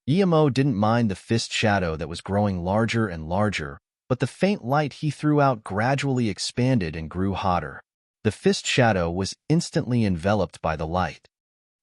Yemo didn't mind the fist shadow that was growing larger and larger, but the faint light he threw out gradually expanded and grew hotter. The fist shadow was instantly enveloped by the light.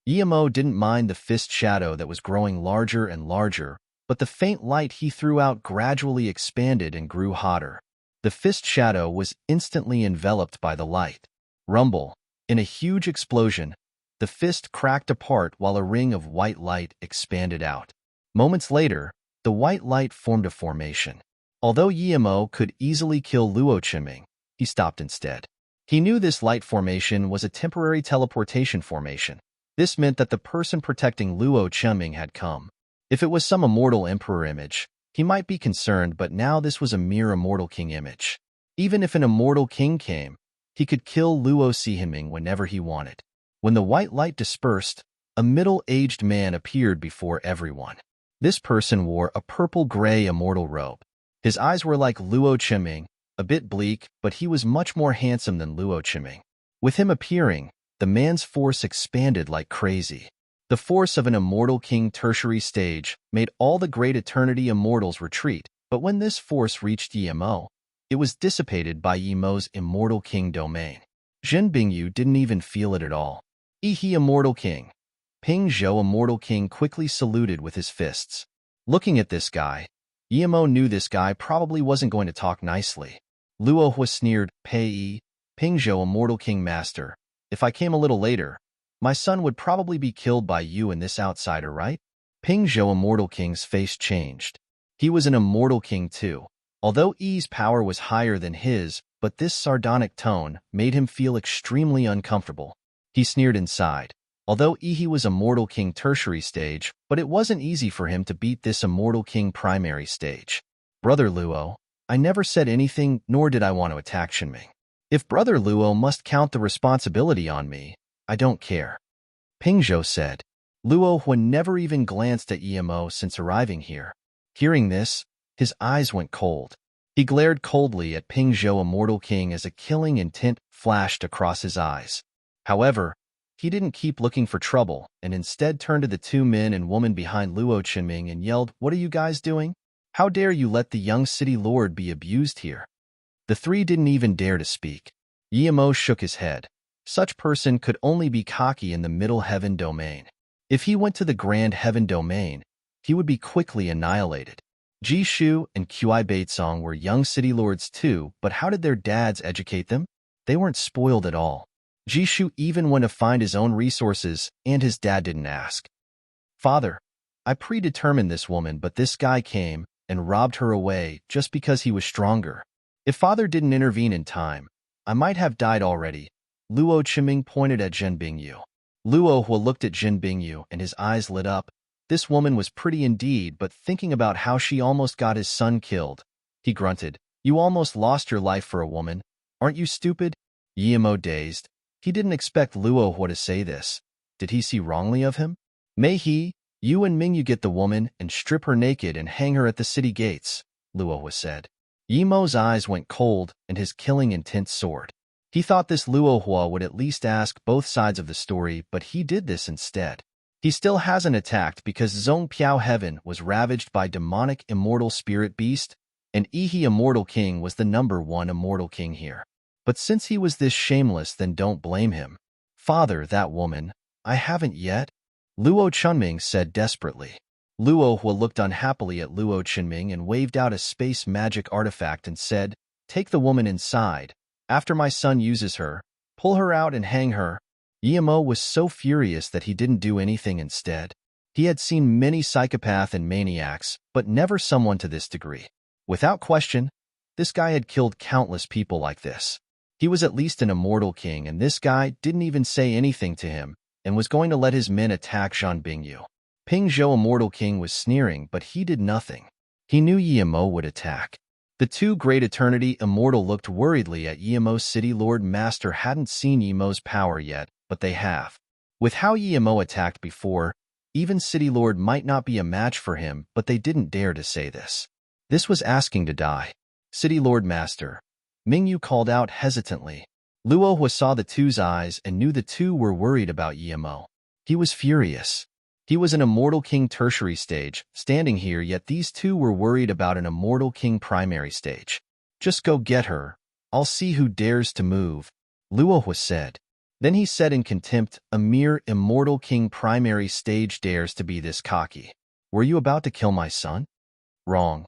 Yemo didn't mind the fist shadow that was growing larger and larger, but the faint light he threw out gradually expanded and grew hotter. The fist shadow was instantly enveloped by the light. Rumble. In a huge explosion, the fist cracked apart while a ring of white light expanded out. Moments later, the white light formed a formation. Although Yemo could easily kill Luo Qinming, he stopped instead. He knew this light formation was a temporary teleportation formation. This meant that the person protecting Luo Qinming had come. If it was some immortal emperor image, he might be concerned, but now this was a mere immortal king image. Even if an immortal king came, he could kill Luo Qinming whenever he wanted. When the white light dispersed, a middle-aged man appeared before everyone. This person wore a purple-gray immortal robe. His eyes were like Luo Qinming, a bit bleak, but he was much more handsome than Luo Qinming. With him appearing, the man's force expanded like crazy. The force of an immortal king tertiary stage made all the great eternity immortals retreat, but when this force reached Yemo, it was dissipated by Yemo's immortal king domain. Zhen Bingyu didn't even feel it at all. He immortal king. Ping Zhou immortal king quickly saluted with his fists. Looking at this guy, Yemo knew this guy probably wasn't going to talk nicely. Luo Hua sneered, Pei, Ping Zhou immortal king master. If I came a little later, my son would probably be killed by you and this outsider, right? Ping Zhou immortal king's face changed. He was an immortal king too. Although Yi's power was higher than his, but this sardonic tone made him feel extremely uncomfortable. He sneered inside. Although Yi was immortal king tertiary stage, but it wasn't easy for him to beat this immortal king primary stage. Brother Luo, I never said anything, nor did I want to attack Qinming. If Brother Luo must count the responsibility on me, I don't care. Ping Zhou said. Luo Hua never even glanced at Yemo since arriving here. Hearing this, his eyes went cold. He glared coldly at Ping Zhou immortal king as a killing intent flashed across his eyes. However, he didn't keep looking for trouble and instead turned to the two men and woman behind Luo Qinming and yelled, "What are you guys doing? How dare you let the young city lord be abused here?" The three didn't even dare to speak. Yemo shook his head. Such person could only be cocky in the middle heaven domain. If he went to the grand heaven domain, he would be quickly annihilated. Ji Shu and Qi Baitsong were young city lords too, but how did their dads educate them? They weren't spoiled at all. Ji Shu even went to find his own resources, and his dad didn't ask. Father, I predetermined this woman, but this guy came and robbed her away just because he was stronger. If father didn't intervene in time, I might have died already. Luo Qinming pointed at Zhen Bingyu. Luo Hua looked at Zhen Bingyu and his eyes lit up. This woman was pretty indeed, but thinking about how she almost got his son killed, he grunted, "You almost lost your life for a woman. Aren't you stupid?" Yemo dazed. He didn't expect Luo Hua to say this. Did he see wrongly of him? May he, you and Mingyu get the woman and strip her naked and hang her at the city gates, Luo Hua said. Yemo's eyes went cold and his killing intent soared. He thought this Luo Hua would at least ask both sides of the story, but he did this instead. He still hasn't attacked because Zhongpiao Heaven was ravaged by demonic immortal spirit beast, and Yi Immortal King was the #1 immortal king here. But since he was this shameless, then don't blame him. Father, that woman, I haven't yet, Luo Qinming said desperately. Luo Hua looked unhappily at Luo Qinming and waved out a space magic artifact and said, "Take the woman inside. After my son uses her, pull her out and hang her." Yemo was so furious that he didn't do anything instead. He had seen many psychopaths and maniacs, but never someone to this degree. Without question, this guy had killed countless people like this. He was at least an immortal king, and this guy didn't even say anything to him and was going to let his men attack Zhen Bingyu. Ping Zhou Immortal King was sneering, but he did nothing. He knew Yemo would attack. The two Great Eternity Immortal looked worriedly at Yemo's City Lord Master hadn't seen Yemo's power yet, but they have. With how Yemo attacked before, even City Lord might not be a match for him, but they didn't dare to say this. This was asking to die. City Lord Master, Mingyu called out hesitantly. Luo Hua saw the two's eyes and knew the two were worried about Yemo. He was furious. He was an Immortal King tertiary stage, standing here, yet these two were worried about an Immortal King primary stage. Just go get her. I'll see who dares to move, Luohua said. Then he said in contempt, a mere Immortal King primary stage dares to be this cocky. Were you about to kill my son? Wrong.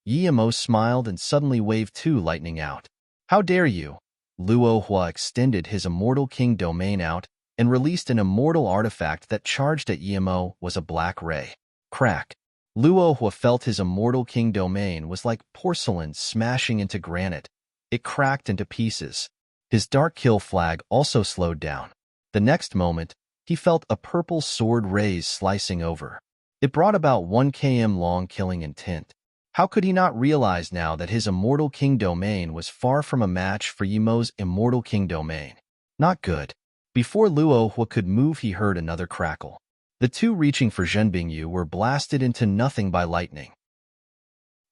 Yimo smiled and suddenly waved two lightning out. How dare you? Luohua extended his Immortal King domain out and released an immortal artifact that charged at Yimo was a black ray. Crack. Luohua felt his Immortal King domain was like porcelain smashing into granite. It cracked into pieces. His dark kill flag also slowed down. The next moment, he felt a purple sword rays slicing over. It brought about 1 km long killing intent. How could he not realize now that his Immortal King domain was far from a match for Yimo's Immortal King domain? Not good. Before Luohua could move, he heard another crackle. The two reaching for Zhenbingyu were blasted into nothing by lightning.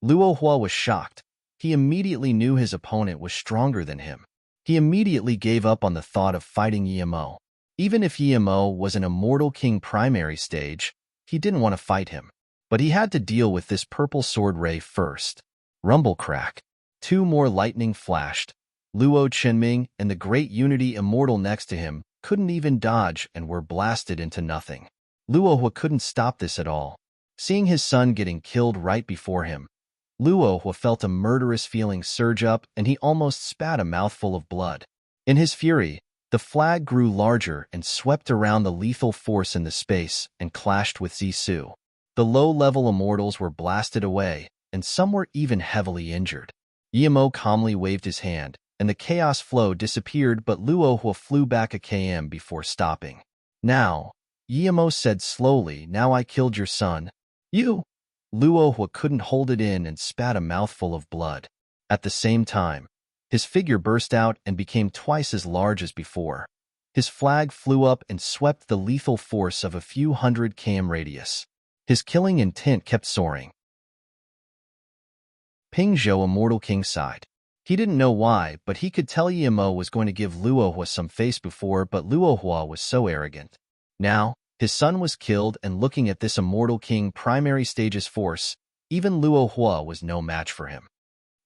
Luohua was shocked. He immediately knew his opponent was stronger than him. He immediately gave up on the thought of fighting Yimo. Even if Yimo was an Immortal King primary stage, he didn't want to fight him. But he had to deal with this purple sword ray first. Rumble crack. Two more lightning flashed. Luo Chenming and the Great Unity Immortal next to him couldn't even dodge and were blasted into nothing. Luohua couldn't stop this at all. Seeing his son getting killed right before him, Luohua felt a murderous feeling surge up and he almost spat a mouthful of blood. In his fury, the flag grew larger and swept around the lethal force in the space and clashed with Zissou. The low-level immortals were blasted away, and some were even heavily injured. Yimo calmly waved his hand, and the chaos flow disappeared, but Luohua flew back a km before stopping. Now, Yimo said slowly, now I killed your son. You? Luohua couldn't hold it in and spat a mouthful of blood. At the same time, his figure burst out and became twice as large as before. His flag flew up and swept the lethal force of a few 100 km radius. His killing intent kept soaring. Ping Zhou, Immortal King, sighed. He didn't know why, but he could tell Yimo was going to give Luohua some face before, but Luohua was so arrogant. Now, his son was killed, and looking at this Immortal King primary stage's force, even Luohua was no match for him.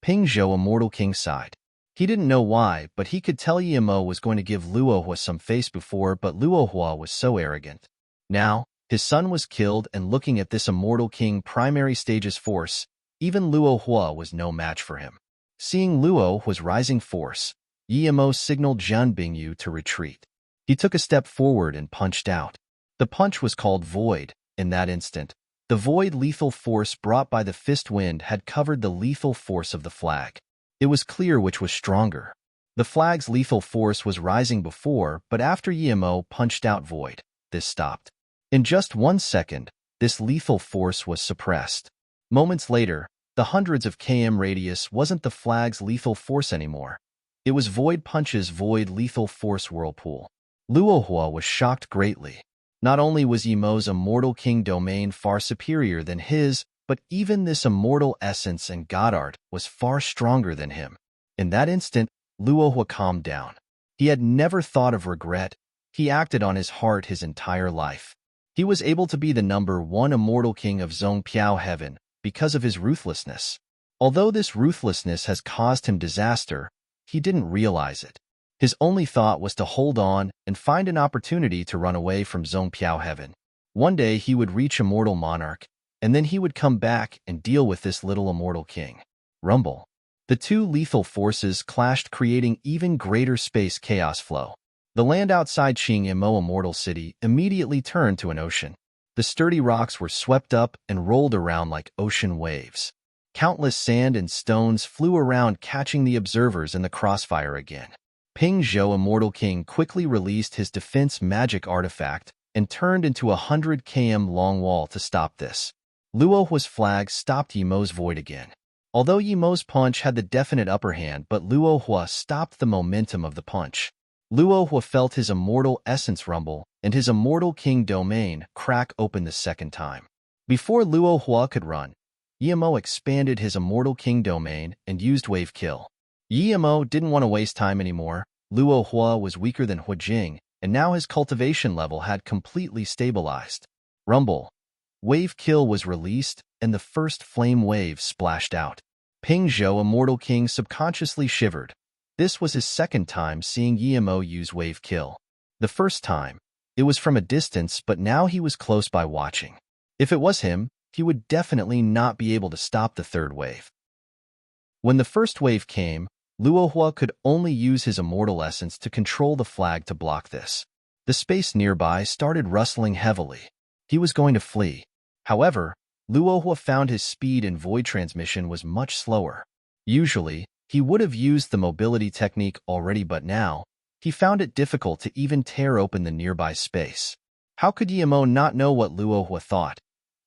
Ping Zhou, Immortal King, sighed. He didn't know why, but he could tell Yimo was going to give Luohua some face before, but Luohua was so arrogant. Now, his son was killed, and looking at this Immortal King primary stage's force, even Luohua was no match for him. Seeing Luohua's rising force, Yimo signaled Zhenbingyu to retreat. He took a step forward and punched out. The punch was called Void. In that instant, the void lethal force brought by the fist wind had covered the lethal force of the flag. It was clear which was stronger. The flag's lethal force was rising before, but after Yimo punched out Void, this stopped. In just 1 second, this lethal force was suppressed. Moments later, the hundreds of km radius wasn't the flag's lethal force anymore. It was Void Punch's void lethal force whirlpool. Luohua was shocked greatly. Not only was Yimo's Immortal King domain far superior than his, but even this immortal essence and god art was far stronger than him. In that instant, Luohua calmed down. He had never thought of regret. He acted on his heart his entire life. He was able to be the #1 Immortal King of Zhongpiao Heaven because of his ruthlessness. Although this ruthlessness has caused him disaster, he didn't realize it. His only thought was to hold on and find an opportunity to run away from Zhongpiao Heaven. One day he would reach Immortal Monarch, and then he would come back and deal with this little Immortal King. Rumble. The two lethal forces clashed, creating even greater space chaos flow. The land outside Qing Imo Immortal City immediately turned to an ocean. The sturdy rocks were swept up and rolled around like ocean waves. Countless sand and stones flew around, catching the observers in the crossfire again. Ping Zhou, Immortal King, quickly released his defense magic artifact and turned into a 100 km long wall to stop this. Luohua's flag stopped Yimo's void again. Although Yimo's punch had the definite upper hand, but Luohua stopped the momentum of the punch. Luohua felt his immortal essence rumble, and his Immortal King domain crack open the second time. Before Luohua could run, Yimo expanded his Immortal King domain and used Wave Kill. Yimo didn't want to waste time anymore. Luohua was weaker than Huijing, and now his cultivation level had completely stabilized. Rumble. Wave Kill was released, and the first flame wave splashed out. Ping Zhou, Immortal King, subconsciously shivered. This was his second time seeing Yimo use Wave Kill. The first time, it was from a distance, but now he was close by watching. If it was him, he would definitely not be able to stop the third wave. When the first wave came, Luohua could only use his immortal essence to control the flag to block this. The space nearby started rustling heavily. He was going to flee. However, Luohua found his speed in void transmission was much slower. Usually, he would have used the mobility technique already, but now, he found it difficult to even tear open the nearby space. How could Yimo not know what Luohua thought?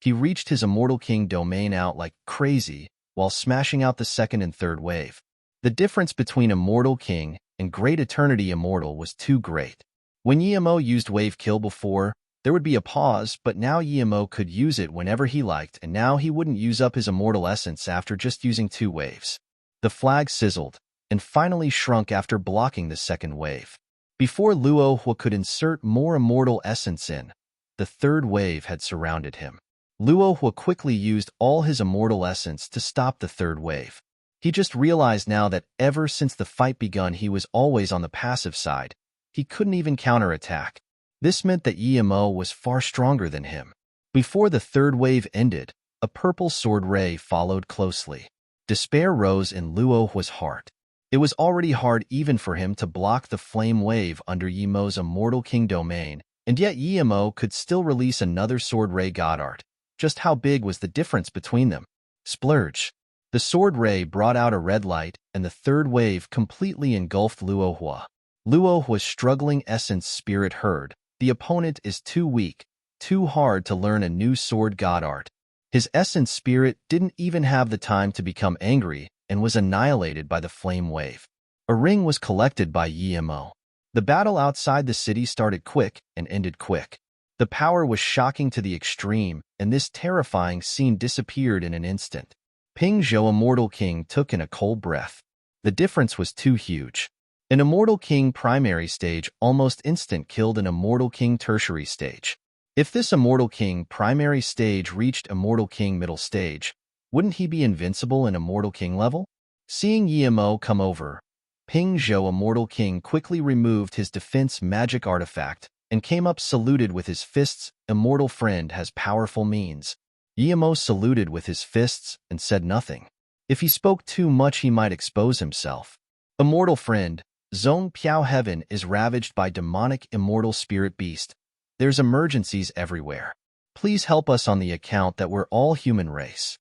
He reached his Immortal King domain out like crazy while smashing out the second and third wave. The difference between Immortal King and Great Eternity Immortal was too great. When Yimo used Wave Kill before, there would be a pause, but now Yimo could use it whenever he liked, and now he wouldn't use up his immortal essence after just using 2 waves. The flag sizzled and finally shrunk after blocking the second wave. Before Luohua could insert more immortal essence in, the third wave had surrounded him. Luohua quickly used all his immortal essence to stop the third wave. He just realized now that ever since the fight begun he was always on the passive side. He couldn't even counterattack. This meant that Yimo was far stronger than him. Before the third wave ended, a purple sword ray followed closely. Despair rose in Luohua's heart. It was already hard even for him to block the flame wave under Yimo's Immortal King domain, and yet Yimo could still release another sword ray Godart. Just how big was the difference between them? Splurge. The sword ray brought out a red light, and the third wave completely engulfed Luohua. Luohua's struggling essence spirit heard, the opponent is too weak, too hard to learn a new sword Godart. His essence spirit didn't even have the time to become angry and was annihilated by the flame wave. A ring was collected by Yimo. The battle outside the city started quick and ended quick. The power was shocking to the extreme, and this terrifying scene disappeared in an instant. Ping Zhou, Immortal King, took in a cold breath. The difference was too huge. An Immortal King primary stage almost instant killed an Immortal King tertiary stage. If this Immortal King primary stage reached Immortal King middle stage, wouldn't he be invincible in Immortal King level? Seeing Yimo come over, Ping Zhou, Immortal King, quickly removed his defense magic artifact and came up saluted with his fists. Immortal friend has powerful means. Yimo saluted with his fists and said nothing. If he spoke too much he might expose himself. Immortal friend, Zhong Piao Heaven is ravaged by demonic immortal spirit beast. There's emergencies everywhere. Please help us on the account that we're all human race.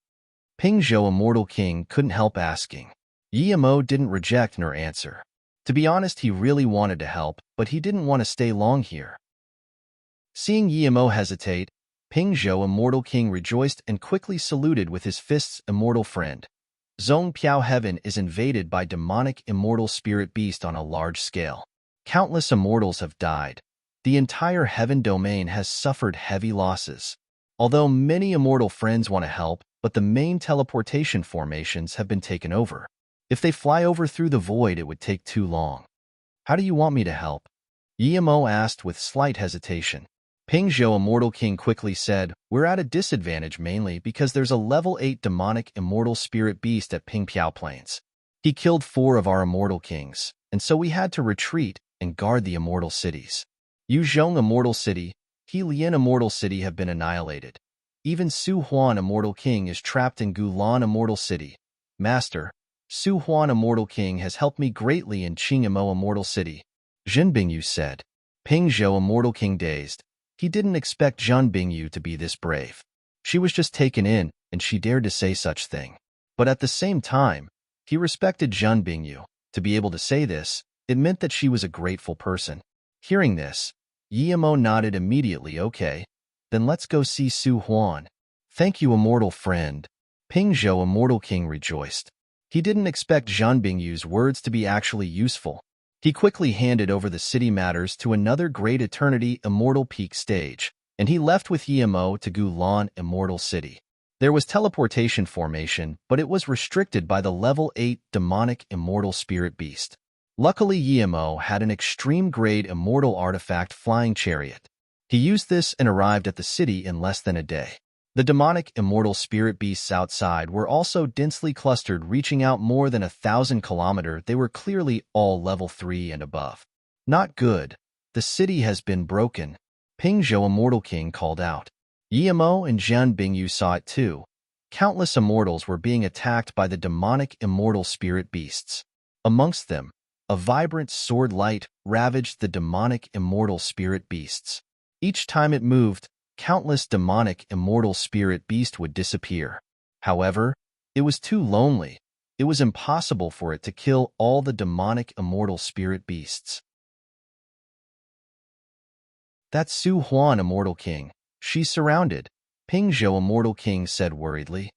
Ping Zhou, Immortal King, couldn't help asking. Yimo didn't reject nor answer. To be honest, he really wanted to help, but he didn't want to stay long here. Seeing Yimo hesitate, Ping Zhou, Immortal King, rejoiced and quickly saluted with his fists. Immortal friend, Zhong Piao Heaven is invaded by demonic immortal spirit beast on a large scale. Countless immortals have died. The entire heaven domain has suffered heavy losses. Although many immortal friends want to help, but the main teleportation formations have been taken over. If they fly over through the void, it would take too long. How do you want me to help? Yimo asked with slight hesitation. Ping Zhou, Immortal King, quickly said, we're at a disadvantage mainly because there's a level 8 demonic immortal spirit beast at Pingpiao Plains. He killed 4 of our immortal kings, and so we had to retreat and guard the immortal cities. Yuzhong Immortal City, He Lian Immortal City have been annihilated. Even Su Huan Immortal King is trapped in Gulan Immortal City. Master, Su Huan Immortal King has helped me greatly in Qingmo Immortal City. Zhen Bingyu said. Ping Zhou, Immortal King, dazed. He didn't expect Zhen Bingyu to be this brave. She was just taken in, and she dared to say such thing. But at the same time, he respected Zhen Bingyu. To be able to say this, it meant that she was a grateful person. Hearing this, Yimo nodded immediately. Okay, then let's go see Su Huan. Thank you, immortal friend. Ping Zhou, Immortal King, rejoiced. He didn't expect Zhen Bingyu's words to be actually useful. He quickly handed over the city matters to another Great Eternity Immortal Peak stage, and he left with Yimo to Gulan Immortal City. There was teleportation formation, but it was restricted by the level 8 demonic immortal spirit beast. Luckily, Yimo had an extreme grade immortal artifact flying chariot. He used this and arrived at the city in less than a day. The demonic immortal spirit beasts outside were also densely clustered, reaching out more than 1,000 kilometers. They were clearly all level 3 and above. Not good. The city has been broken, Ping Zhou, Immortal King, called out. Yimo and Jian Bingyu saw it too. Countless immortals were being attacked by the demonic immortal spirit beasts. Amongst them, a vibrant sword light ravaged the demonic immortal spirit beasts. Each time it moved, countless demonic immortal spirit beasts would disappear. However, it was too lonely. It was impossible for it to kill all the demonic immortal spirit beasts. That's Su Huan, Immortal King. She's surrounded, Ping Zhou, Immortal King, said worriedly.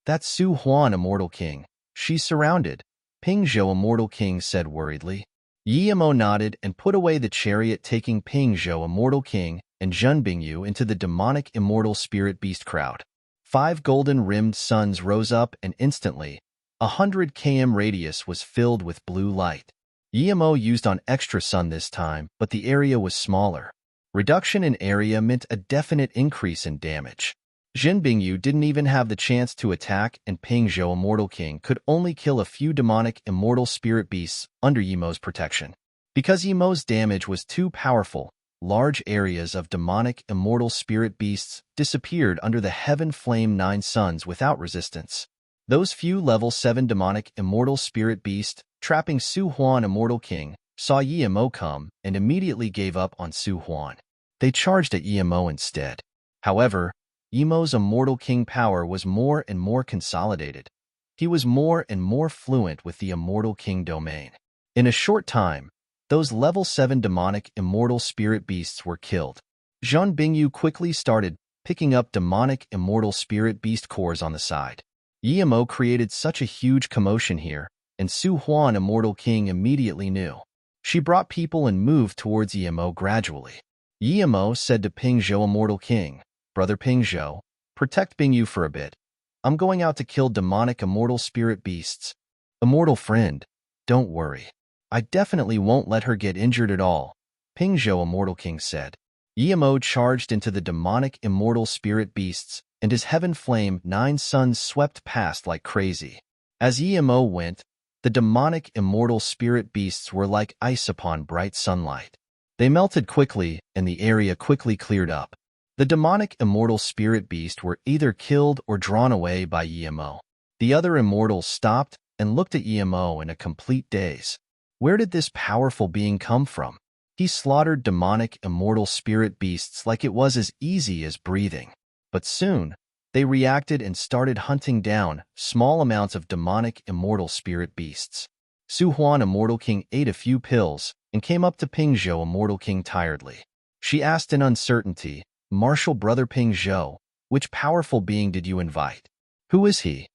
That's Su Huan, Immortal King. She's surrounded, Ping Zhou, Immortal King, said worriedly. Yimo nodded and put away the chariot, taking Ping Zhou, Immortal King, and Zhen Bingyu into the demonic immortal spirit beast crowd. 5 golden-rimmed suns rose up, and instantly, 100 km radius was filled with blue light. Yimo used on extra sun this time, but the area was smaller. Reduction in area meant a definite increase in damage. Zhen Bingyu didn't even have the chance to attack, and Ping Zhou, Immortal King, could only kill a few demonic immortal spirit beasts under Yimo's protection. Because Yimo's damage was too powerful, large areas of demonic immortal spirit beasts disappeared under the Heaven Flame 9 suns without resistance. Those few level 7 demonic immortal spirit beasts, trapping Su Huan, Immortal King, saw Yimo come and immediately gave up on Su Huan. They charged at Yimo instead. However, Yimo's Immortal King power was more and more consolidated. He was more and more fluent with the Immortal King domain. In a short time, those level 7 demonic immortal spirit beasts were killed. Zhen Bingyu quickly started picking up demonic immortal spirit beast cores on the side. Yimo created such a huge commotion here, and Su Huan, Immortal King, immediately knew. She brought people and moved towards Yimo gradually. Yimo said to Ping Zhou, Immortal King, Brother Ping Zhou, protect Bingyu for a bit. I'm going out to kill demonic immortal spirit beasts. Immortal friend, don't worry. I definitely won't let her get injured at all, Ping Zhou, Immortal King, said. Yimo charged into the demonic immortal spirit beasts, and his Heaven Flame 9 suns swept past like crazy. As Yimo went, the demonic immortal spirit beasts were like ice upon bright sunlight. They melted quickly, and the area quickly cleared up. The demonic immortal spirit beasts were either killed or drawn away by Yimo. The other immortals stopped and looked at Yimo in a complete daze. Where did this powerful being come from? He slaughtered demonic immortal spirit beasts like it was as easy as breathing. But soon, they reacted and started hunting down small amounts of demonic immortal spirit beasts. Su Huan, Immortal King, ate a few pills and came up to Ping Zhou, Immortal King, tiredly. She asked in uncertainty, Martial Brother Ping Zhou, which powerful being did you invite? Who is he?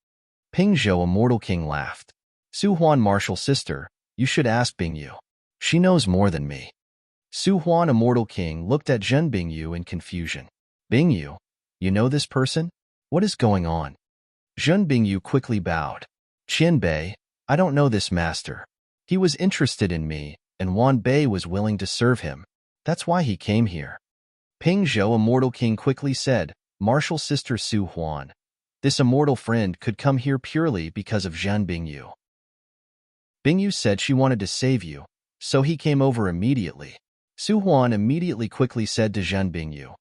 Ping Zhou, Immortal King, laughed. Su Huan, Martial Sister, you should ask Bingyu. She knows more than me. Su Huan, Immortal King, looked at Zhen Bingyu in confusion. Bingyu, you know this person? What is going on? Zhen Bingyu quickly bowed. Qian Bei, I don't know this master. He was interested in me, and Wan Bei was willing to serve him. That's why he came here. Ping Zhou, Immortal King, quickly said, Martial Sister Su Huan. This immortal friend could come here purely because of Zhen Bingyu. Bingyu said she wanted to save you, so he came over immediately. Su Huan immediately quickly said to Zhen Bingyu,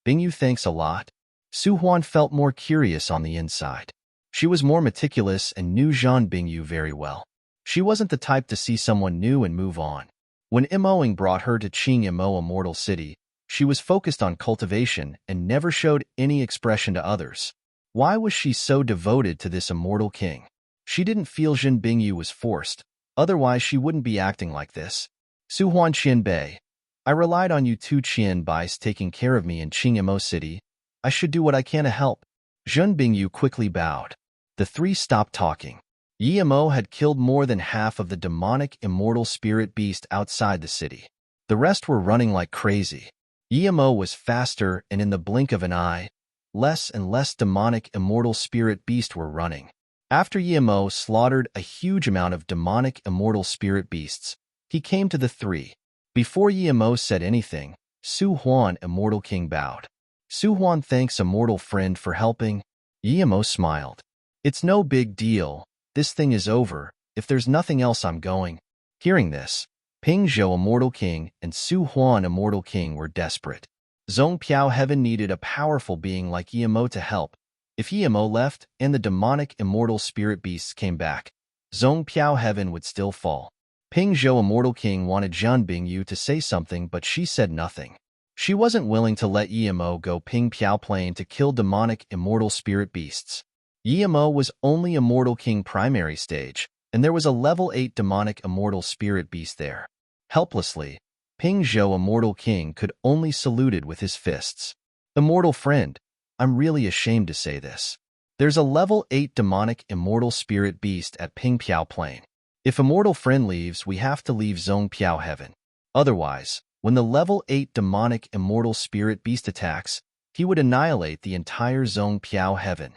Bingyu, thanks a lot. Su Huan felt more curious on the inside. She was more meticulous and knew Zhen Bingyu very well. She wasn't the type to see someone new and move on. When Imoing brought her to Qing Imo Immortal City, she was focused on cultivation and never showed any expression to others. Why was she so devoted to this immortal king? She didn't feel Zhen Bingyu was forced, otherwise she wouldn't be acting like this. Su Huan Qian Bei, I relied on you two Qian Bais taking care of me in Qing Imo City. I should do what I can to help. Zhen Bingyu quickly bowed. The three stopped talking. Yimo had killed more than half of the demonic immortal spirit beast outside the city. The rest were running like crazy. Yimo was faster, and in the blink of an eye, less and less demonic immortal spirit beast were running. After Yimo slaughtered a huge amount of demonic immortal spirit beasts, he came to the three. Before Yimo said anything, Su Huan, Immortal King, bowed. Su Huan thanks Immortal Friend for helping. Yimo smiled. It's no big deal. This thing is over. If there's nothing else, I'm going. Hearing this, Ping Zhou, Immortal King, and Su Huan, Immortal King, were desperate. Zhong Piao Heaven needed a powerful being like Yimo to help. If Yimo left and the demonic immortal spirit beasts came back, Zhong Piao Heaven would still fall. Ping Zhou, Immortal King, wanted Zhan Bingyu to say something, but she said nothing. She wasn't willing to let Yimo go Ping Piao Plain to kill demonic immortal spirit beasts. Yimo was only Immortal King primary stage, and there was a level 8 demonic immortal spirit beast there. Helplessly, Ping Zhou, Immortal King, could only saluted with his fists. Immortal Friend, I'm really ashamed to say this. There's a level 8 demonic immortal spirit beast at Ping Piao Plain. If Immortal Friend leaves, we have to leave Zhong Piao Heaven. Otherwise, when the level 8 demonic immortal spirit beast attacks, he would annihilate the entire Zhong Piao Heaven.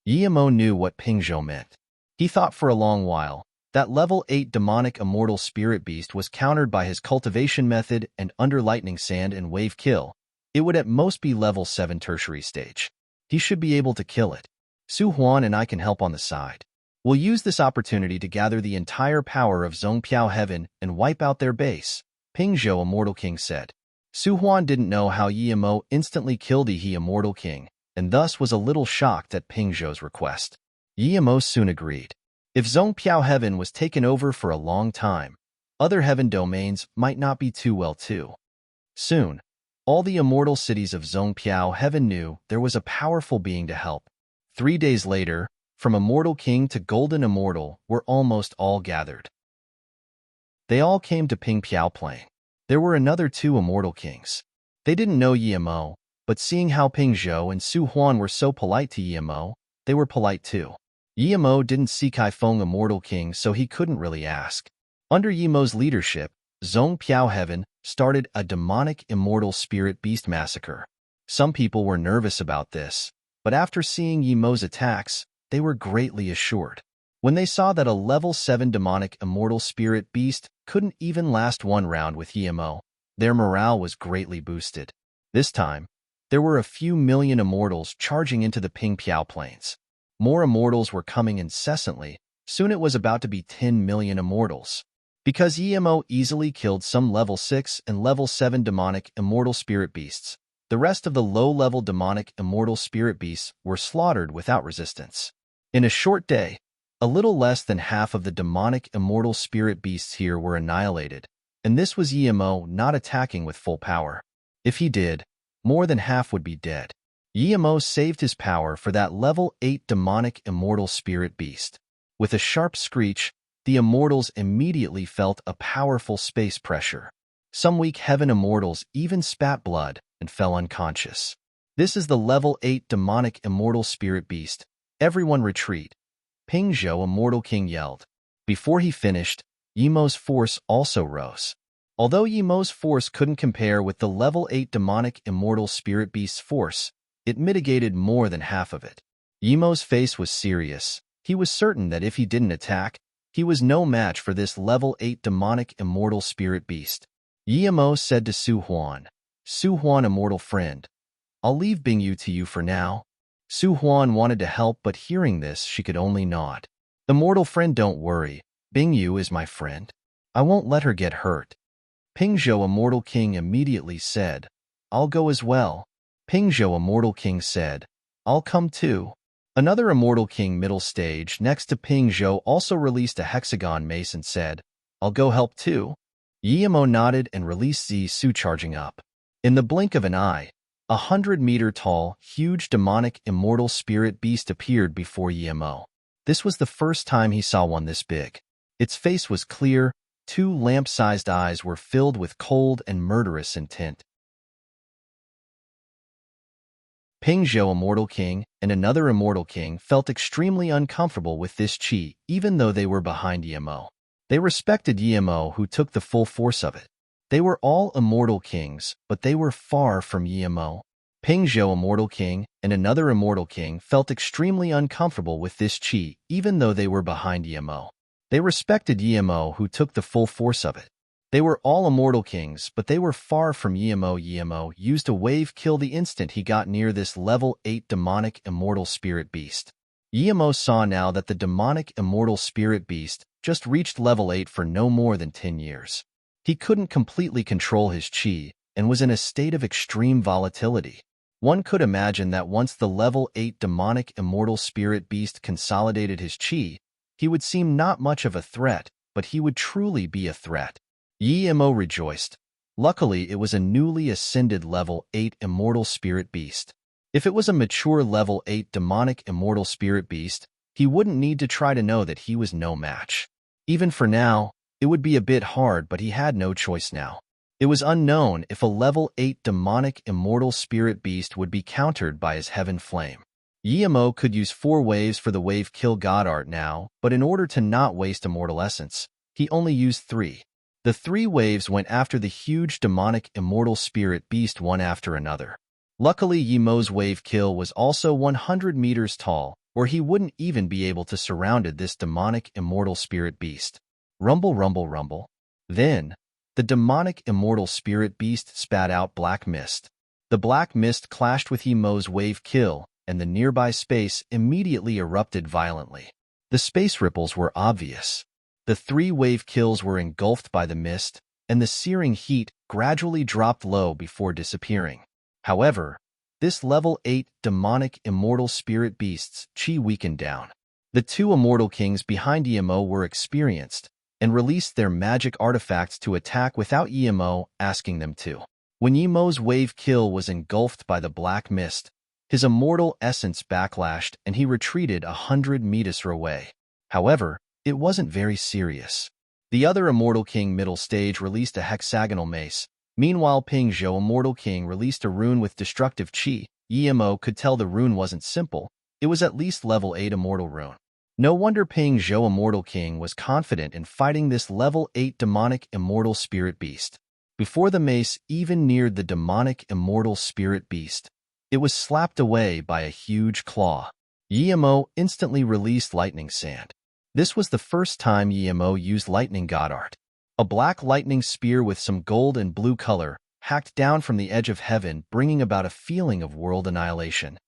Yimo knew what Ping Zhou meant. He thought for a long while. That level 8 demonic immortal spirit beast was countered by his cultivation method and under lightning sand and wave kill. It would at most be level 7 tertiary stage. He should be able to kill it. Su Huan and I can help on the side. We'll use this opportunity to gather the entire power of Zhong Piao Heaven and wipe out their base, Ping Zhou, Immortal King, said. Su Huan didn't know how Yimo instantly killed He, Immortal King, and thus was a little shocked at Ping Zhou's request. Yimo soon agreed. If Zhong Piao Heaven was taken over for a long time, other heaven domains might not be too well too. Soon, all the immortal cities of Zhong Piao Heaven knew there was a powerful being to help. 3 days later, from Immortal King to Golden Immortal were almost all gathered. They all came to Ping Piao Plain. There were another 2 Immortal Kings. They didn't know Yimo, but seeing how Ping Zhou and Su Huan were so polite to Yimo, they were polite too. Yimo didn't see Kaifeng, Immortal King, so he couldn't really ask. Under Yimo's leadership, Zhong Piao Heaven started a demonic immortal spirit beast massacre. Some people were nervous about this, but after seeing Yimo's attacks, they were greatly assured. When they saw that a level 7 demonic immortal spirit beast couldn't even last one round with Yimo, their morale was greatly boosted. This time, there were a few million immortals charging into the Ping Piao Plains. More immortals were coming incessantly. Soon it was about to be 10 million immortals. Because Yimo easily killed some level 6 and level 7 demonic immortal spirit beasts, the rest of the low-level demonic immortal spirit beasts were slaughtered without resistance. In a short day, a little less than half of the demonic immortal spirit beasts here were annihilated, and this was Yimo not attacking with full power. If he did, more than half would be dead. Yimo saved his power for that level 8 demonic immortal spirit beast. With a sharp screech, the immortals immediately felt a powerful space pressure. Some weak heaven immortals even spat blood and fell unconscious. This is the level 8 demonic immortal spirit beast. Everyone retreat. Ping Zhou, Immortal King, yelled. Before he finished, Yimo's force also rose. Although Yimo's force couldn't compare with the level 8 demonic immortal spirit beast's force, it mitigated more than half of it. Yimo's face was serious. He was certain that if he didn't attack, he was no match for this level 8 demonic immortal spirit beast. Yimo said to Su Huan, Su Huan, Immortal Friend, I'll leave Bingyu to you for now. Su Huan wanted to help, but hearing this, she could only nod. Immortal Friend, don't worry. Bingyu is my friend. I won't let her get hurt. Ping Zhou, Immortal King, immediately said, I'll go as well. Ping Zhou, Immortal King, said, I'll come too. Another Immortal King middle stage next to Ping Zhou also released a hexagon mace and said, I'll go help too. Yimo nodded and released Su, charging up. In the blink of an eye, 100-meter-tall, huge demonic immortal spirit beast appeared before Yimo. This was the first time he saw one this big. Its face was clear, 2 lamp-sized eyes were filled with cold and murderous intent. Ping Zhou, Immortal King, and another Immortal King felt extremely uncomfortable with this chi, even though they were behind Yimo. They respected Yimo, who took the full force of it. They were all Immortal Kings, but they were far from Yimo. Ping Zhou, Immortal King, and another Immortal King felt extremely uncomfortable with this chi, even though they were behind Yimo. They respected Yimo, who took the full force of it. They were all immortal kings, but they were far from Yemo. Yemo used a wave kill the instant he got near this level 8 demonic immortal spirit beast. Yemo saw now that the demonic immortal spirit beast just reached level 8 for no more than 10 years. He couldn't completely control his chi and was in a state of extreme volatility. One could imagine that once the level 8 demonic immortal spirit beast consolidated his chi, he would seem not much of a threat, but he would truly be a threat. Yemo rejoiced. Luckily, it was a newly ascended level 8 immortal spirit beast. If it was a mature level 8 demonic immortal spirit beast, he wouldn't need to try to know that he was no match. Even for now, it would be a bit hard, but he had no choice now. It was unknown if a level 8 demonic immortal spirit beast would be countered by his heaven flame. Yemo could use 4 waves for the wave kill god art now, but in order to not waste immortal essence, he only used 3. The 3 waves went after the huge demonic immortal spirit beast one after another. Luckily, Yemo's wave kill was also 100 meters tall, or he wouldn't even be able to surround this demonic immortal spirit beast. Rumble, rumble, rumble. Then, the demonic immortal spirit beast spat out black mist. The black mist clashed with Yemo's wave kill, and the nearby space immediately erupted violently. The space ripples were obvious. The 3 wave kills were engulfed by the mist, and the searing heat gradually dropped low before disappearing. However, this level 8 demonic immortal spirit beast's chi weakened down. The 2 immortal kings behind Yemo were experienced and released their magic artifacts to attack without Yemo asking them to. When Yemo's wave kill was engulfed by the black mist, his immortal essence backlashed and he retreated 100 meters away. However, it wasn't very serious. The other immortal king middle stage released a hexagonal mace. Meanwhile, Ping Zhou Immortal King released a rune with destructive chi. Yemo could tell the rune wasn't simple. It was at least level 8 immortal rune. No wonder Ping Zhou Immortal King was confident in fighting this level 8 demonic immortal spirit beast. Before the mace even neared the demonic immortal spirit beast, it was slapped away by a huge claw. Yemo instantly released lightning sand. This was the first time Yemo used lightning god art. A black lightning spear with some gold and blue color hacked down from the edge of heaven, bringing about a feeling of world annihilation.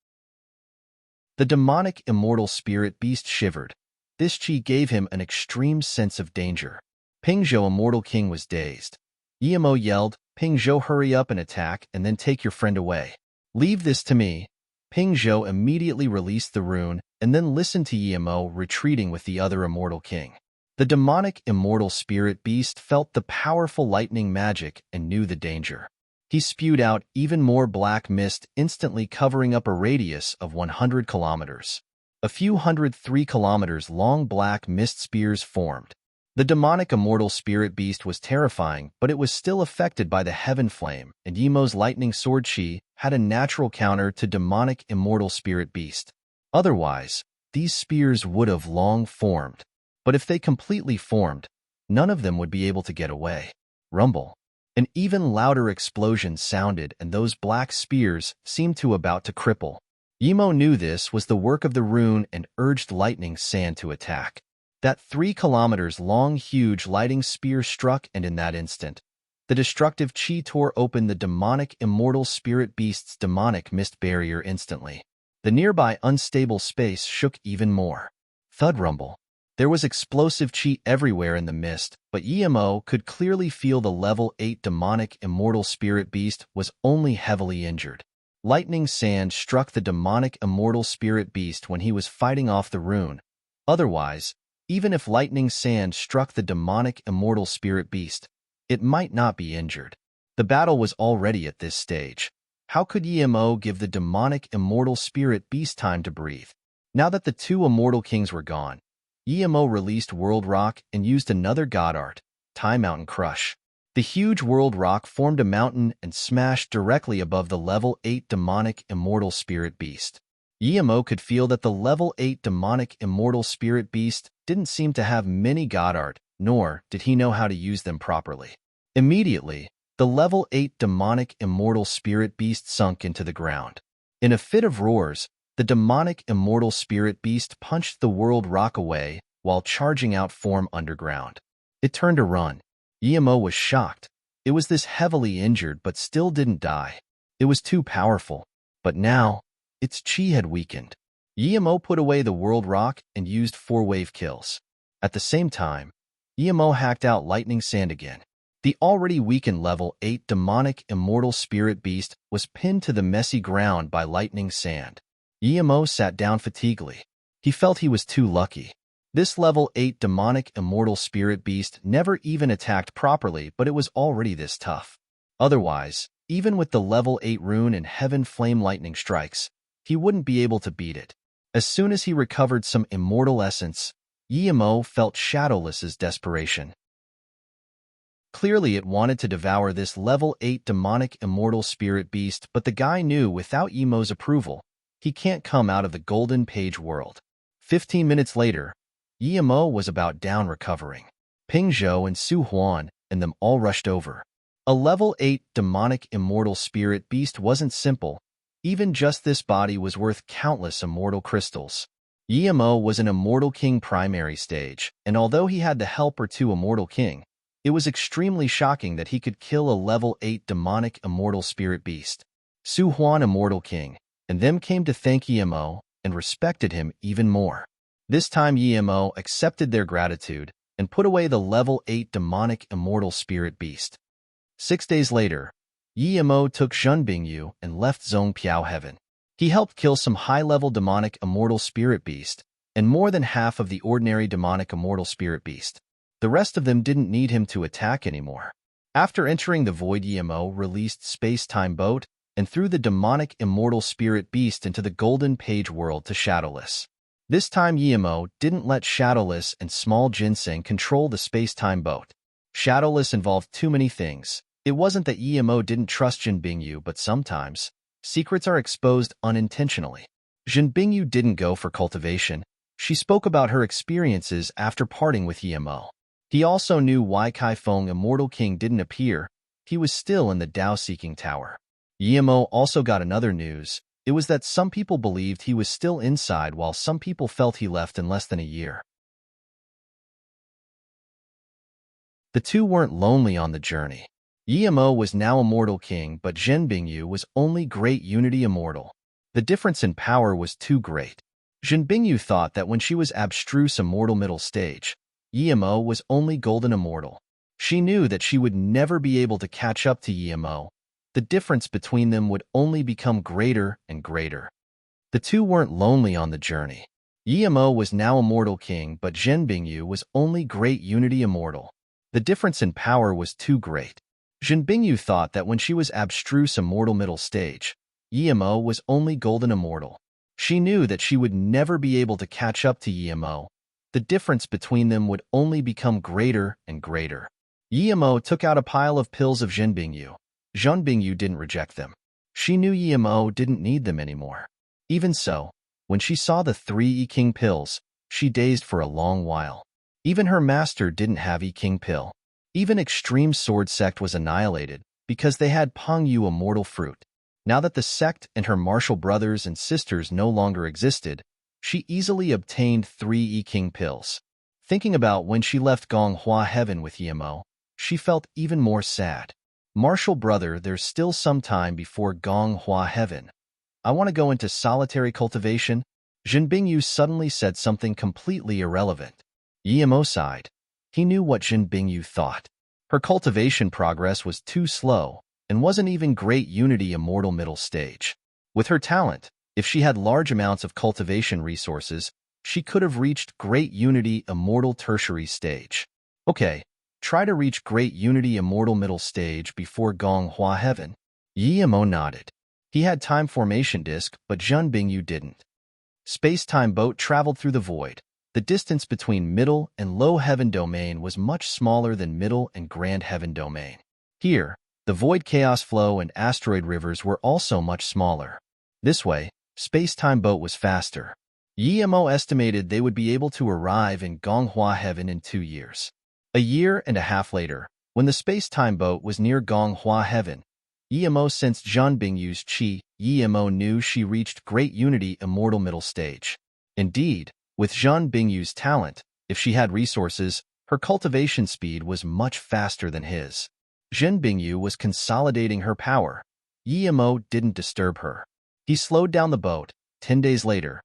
The demonic immortal spirit beast shivered. This chi gave him an extreme sense of danger. Ping Zhou Immortal King was dazed. Yemo yelled, "Ping Zhou, hurry up and attack, and then take your friend away." "Leave this to me." Ping Zhou immediately released the rune and then listened to Yemo retreating with the other immortal king. The demonic immortal spirit beast felt the powerful lightning magic and knew the danger. He spewed out even more black mist, instantly covering up a radius of 100 kilometers. A few 103 kilometers long black mist spears formed. The demonic immortal spirit beast was terrifying, but it was still affected by the heaven flame, and Yemo's lightning sword chi had a natural counter to demonic immortal spirit beast. Otherwise, these spears would have long formed. But if they completely formed, none of them would be able to get away. Rumble. An even louder explosion sounded, and those black spears seemed to about to cripple. Yemo knew this was the work of the rune and urged lightning sand to attack. That 3 kilometers long huge lighting spear struck, and in that instant, the destructive chi tore open the demonic immortal spirit beast's demonic mist barrier instantly. The nearby unstable space shook even more. Thud rumble. There was explosive chi everywhere in the mist, but Yemo could clearly feel the level 8 demonic immortal spirit beast was only heavily injured. Lightning sand struck the demonic immortal spirit beast when he was fighting off the rune. Otherwise, even if lightning sand struck the demonic immortal spirit beast, it might not be injured. The battle was already at this stage. How could Yemo give the demonic immortal spirit beast time to breathe? Now that the 2 immortal kings were gone, Yemo released World Rock and used another god art, Time Mountain Crush. The huge World Rock formed a mountain and smashed directly above the level 8 demonic immortal spirit beast. Yemo could feel that the level 8 demonic immortal spirit beast didn't seem to have many god art, nor did he know how to use them properly. Immediately, the level 8 demonic immortal spirit beast sunk into the ground. In a fit of roars, the demonic immortal spirit beast punched the World Rock away while charging out form underground. It turned to run. Yemo was shocked. It was this heavily injured but still didn't die. It was too powerful. But now, its chi had weakened. Yemo put away the world rock and used 4-wave kills. At the same time, Yemo hacked out lightning sand again. The already weakened level 8 demonic immortal spirit beast was pinned to the messy ground by lightning sand. Yemo sat down fatiguedly. He felt he was too lucky. This level 8 demonic immortal spirit beast never even attacked properly, but it was already this tough. Otherwise, even with the level 8 rune and heaven flame lightning strikes, he wouldn't be able to beat it. As soon as he recovered some immortal essence, Yemo felt Shadowless's desperation. Clearly it wanted to devour this level 8 demonic immortal spirit beast, but the guy knew without Yemo's approval, he can't come out of the golden page world. 15 minutes later, Yemo was about down recovering. Ping Zhou and Su Huan and them all rushed over. A level 8 demonic immortal spirit beast wasn't simple. Even just this body was worth countless immortal crystals. Yemo was an Immortal King primary stage, and although he had the help or two Immortal King, it was extremely shocking that he could kill a level 8 demonic immortal spirit beast. Su Huan Immortal King, and them came to thank Yemo and respected him even more. This time Yemo accepted their gratitude and put away the level 8 demonic immortal spirit beast. 6 days later, Yemo took Zhen Bingyu and left Zhongpiao Heaven. He helped kill some high-level demonic immortal spirit beast and more than half of the ordinary demonic immortal spirit beast. The rest of them didn't need him to attack anymore. After entering the void, Yemo released space-time boat and threw the demonic immortal spirit beast into the golden page world to Shadowless. This time Yemo didn't let Shadowless and Small Ginseng control the space-time boat. Shadowless involved too many things. It wasn't that Yemo didn't trust Zhen Bingyu, but sometimes secrets are exposed unintentionally. Zhen Bingyu didn't go for cultivation. She spoke about her experiences after parting with Yemo. He also knew why Kai Feng Immortal King didn't appear. He was still in the Dao-seeking tower. Yemo also got another news. It was that some people believed he was still inside while some people felt he left in less than a year. The two weren't lonely on the journey. Yemo was now Immortal King, but Zhen Bingyu was only Great Unity Immortal. The difference in power was too great. Zhen Bingyu thought that when she was Abstruse Immortal Middle Stage, Yemo was only Golden Immortal. She knew that she would never be able to catch up to Yemo. The difference between them would only become greater and greater. The two weren't lonely on the journey. Yemo was now Immortal King, but Zhen Bingyu was only Great Unity Immortal. The difference in power was too great. Zhen Bingyu thought that when she was Abstruse Immortal Middle Stage, Yemo was only Golden Immortal. She knew that she would never be able to catch up to Yemo. The difference between them would only become greater and greater. Yemo took out a pile of pills of Zhen Bingyu. Zhen Bingyu didn't reject them. She knew Yemo didn't need them anymore. Even so, when she saw the 3 E-King pills, she dazed for a long while. Even her master didn't have E-King pill. Even Extreme Sword Sect was annihilated because they had Peng Yu Immortal Fruit. Now that the sect and her martial brothers and sisters no longer existed, she easily obtained 3 E-King pills. Thinking about when she left Gonghua Heaven with Yemo, she felt even more sad. Martial brother, there's still some time before Gonghua Heaven. I want to go into solitary cultivation. Zhen Bingyu suddenly said something completely irrelevant. Yemo sighed. He knew what Zhen Bingyu thought. Her cultivation progress was too slow and wasn't even Great Unity Immortal Middle Stage. With her talent, if she had large amounts of cultivation resources, she could have reached Great Unity Immortal Tertiary Stage. Okay, try to reach Great Unity Immortal Middle Stage before Gonghua Heaven. Yemo nodded. He had Time Formation Disc, but Zhen Bingyu didn't. Space-time boat traveled through the void. The distance between Middle and Low Heaven Domain was much smaller than Middle and Grand Heaven Domain. Here, the Void Chaos Flow and Asteroid Rivers were also much smaller. This way, space-time boat was faster. Yemo estimated they would be able to arrive in Gonghua Heaven in 2 years. A year and a half later, when the space-time boat was near Gonghua Heaven, Yemo sensed Zhen Bingyu's chi. Yemo knew she reached Great Unity Immortal Middle Stage. Indeed, with Zhen Bingyu's talent, if she had resources, Her cultivation speed was much faster than his. Zhen Bingyu was consolidating her power. Yimo didn't disturb her. He slowed down the boat. 10 days later,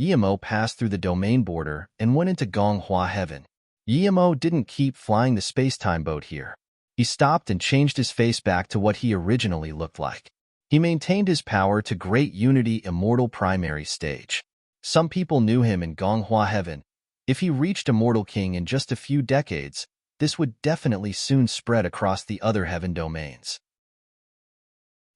Yimo passed through the domain border and went into Gonghua Heaven. Yimo didn't keep flying the space-time boat here. He stopped and changed his face back to what he originally looked like. He maintained his power to Great Unity Immortal Primary Stage. Some people knew him in Gonghua Heaven. If he reached Immortal King in just a few decades, this would definitely soon spread across the other heaven domains.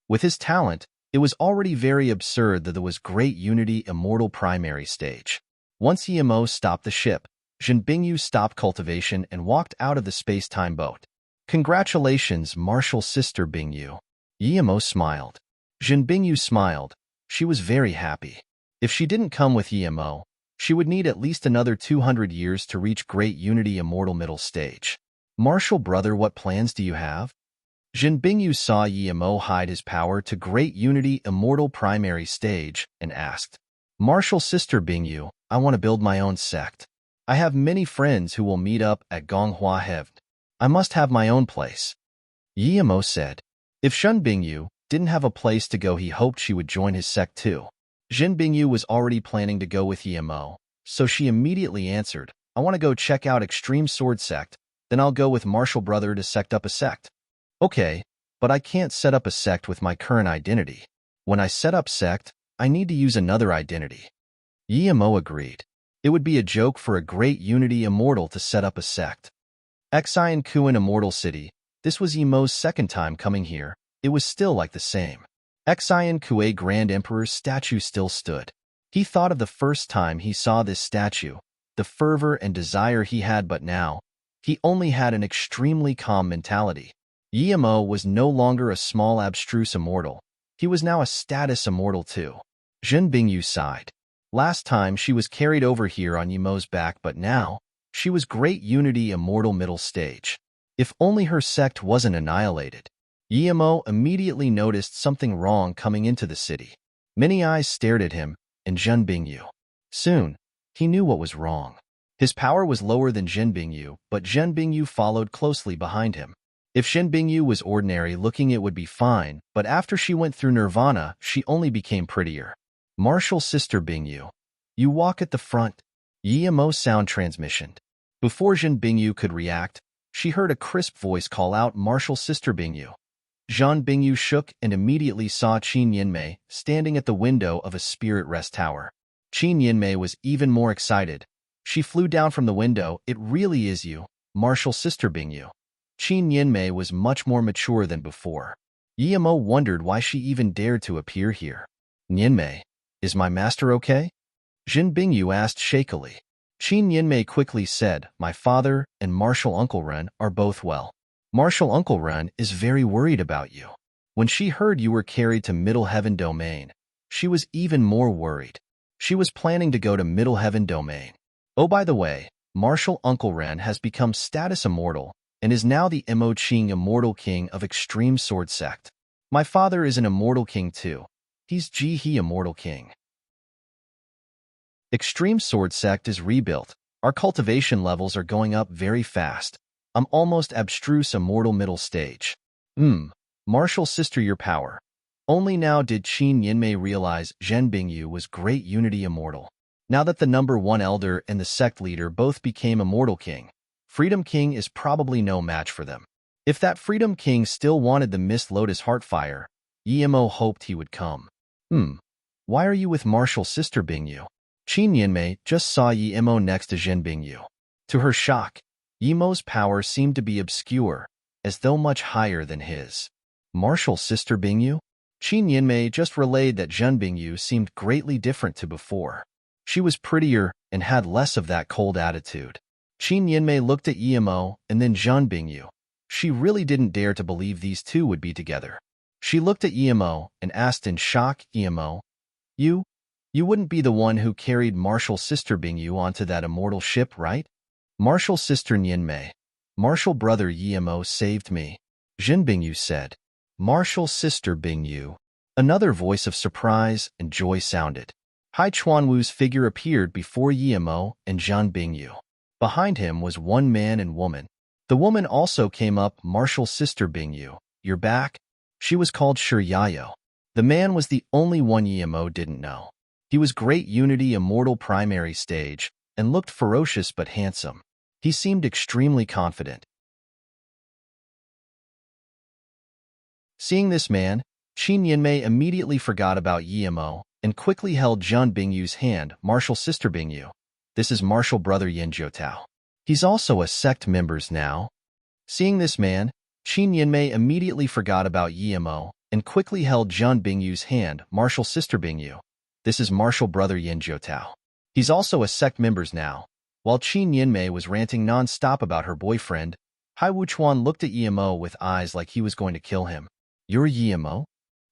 With his talent, it was already very absurd that there was Great Unity Immortal Primary Stage. Once Yimo stopped the ship, Zhen Bingyu stopped cultivation and walked out of the space-time boat. Congratulations, Martial Sister Bingyu. Yimo smiled. Zhen Bingyu smiled. She was very happy. If she didn't come with Yimo, she would need at least another 200 years to reach Great Unity Immortal Middle Stage. Martial brother, what plans do you have? Zhen Bingyu saw Yimo hide his power to Great Unity Immortal Primary Stage and asked, Martial Sister Bingyu, I want to build my own sect. I have many friends who will meet up at Gonghua Heaven. I must have my own place. Yimo said. If Zhen Bingyu didn't have a place to go, he hoped she would join his sect too. Zhen Bingyu was already planning to go with Yimo, so she immediately answered, I want to go check out Extreme Sword Sect, then I'll go with Martial Brother to sect up a sect. Okay, but I can't set up a sect with my current identity. When I set up sect, I need to use another identity. Yimo agreed. It would be a joke for a Great Unity Immortal to set up a sect. Xian Kuan Immortal City. This was Yimo's second time coming here. It was still like the same. Xian Kuei Grand Emperor's statue still stood. He thought of the first time he saw this statue, the fervor and desire he had, but now, he only had an extremely calm mentality. Yimo was no longer a small abstruse immortal. He was now a status immortal too. Zhen Bingyu sighed. Last time she was carried over here on Yimo's back, but now, she was Great Unity Immortal Middle Stage. If only her sect wasn't annihilated. Yimo immediately noticed something wrong coming into the city. Many eyes stared at him and Zhen Bingyu. Soon, he knew what was wrong. His power was lower than Zhen Bingyu, but Zhen Bingyu followed closely behind him. If Zhen Bingyu was ordinary looking, it would be fine, but after she went through nirvana, she only became prettier. Martial Sister Bingyu. You walk at the front. Yimo sound transmission. Before Zhen Bingyu could react, she heard a crisp voice call out Martial Sister Bingyu. Zhen Bingyu shook and immediately saw Qin Yinmei standing at the window of a spirit rest tower. Qin Yinmei was even more excited. She flew down from the window. It really is you, Martial Sister Bingyu. Qin Yinmei was much more mature than before. Yimo wondered why she even dared to appear here. Yinmei, is my master okay? Zhen Bingyu asked shakily. Qin Yinmei quickly said, my father and Martial Uncle Ren are both well. Martial Uncle Ren is very worried about you. When she heard you were carried to Middle Heaven Domain, she was even more worried. She was planning to go to Middle Heaven Domain. Oh, by the way, Martial Uncle Ren has become status immortal and is now the Mo Qing Immortal King of Extreme Sword Sect. My father is an Immortal King too. He's Ji He Immortal King. Extreme Sword Sect is rebuilt. Our cultivation levels are going up very fast. I'm almost abstruse immortal middle stage. Martial Sister, your power. Only now did Qin Yinmei realize Zhen Bingyu was Great Unity Immortal. Now that the number 1 elder and the sect leader both became Immortal King, Freedom King is probably no match for them. If that Freedom King still wanted the Mist Lotus Heartfire, Yimo hoped he would come. Why are you with Martial Sister Bingyu? Qin Yinmei just saw Yimo next to Zhen Bingyu. To her shock, Yimo's power seemed to be obscure, as though much higher than his. Martial Sister Bingyu? Qin Yinmei just relayed that Zhen Bingyu seemed greatly different to before. She was prettier and had less of that cold attitude. Qin Yinmei looked at Yimo and then Zhen Bingyu. She really didn't dare to believe these two would be together. She looked at Yimo and asked in shock, Yimo, you wouldn't be the one who carried Martial Sister Bingyu onto that immortal ship, right? Martial Sister Yinmei. Martial Brother Yimo saved me. Zhen Bingyu said. Martial Sister Bingyu. Another voice of surprise and joy sounded. Hai Chuanwu's figure appeared before Yimo and Zhen Bingyu. Behind him was one man and woman. The woman also came up, Martial's sister Bingyu. You're back? She was called Shiryayo. The man was the only one Yemo didn't know. He was Great Unity Immortal Primary Stage, and looked ferocious but handsome. He seemed extremely confident. Seeing this man, Qin Yinmei immediately forgot about Yemo and quickly held Zhen Bingyu's hand, Martial's sister Bingyu. This is Martial brother Yin Jiutao. He's also a sect members now. Seeing this man, Qin Yinmei immediately forgot about Yemo and quickly held Zhen Bingyu's hand, Martial's sister Bingyu. This is Martial brother Yin Jiutao. He's also a sect members now. While Qin Yinmei was ranting non-stop about her boyfriend, Hai Wuchuan looked at Yemo with eyes like he was going to kill him. You're Yemo?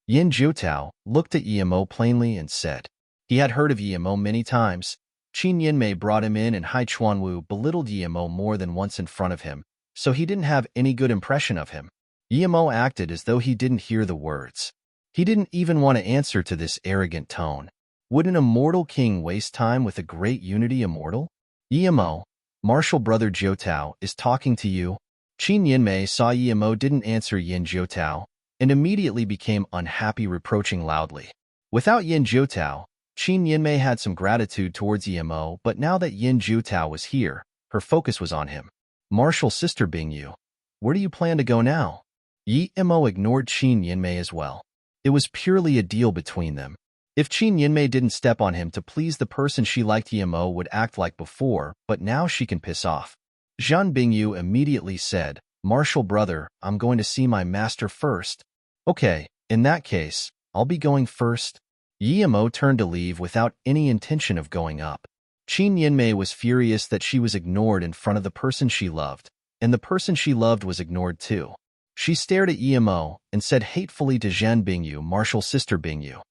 Yin Jiutao looked at Yemo plainly and said. He had heard of Yemo many times. Qin Yinmei brought him in and Hai Chuanwu belittled Yemo more than once in front of him, so he didn't have any good impression of him. Yemo acted as though he didn't hear the words. He didn't even want to answer to this arrogant tone. Would an immortal king waste time with a great unity immortal? Yemo, Martial brother Jiutao is talking to you. Qin Yinmei saw Yemo didn't answer Yin Jiutao and immediately became unhappy, reproaching loudly. Without Yin Jiutao, Qin Yinmei had some gratitude towards Yemo, but now that Yin Jiutao was here, her focus was on him. Martial's sister Bingyu, where do you plan to go now? Yemo ignored Qin Yinmei as well. It was purely a deal between them. If Qin Yinmei didn't step on him to please the person she liked, Yemo would act like before, but now she can piss off. Zhen Bingyu immediately said, Martial brother, I'm going to see my master first. Okay, in that case, I'll be going first. Yemo turned to leave without any intention of going up. Qin Yinmei was furious that she was ignored in front of the person she loved, and the person she loved was ignored too. She stared at Yemo and said hatefully to Zhen Bingyu, Martial's sister Bingyu.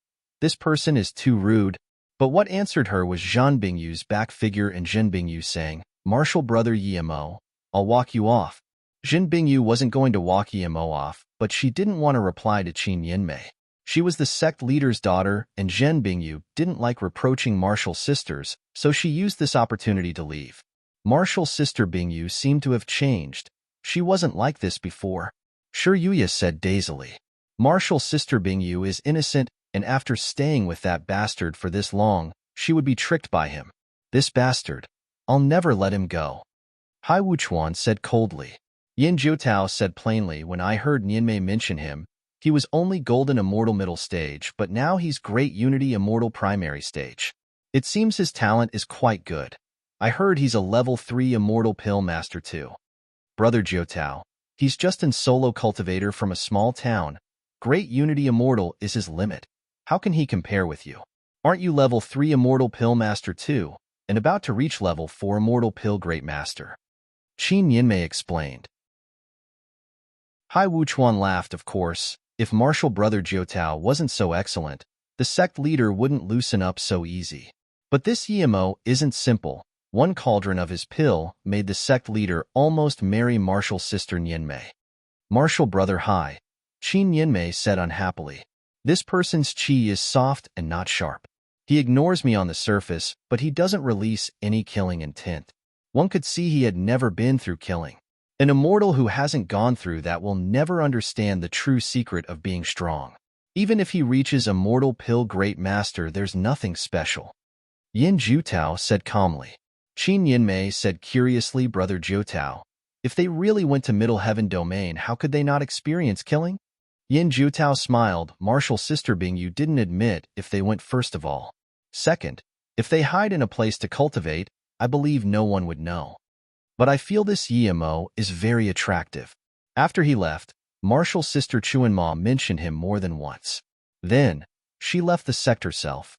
This person is too rude. But what answered her was Zhen Bingyu's back figure and Zhen Bingyu saying, Martial brother Yemo, I'll walk you off. Zhen Bingyu wasn't going to walk Yemo off, but she didn't want to reply to Qin Yinmei. She was the sect leader's daughter, and Zhen Bingyu didn't like reproaching Martial's sisters, so she used this opportunity to leave. Martial's sister Bingyu seemed to have changed. She wasn't like this before. Shiryuya said dazedly. Martial's sister Bingyu is innocent, and after staying with that bastard for this long, she would be tricked by him. This bastard. I'll never let him go. Hai Wuchuan said coldly. Yin Jiutao said plainly, when I heard Yinmei mention him, he was only Golden Immortal Middle Stage, but now he's Great Unity Immortal Primary Stage. It seems his talent is quite good. I heard he's a level 3 Immortal Pill Master too. Brother Jiutao, he's just an solo cultivator from a small town. Great Unity Immortal is his limit. How can he compare with you? Aren't you level 3 Immortal Pill Master too, and about to reach level 4 Immortal Pill Great Master? Qin Yinmei explained. Hai Wuchuan laughed, of course. If Martial brother Jiutao wasn't so excellent, the sect leader wouldn't loosen up so easy. But this Yemo isn't simple. One cauldron of his pill made the sect leader almost marry Martial's sister Yinmei. Martial brother Hai, Qin Yinmei said unhappily. This person's qi is soft and not sharp. He ignores me on the surface, but he doesn't release any killing intent. One could see he had never been through killing. An immortal who hasn't gone through that will never understand the true secret of being strong. Even if he reaches Immortal Pill Great Master, there's nothing special. Yin Jiutao said calmly. Qin Yinmei said curiously, Brother Jiutao, if they really went to Middle Heaven Domain, how could they not experience killing? Yin Jiutao smiled. Martial's sister Bingyu didn't admit if they went first of all. Second, if they hide in a place to cultivate, I believe no one would know. But I feel this Yemo is very attractive. After he left, Martial's sister Chuanma mentioned him more than once. Then, she left the sect herself.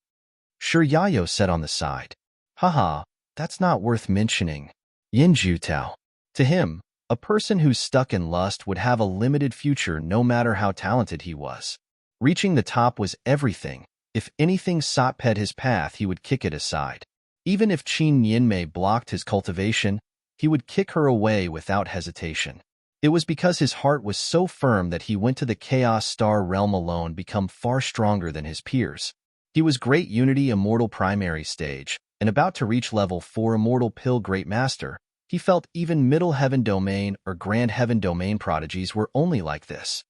Shiryayo said on the side. Haha, that's not worth mentioning. Yin Jiutao. To him, a person who's stuck in lust would have a limited future no matter how talented he was. Reaching the top was everything. If anything sought his path, he would kick it aside. Even if Qin Yinmei blocked his cultivation, he would kick her away without hesitation. It was because his heart was so firm that he went to the Chaos Star realm alone, become far stronger than his peers. He was Great Unity Immortal Primary Stage, and about to reach level 4 Immortal Pill Great Master, He felt even Middle Heaven Domain or Grand Heaven Domain prodigies were only like this.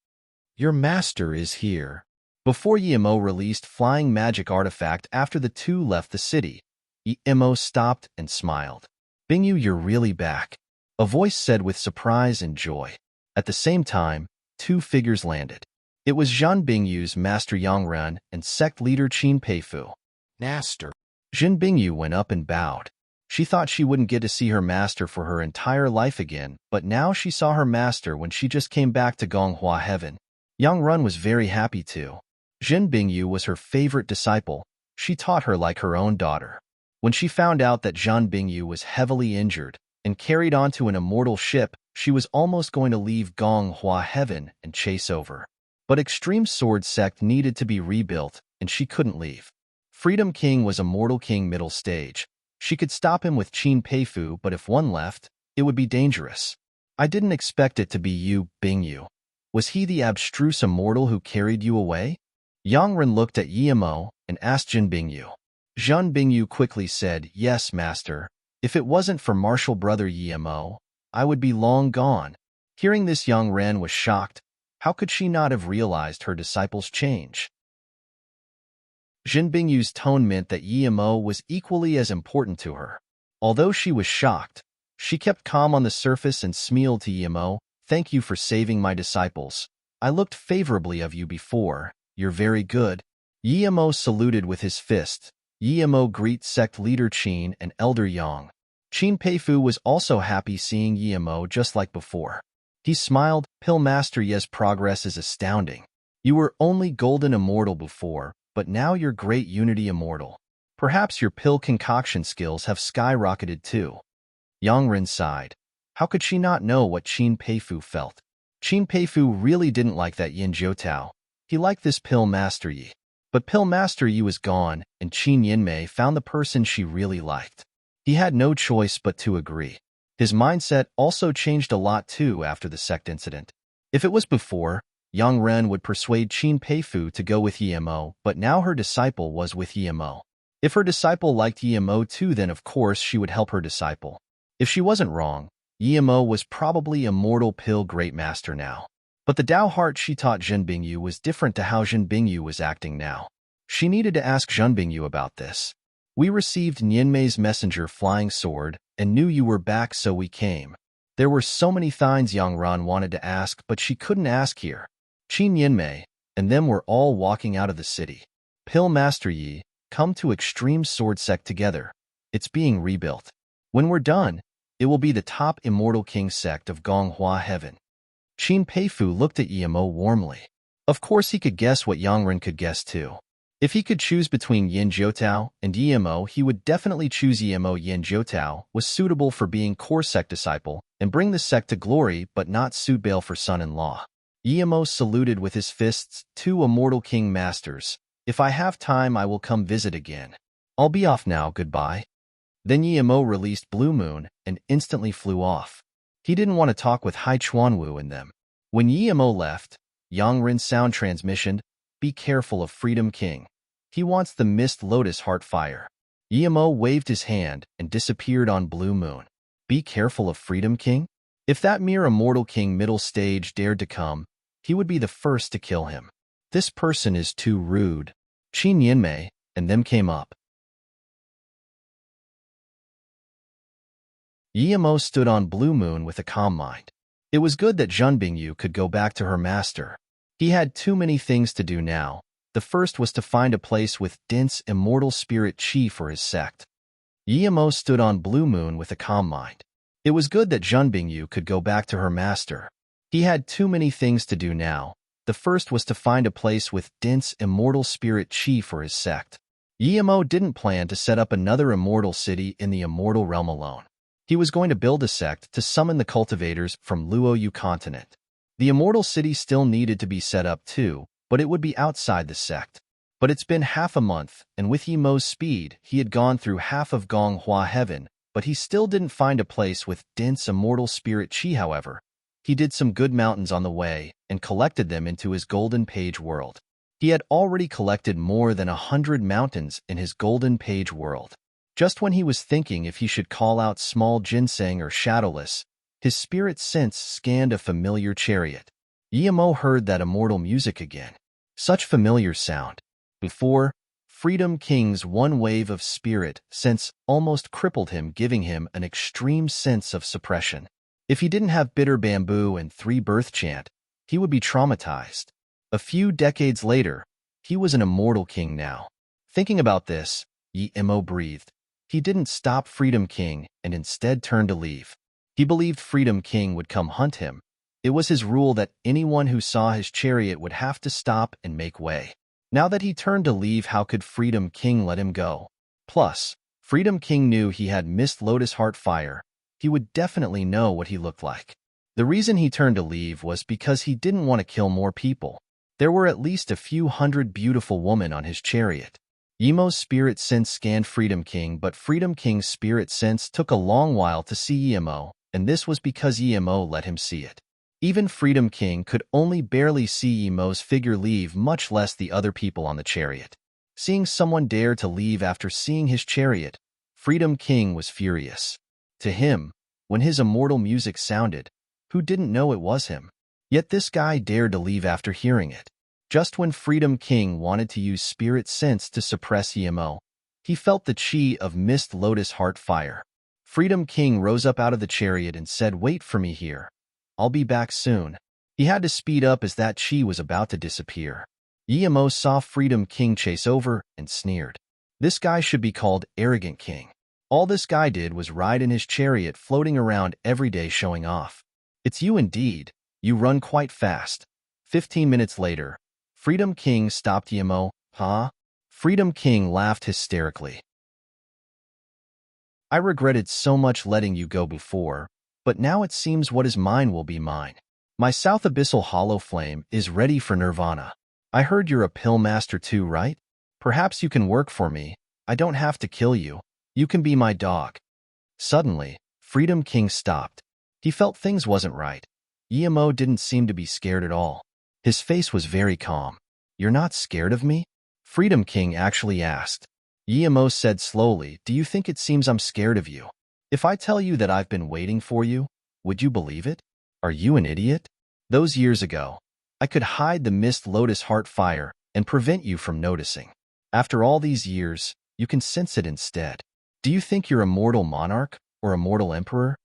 Your master is here. Before Yimo released Flying Magic Artifact after the two left the city, Yimo stopped and smiled. Bingyu, you're really back, a voice said with surprise and joy. At the same time, two figures landed. It was Zhan Bingyu's master Yangren and sect leader Qin Peifu. Master. Jin Bingyu went up and bowed. She thought she wouldn't get to see her master for her entire life again, but now she saw her master when she just came back to Gonghua Heaven. Yang Run was very happy too. Jin Bingyu was her favorite disciple. She taught her like her own daughter. When she found out that Zhan Bingyu was heavily injured and carried onto an immortal ship, she was almost going to leave Gonghua Heaven and chase over. But Extreme Sword Sect needed to be rebuilt, and she couldn't leave. Freedom King was a Mortal King middle stage. She could stop him with Qin Peifu, but if one left, it would be dangerous. I didn't expect it to be you, Bingyu. Was he the abstruse immortal who carried you away? Yangren looked at Yimo and asked Jin Bingyu. Zhan Bingyu quickly said, yes, master. If it wasn't for martial brother Yimo, I would be long gone. Hearing this, Yangren was shocked. How could she not have realized her disciple's change? Jin Bingyu's tone meant that Yimo was equally as important to her. Although she was shocked, she kept calm on the surface and smiled to Yimo. Thank you for saving my disciples. I looked favorably of you before. You're very good. Yimo saluted with his fist. Yimo greet sect leader Qin and elder Yang. Qin Peifu was also happy seeing Yimo just like before. He smiled. Pill Master Ye's progress is astounding. You were only golden immortal before, but now you're great unity immortal. Perhaps your pill concoction skills have skyrocketed too. Yangren sighed. How could she not know what Qin Peifu felt? Qin Peifu really didn't like that Yin Jiutao. He liked this Pill Master Yi. But Pill Master Yi was gone, and Qin Yinmei found the person she really liked. He had no choice but to agree. His mindset also changed a lot too after the sect incident. If it was before, Yang Ren would persuade Qin Peifu to go with Yimo, but now her disciple was with Yimo. If her disciple liked Yimo too, then of course she would help her disciple. If she wasn't wrong, Yimo was probably a mortal pill great master now. But the Tao heart she taught Jin Bingyu was different to how Jin Bingyu was acting now. She needed to ask Jin Bingyu about this. We received Nianmei's messenger flying sword and knew you were back, so we came. There were so many things Yang Ran wanted to ask, but she couldn't ask here. Qin Yinmei and them were all walking out of the city. Pill Master Yi, come to Extreme Sword Sect together. It's being rebuilt. When we're done, it will be the top Immortal King sect of Gonghua Heaven. Qin Peifu looked at Yimo warmly. Of course he could guess what Yangren could guess too. If he could choose between Yin Jiutao and Yimo, he would definitely choose Yimo. Yin Jiutao was suitable for being core sect disciple and bring the sect to glory, but not suit bail for son-in-law. Yimo saluted with his fists. Two Immortal King masters. If I have time, I will come visit again. I'll be off now, goodbye. Then Yimo released Blue Moon and instantly flew off. He didn't want to talk with Hai Chuanwu and them. When Yimo left, Yangren sound transmissioned, be careful of Freedom King. He wants the Mist Lotus Heart Fire. Yimo waved his hand and disappeared on Blue Moon. Be careful of Freedom King? If that mere Immortal King middle stage dared to come, he would be the first to kill him. This person is too rude. Qin Yinmei and them came up. Yimo stood on Blue Moon with a calm mind. It was good that Zhan Bingyu could go back to her master. He had too many things to do now. The first was to find a place with dense immortal spirit chi for his sect. Yimo stood on Blue Moon with a calm mind. It was good that Zhan Bingyu could go back to her master. He had too many things to do now. The first was to find a place with dense immortal spirit chi for his sect. Yimo didn't plan to set up another immortal city in the immortal realm alone. He was going to build a sect to summon the cultivators from Luoyu continent. The immortal city still needed to be set up too, but it would be outside the sect. But it's been half a month, and with Yimo's speed, he had gone through half of Gonghua Heaven, but he still didn't find a place with dense immortal spirit chi. However, he did some good mountains on the way and collected them into his Golden Page world. He had already collected more than 100 mountains in his Golden Page world. Just when he was thinking if he should call out small ginseng or shadowless, his spirit sense scanned a familiar chariot. Yemo heard that immortal music again. Such familiar sound. Before, Freedom King's one wave of spirit sense almost crippled him, giving him an extreme sense of suppression. If he didn't have bitter bamboo and 3 birth chant, he would be traumatized. A few decades later, he was an immortal king now. Thinking about this, Yemo breathed. He didn't stop Freedom King and instead turned to leave. He believed Freedom King would come hunt him. It was his rule that anyone who saw his chariot would have to stop and make way. Now that he turned to leave, how could Freedom King let him go? Plus, Freedom King knew he had missed Lotus Heart Fire. He would definitely know what he looked like. The reason he turned to leave was because he didn't want to kill more people. There were at least a few hundred beautiful women on his chariot. Yemo's spirit sense scanned Freedom King, but Freedom King's spirit sense took a long while to see Yemo, and this was because Yemo let him see it. Even Freedom King could only barely see Yemo's figure leave, much less the other people on the chariot. Seeing someone dare to leave after seeing his chariot, Freedom King was furious. To him, when his immortal music sounded, who didn't know it was him? Yet this guy dared to leave after hearing it. Just when Freedom King wanted to use spirit sense to suppress Yemo, he felt the chi of mist Lotus Heart Fire. Freedom King rose up out of the chariot and said, "Wait for me here. I'll be back soon." He had to speed up as that chi was about to disappear. Yemo saw Freedom King chase over and sneered. This guy should be called Arrogant King. All this guy did was ride in his chariot, floating around every day showing off. It's you indeed. You run quite fast. 15 minutes later, Freedom King stopped Yemo. Huh? Freedom King laughed hysterically. I regretted so much letting you go before, but now it seems what is mine will be mine. My South Abyssal Hollow Flame is ready for Nirvana. I heard you're a pill master too, right? Perhaps you can work for me. I don't have to kill you. You can be my dog. Suddenly, Freedom King stopped. He felt things wasn't right. Yemo didn't seem to be scared at all. His face was very calm. "You're not scared of me?" Freedom King actually asked. Yemo said slowly, "Do you think it seems I'm scared of you? If I tell you that I've been waiting for you, would you believe it? Are you an idiot? Those years ago, I could hide the mist Lotus Heart Fire and prevent you from noticing. After all these years, you can sense it instead. Do you think you're a mortal monarch or a mortal emperor?"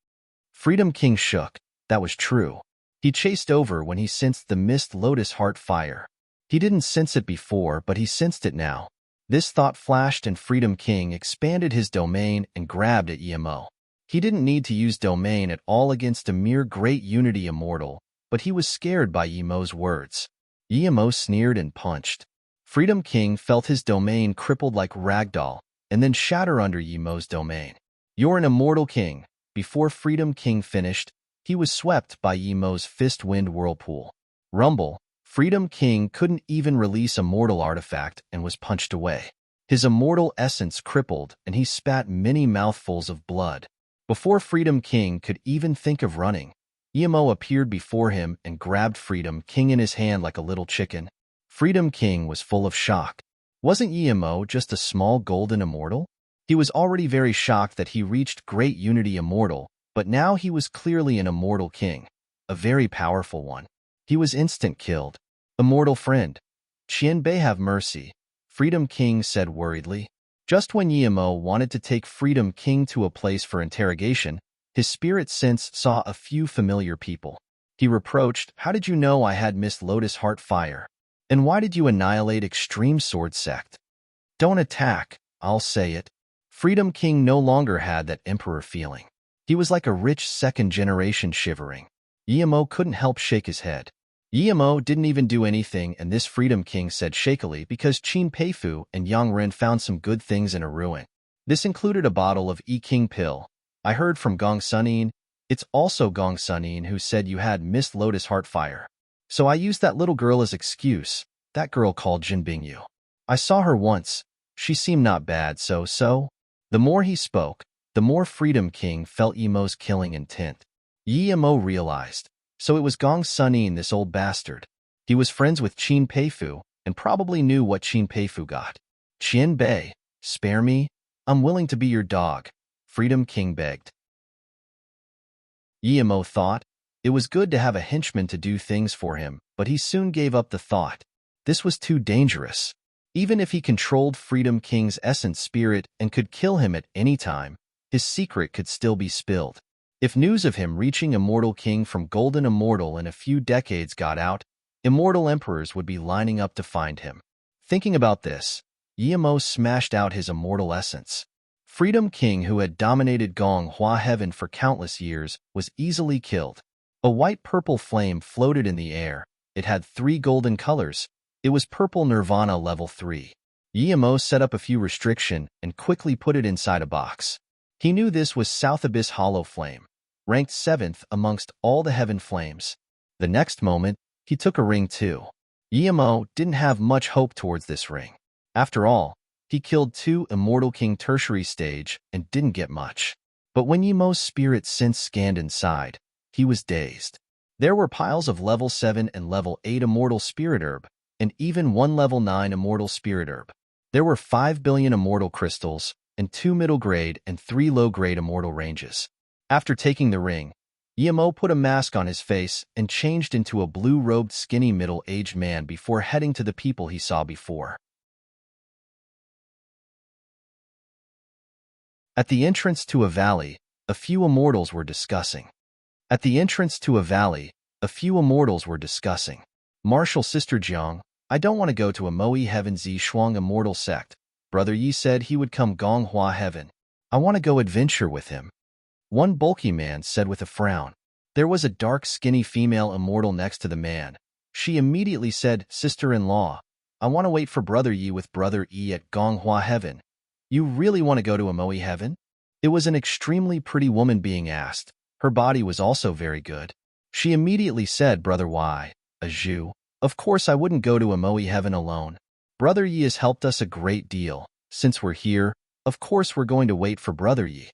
Freedom King shook. That was true. He chased over when he sensed the mist Lotus Heart Fire. He didn't sense it before, but he sensed it now. This thought flashed and Freedom King expanded his domain and grabbed at Yemo. He didn't need to use domain at all against a mere great unity immortal, but he was scared by Yemo's words. Yemo sneered and punched. Freedom King felt his domain crippled like ragdoll, and then shatter under Yemo's domain. "You're an immortal king." Before Freedom King finished, he was swept by Yemo's fist wind whirlpool. Rumble, Freedom King couldn't even release a mortal artifact and was punched away. His immortal essence crippled, and he spat many mouthfuls of blood. Before Freedom King could even think of running, Yemo appeared before him and grabbed Freedom King in his hand like a little chicken. Freedom King was full of shock. Wasn't Yemo just a small golden immortal? He was already very shocked that he reached Great Unity Immortal, but now he was clearly an immortal king, a very powerful one. He was instant killed. "Immortal friend, Qianbei, have mercy," Freedom King said worriedly. Just when Yemo wanted to take Freedom King to a place for interrogation, his spirit sense saw a few familiar people. He reproached, "How did you know I had missed Lotus Heart Fire? And why did you annihilate Extreme Sword Sect?" "Don't attack, I'll say it." Freedom King no longer had that emperor feeling. He was like a rich second generation shivering. Yemo couldn't help shake his head. Yemo didn't even do anything, and this Freedom King said shakily, because Qin Peifu and Yang Ren found some good things in a ruin. This included a bottle of King pill. "I heard from Gong Sunin. It's also Gong Sunin who said you had missed Lotus Heart Fire. So I used that little girl as excuse, that girl called Jinbingyu. I saw her once. She seemed not bad, so." The more he spoke, the more Freedom King felt Yemo's killing intent. Yemo realized. So it was Gong Sunin, this old bastard. He was friends with Qin Peifu and probably knew what Qin Peifu got. "Qianbei, spare me." I'm willing to be your dog, Freedom King begged. Yemo thought. It was good to have a henchman to do things for him, but he soon gave up the thought. This was too dangerous. Even if he controlled Freedom King's essence spirit and could kill him at any time, his secret could still be spilled. If news of him reaching Immortal King from Golden Immortal in a few decades got out, immortal emperors would be lining up to find him. Thinking about this, Yemo smashed out his immortal essence. Freedom King, who had dominated Gong Hua Heaven for countless years, was easily killed. A white-purple flame floated in the air. It had 3 golden colors. It was Purple Nirvana Level 3. Yemo set up a few restriction and quickly put it inside a box. He knew this was South Abyss Hollow Flame, ranked 7th amongst all the heaven flames. The next moment, he took a ring too. Yemo didn't have much hope towards this ring. After all, he killed 2 Immortal King tertiary stage and didn't get much. But when Yemo's spirit sense scanned inside, he was dazed. There were piles of level 7 and level 8 Immortal Spirit Herb, and even 1 level 9 Immortal Spirit Herb. There were 5 billion Immortal Crystals, and 2 middle-grade and 3 low-grade Immortal ranges. After taking the ring, Yemo put a mask on his face and changed into a blue-robed skinny middle-aged man before heading to the people he saw before. At the entrance to a valley, a few immortals were discussing. Martial Sister Jiang, I don't want to go to Amoe Heaven Zi Shuang Immortal Sect. Brother Yi said he would come Gong Hua Heaven. I want to go adventure with him. One bulky man said with a frown. There was a dark, skinny female immortal next to the man. She immediately said, Sister-in-law, I want to wait for Brother Yi with Brother Yi at Gong Hua Heaven. You really want to go to Amoe Heaven? It was an extremely pretty woman being asked. Her body was also very good. She immediately said, Brother Y, a Zhu. Of course I wouldn't go to Amoe Heaven alone. Brother Yi has helped us a great deal. Since we're here, of course we're going to wait for Brother Yi.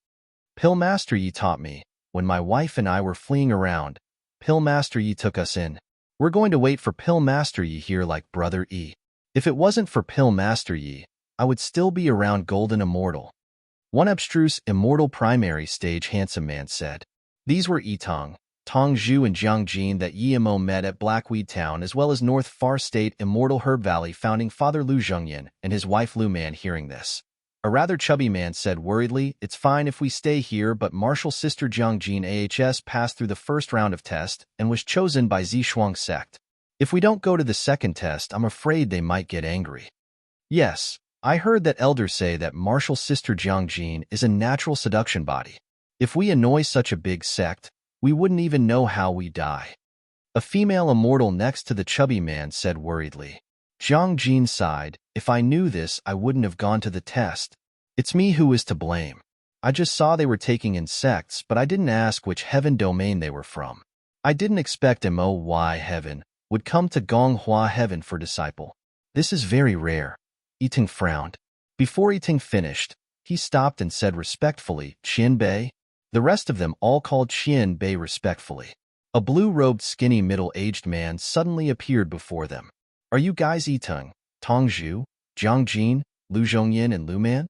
Pill Master Yi taught me. When my wife and I were fleeing around, Pill Master Yi took us in. We're going to wait for Pill Master Yi here like Brother Yi. If it wasn't for Pill Master Yi, I would still be around Golden Immortal. One abstruse immortal primary stage handsome man said. These were Yitong, Tong Zhu and Jiang Jin that Yemo met at Blackweed Town, as well as North Far State Immortal Herb Valley founding Father Lu Zhongyan and his wife Lu Man. Hearing this, a rather chubby man said worriedly, It's fine if we stay here, but Martial Sister Jiang Jin AHS passed through the first round of test and was chosen by Zishuang sect. If we don't go to the second test, I'm afraid they might get angry. Yes, I heard that elders say that Martial Sister Jiang Jin is a natural seduction body. If we annoy such a big sect, we wouldn't even know how we die. A female immortal next to the chubby man said worriedly. Jiang Jin sighed, If I knew this, I wouldn't have gone to the test. It's me who is to blame. I just saw they were taking insects, but I didn't ask which heaven domain they were from. I didn't expect Moy Heaven would come to Gong Hua Heaven for disciple. This is very rare. Yiting frowned. Before Yiting finished, he stopped and said respectfully, Qian Bei. The rest of them all called Qian Bei respectfully. A blue-robed skinny middle-aged man suddenly appeared before them. Are you guys Yiting, Tong Zhu, Jiang Jin, Lu Zhongyan and Lu Man?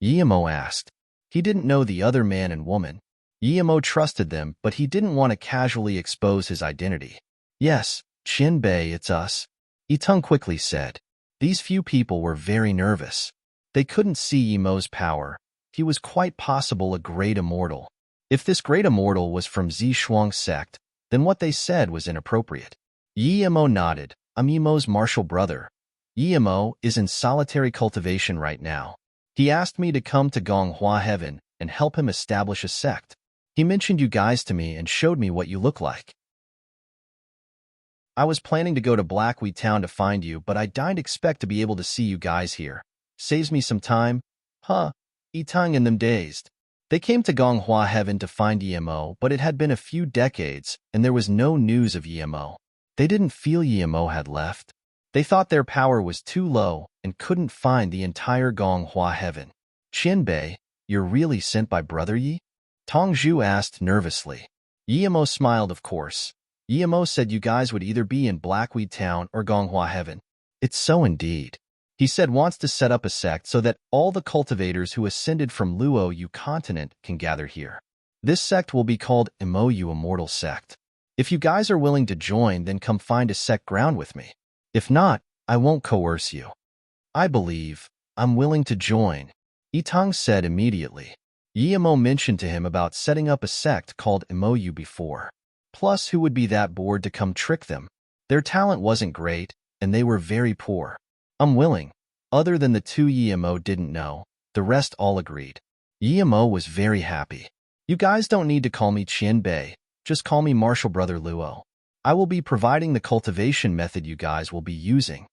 Yemo asked. He didn't know the other man and woman. Yemo trusted them, but he didn't want to casually expose his identity. Yes, Qian Bei, it's us. Yiting quickly said. These few people were very nervous. They couldn't see Yemo's power. He was quite possible a great immortal. If this great immortal was from Zishuang sect, then what they said was inappropriate. Yemo nodded. I'm Yemo's martial brother. Yemo is in solitary cultivation right now. He asked me to come to Gong Hua Heaven and help him establish a sect. He mentioned you guys to me and showed me what you look like. I was planning to go to Blackweed Town to find you, but I didn't expect to be able to see you guys here. Saves me some time. Huh, Yiting and them dazed. They came to Gong Hua Heaven to find Yemo, but it had been a few decades, and there was no news of Yemo. They didn't feel Yemo had left. They thought their power was too low and couldn't find the entire Gong Hua Heaven. Qian Bei, you're really sent by Brother Yi? Tong Zhu asked nervously. Yemo smiled, of course. Yemo said you guys would either be in Blackweed Town or Gong Hua Heaven. It's so indeed. He said wants to set up a sect so that all the cultivators who ascended from Luo Yu continent can gather here. This sect will be called Yu Immortal Sect. If you guys are willing to join, then come find a sect ground with me. If not, I won't coerce you. I believe I'm willing to join, Yitang said immediately. Yimo mentioned to him about setting up a sect called Yu before. Plus, who would be that bored to come trick them? Their talent wasn't great, and they were very poor. I'm willing. Other than the two Yimo didn't know, the rest all agreed. Yimo was very happy. You guys don't need to call me Qian Bei, just call me Martial Brother Luo. I will be providing the cultivation method you guys will be using,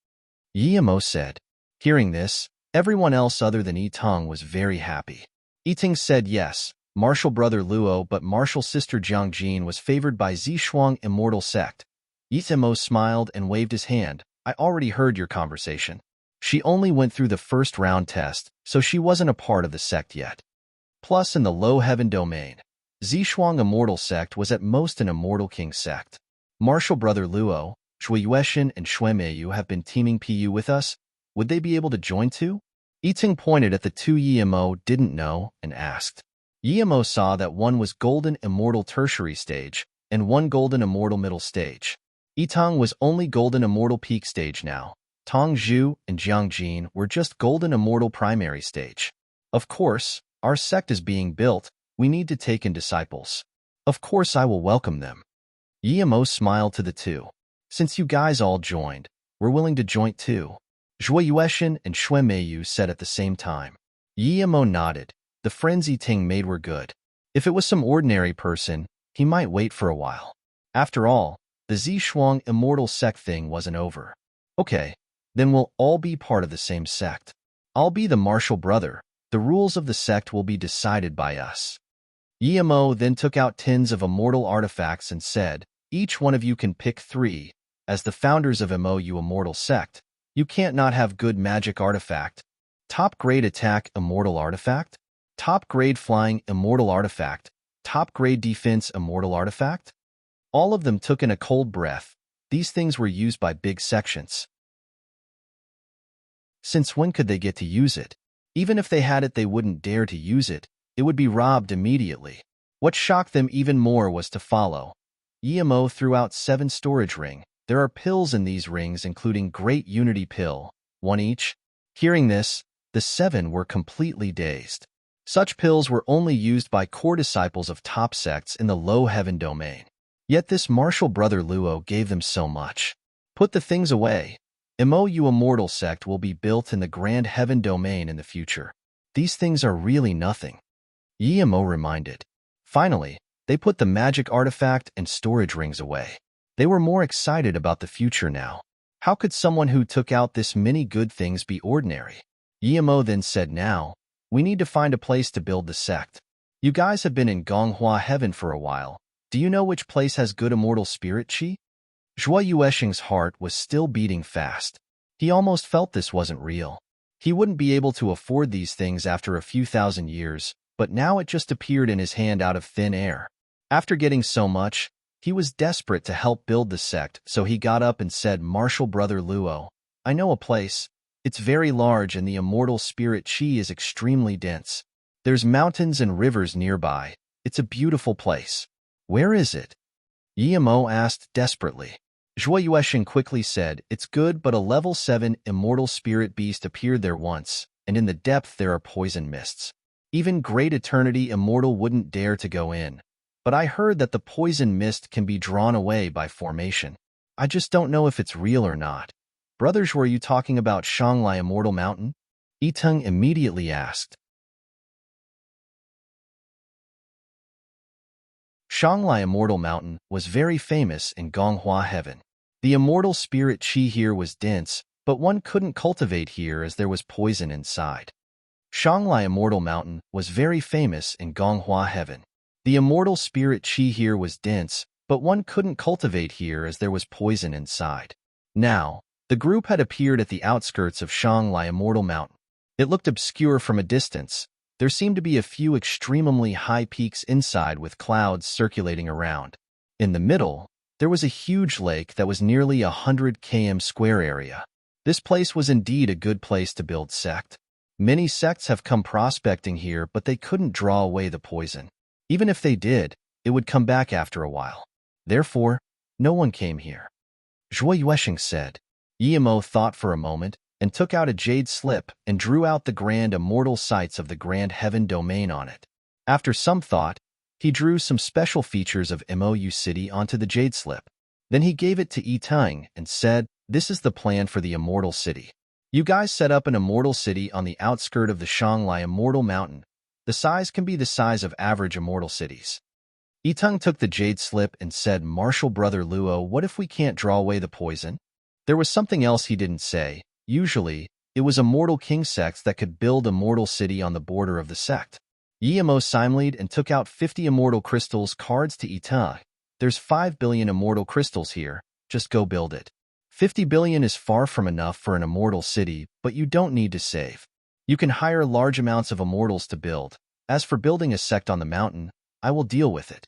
Yimo said. Hearing this, everyone else other than Yitang was very happy. Yitang said yes, Martial Brother Luo, but Martial Sister Jiang Jin was favored by Zishuang Immortal Sect. Yitimo smiled and waved his hand. I already heard your conversation. She only went through the first round test, so she wasn't a part of the sect yet. Plus, in the low heaven domain, Zishuang Immortal Sect was at most an Immortal King sect. Martial Brother Luo, Shuiyueshin, and Shuimeyu have been teaming PU with us. Would they be able to join too? Yiting pointed at the two Yimo didn't know and asked. Yimo saw that one was Golden Immortal Tertiary Stage and one Golden Immortal Middle Stage. Yitang was only Golden Immortal Peak Stage now. Tong Zhu and Jiang Jin were just Golden Immortal Primary Stage. Of course, our sect is being built. We need to take in disciples. Of course I will welcome them. Yimo smiled to the two. Since you guys all joined, we're willing to join too. Zhuiyueshin and Shuimeyu said at the same time. Yimo nodded. The friends Yiting made were good. If it was some ordinary person, he might wait for a while. After all, the Zishuang Immortal Sect thing wasn't over. Okay, then we'll all be part of the same sect. I'll be the Martial Brother. The rules of the sect will be decided by us. Yimo then took out tins of immortal artifacts and said, each one of you can pick 3. As the founders of Yu Immortal Sect, you can't not have good magic artifact. Top grade attack immortal artifact. Top grade flying immortal artifact. Top grade defense immortal artifact. All of them took in a cold breath. These things were used by big sections. Since when could they get to use it? Even if they had it, they wouldn't dare to use it. It would be robbed immediately. What shocked them even more was to follow. Yimo threw out 7 storage ring. There are pills in these rings, including Great Unity Pill, 1 each. Hearing this, the 7 were completely dazed. Such pills were only used by core disciples of top sects in the low heaven domain. Yet this Martial Brother Luo gave them so much. Put the things away. Yu Immortal Sect will be built in the grand heaven domain in the future. These things are really nothing. Yimo reminded. Finally, they put the magic artifact and storage rings away. They were more excited about the future now. How could someone who took out this many good things be ordinary? Yimo then said, now, we need to find a place to build the sect. You guys have been in Gonghua Heaven for a while. Do you know which place has good immortal spirit chi? Zhuiyueshing's heart was still beating fast. He almost felt this wasn't real. He wouldn't be able to afford these things after a few thousand years, but now it just appeared in his hand out of thin air. After getting so much, he was desperate to help build the sect, so he got up and said, Martial Brother Luo, I know a place. It's very large and the immortal spirit chi is extremely dense. There's mountains and rivers nearby. It's a beautiful place. Where is it? Yimo asked desperately. Zhuiyueshin quickly said, it's good, but a level 7 immortal spirit beast appeared there once, and in the depth there are poison mists. Even Great Eternity Immortal wouldn't dare to go in. But I heard that the poison mist can be drawn away by formation. I just don't know if it's real or not. Brothers, were you talking about Shanglai Immortal Mountain? Yitung immediately asked. Shanglai Immortal Mountain was very famous in Gonghua Heaven. The immortal spirit chi here was dense, but one couldn't cultivate here as there was poison inside. Shanglai Immortal Mountain was very famous in Gonghua Heaven. The immortal spirit chi here was dense, but one couldn't cultivate here as there was poison inside. Now, the group had appeared at the outskirts of Shanglai Immortal Mountain. It looked obscure from a distance. There seemed to be a few extremely high peaks inside with clouds circulating around. In the middle, there was a huge lake that was nearly 100 km square area. This place was indeed a good place to build sect. Many sects have come prospecting here, but they couldn't draw away the poison. Even if they did, it would come back after a while. Therefore, no one came here. Zhuo Yuesheng said. Yimo thought for a moment and took out a jade slip and drew out the grand immortal sites of the grand heaven domain on it. After some thought, he drew some special features of Mou City onto the jade slip. Then he gave it to Yi Tang and said, "This is the plan for the immortal city. You guys set up an immortal city on the outskirt of the Shanglai Immortal Mountain. The size can be the size of average immortal cities." Yi Tang took the jade slip and said, "Martial brother Luo, what if we can't draw away the poison?" There was something else he didn't say. Usually, it was immortal king sects that could build a mortal city on the border of the sect. Yimo simled and took out 50 immortal crystals cards to Yi Tang. "There's 5 billion immortal crystals here, just go build it. 50 billion is far from enough for an immortal city, but you don't need to save. You can hire large amounts of immortals to build. As for building a sect on the mountain, I will deal with it."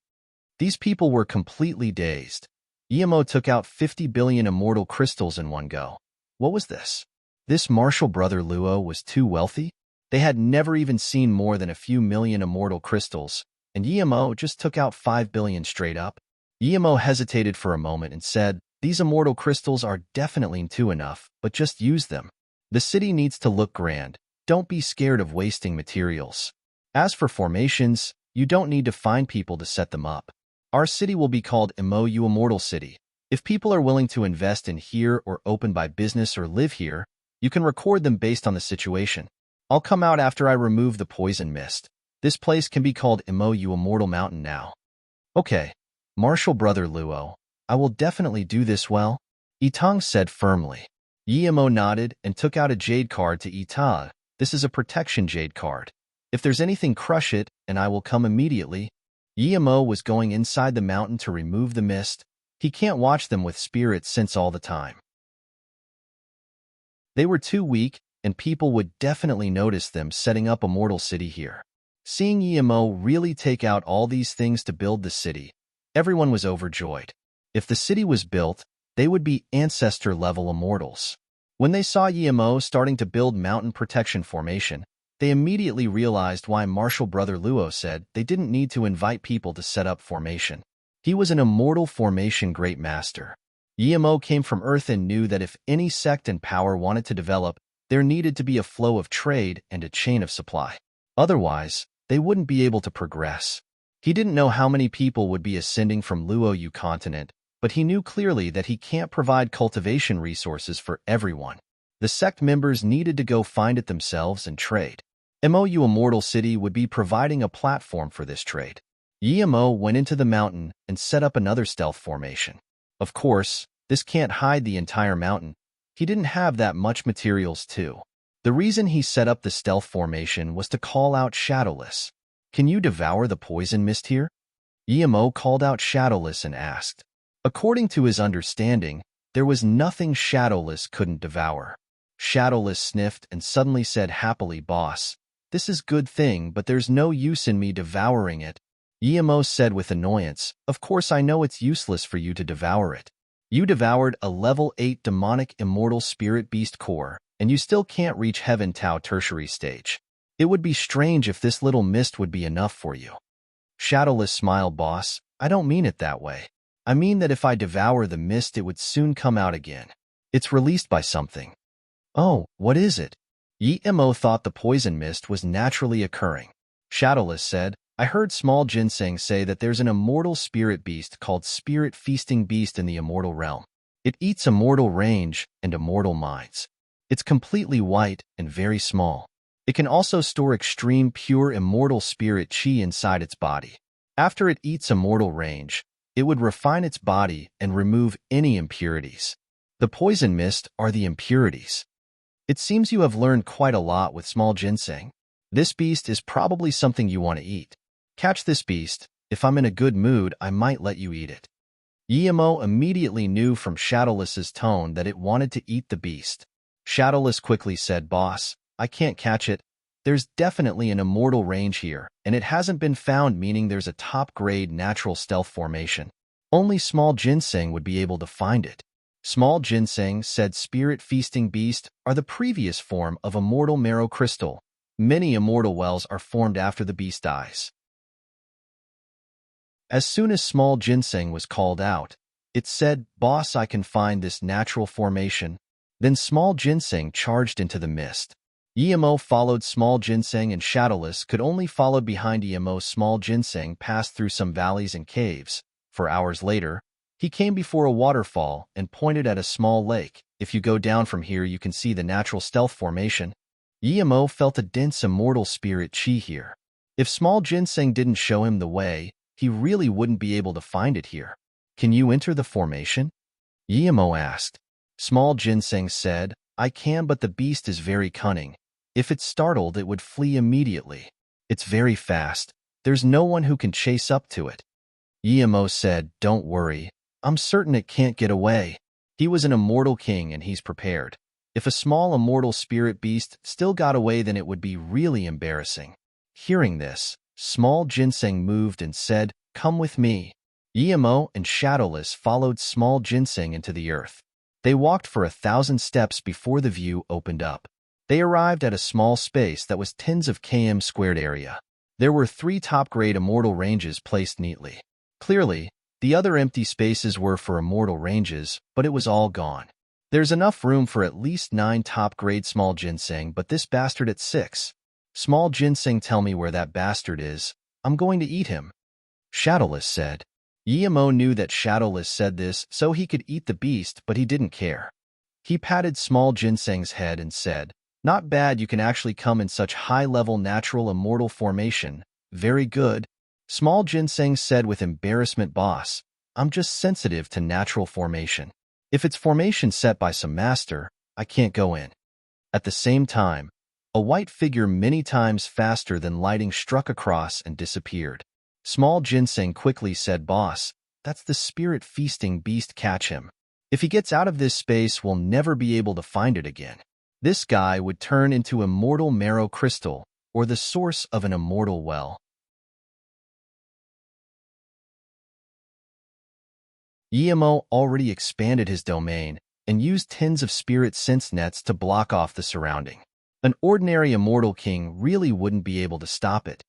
These people were completely dazed. Yimo took out 50 billion immortal crystals in one go. What was this? This martial brother Luo was too wealthy? They had never even seen more than a few million immortal crystals, and Yimo just took out 5 billion straight up. Yimo hesitated for a moment and said, "These immortal crystals are definitely too enough, but just use them. The city needs to look grand. Don't be scared of wasting materials. As for formations, you don't need to find people to set them up. Our city will be called Mou Immortal City. If people are willing to invest in here or open by business or live here, you can record them based on the situation. I'll come out after I remove the poison mist. This place can be called Mou Immortal Mountain now." "Okay, Martial brother Luo, I will definitely do this well," Yi Tang said firmly. Yimo nodded and took out a jade card to Yi Tang. "This is a protection jade card. If there's anything, crush it, and I will come immediately." Yimo was going inside the mountain to remove the mist. He can't watch them with spirits sense all the time. They were too weak, and people would definitely notice them setting up a mortal city here. Seeing Yimo really take out all these things to build the city, everyone was overjoyed. If the city was built, they would be ancestor-level immortals. When they saw Yimo starting to build mountain protection formation, they immediately realized why martial brother Luo said they didn't need to invite people to set up formation. He was an immortal formation great master. Yimo came from Earth and knew that if any sect and power wanted to develop, there needed to be a flow of trade and a chain of supply. Otherwise, they wouldn't be able to progress. He didn't know how many people would be ascending from Luo Yu continent, but he knew clearly that he can't provide cultivation resources for everyone. The sect members needed to go find it themselves and trade. Mou Immortal City would be providing a platform for this trade. Yimo went into the mountain and set up another stealth formation. Of course, this can't hide the entire mountain. He didn't have that much materials too. The reason he set up the stealth formation was to call out Shadowless. "Can you devour the poison mist here?" Yimo called out Shadowless and asked. According to his understanding, there was nothing Shadowless couldn't devour. Shadowless sniffed and suddenly said happily, "Boss, this is good thing, but there's no use in me devouring it." Yimo said with annoyance, "Of course I know it's useless for you to devour it. You devoured a level 8 demonic immortal spirit beast core, and you still can't reach Heaven Tao tertiary stage. It would be strange if this little mist would be enough for you." Shadowless smiled, "Boss, I don't mean it that way. I mean that if I devour the mist, it would soon come out again. It's released by something." "Oh, what is it?" Yimo thought the poison mist was naturally occurring. Shadowless said, "I heard small ginseng say that there's an immortal spirit beast called Spirit Feasting Beast in the immortal realm. It eats immortal range and immortal minds. It's completely white and very small. It can also store extreme pure immortal spirit chi inside its body. After it eats immortal range, it would refine its body and remove any impurities. The poison mist are the impurities. It seems you have learned quite a lot with small ginseng. This beast is probably something you want to eat. Catch this beast. If I'm in a good mood, I might let you eat it." Yimo immediately knew from Shadowless's tone that it wanted to eat the beast. Shadowless quickly said, "Boss, I can't catch it. There's definitely an immortal range here, and it hasn't been found, meaning there's a top-grade natural stealth formation. Only small ginseng would be able to find it." Small ginseng, said spirit-feasting beast, are the previous form of immortal marrow crystal. Many immortal wells are formed after the beast dies. As soon as small ginseng was called out, it said, "Boss, I can find this natural formation." Then small ginseng charged into the mist. EMO followed small ginseng, and Shadowless could only follow behind EMO. Small ginseng passed through some valleys and caves. For hours later, he came before a waterfall and pointed at a small lake. "If you go down from here, you can see the natural stealth formation." EMO felt a dense immortal spirit chi here. If small ginseng didn't show him the way, he really wouldn't be able to find it here. "Can you enter the formation?" EMO asked. Small ginseng said, "I can, but the beast is very cunning. If it's startled, it would flee immediately. It's very fast. There's no one who can chase up to it." EMO said, "Don't worry. I'm certain it can't get away." He was an immortal king and he's prepared. If a small immortal spirit beast still got away, then it would be really embarrassing. Hearing this, small ginseng moved and said, "Come with me." EMO and Shadowless followed small ginseng into the earth. They walked for 1,000 steps before the view opened up. They arrived at a small space that was tens of km squared area. There were 3 top-grade immortal ranges placed neatly. Clearly, the other empty spaces were for immortal ranges, but it was all gone. There's enough room for at least 9 top-grade small ginseng, but this bastard at 6. Small ginseng, tell me where that bastard is. I'm going to eat him. Shadowless said. EMO knew that Shadowless said this so he could eat the beast, but he didn't care. He patted small ginseng's head and said, "Not bad, you can actually come in such high-level natural immortal formation. Very good." Small ginseng said with embarrassment, "Boss, I'm just sensitive to natural formation. If it's formation set by some master, I can't go in." At the same time, a white figure many times faster than lightning struck across and disappeared. Small ginseng quickly said, "Boss, that's the spirit-feasting beast. Catch him. If he gets out of this space, we'll never be able to find it again. This guy would turn into immortal marrow crystal, or the source of an immortal well." EMO already expanded his domain and used tens of spirit sense nets to block off the surrounding. An ordinary immortal king really wouldn't be able to stop it.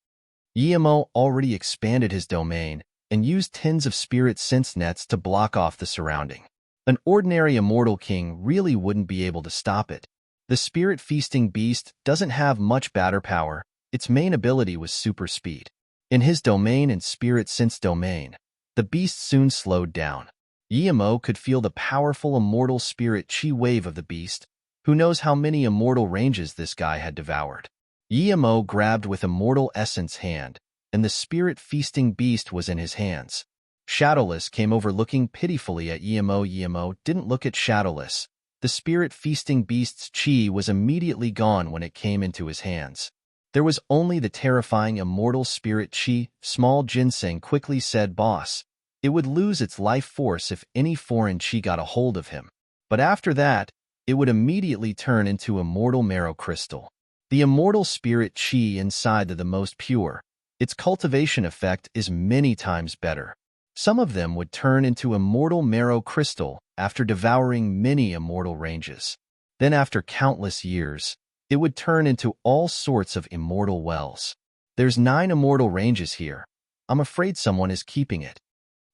EMO already expanded his domain and used tens of spirit sense nets to block off the surrounding. An ordinary immortal king really wouldn't be able to stop it. The spirit-feasting beast doesn't have much batter power. Its main ability was super speed. In his domain and spirit sense domain, the beast soon slowed down. EMO could feel the powerful immortal spirit chi wave of the beast. Who knows how many immortal ranges this guy had devoured. EMO grabbed with immortal essence hand, and the spirit-feasting beast was in his hands. Shadowless came over looking pitifully at EMO. EMO didn't look at Shadowless. The spirit-feasting beast's chi was immediately gone when it came into his hands. There was only the terrifying immortal spirit chi. Small ginseng quickly said, "Boss, it would lose its life force if any foreign chi got a hold of him. But after that, it would immediately turn into immortal marrow crystal. The immortal spirit chi inside the most pure. Its cultivation effect is many times better. Some of them would turn into immortal marrow crystal after devouring many immortal ranges. Then after countless years, it would turn into all sorts of immortal wells. There's 9 immortal ranges here. I'm afraid someone is keeping it."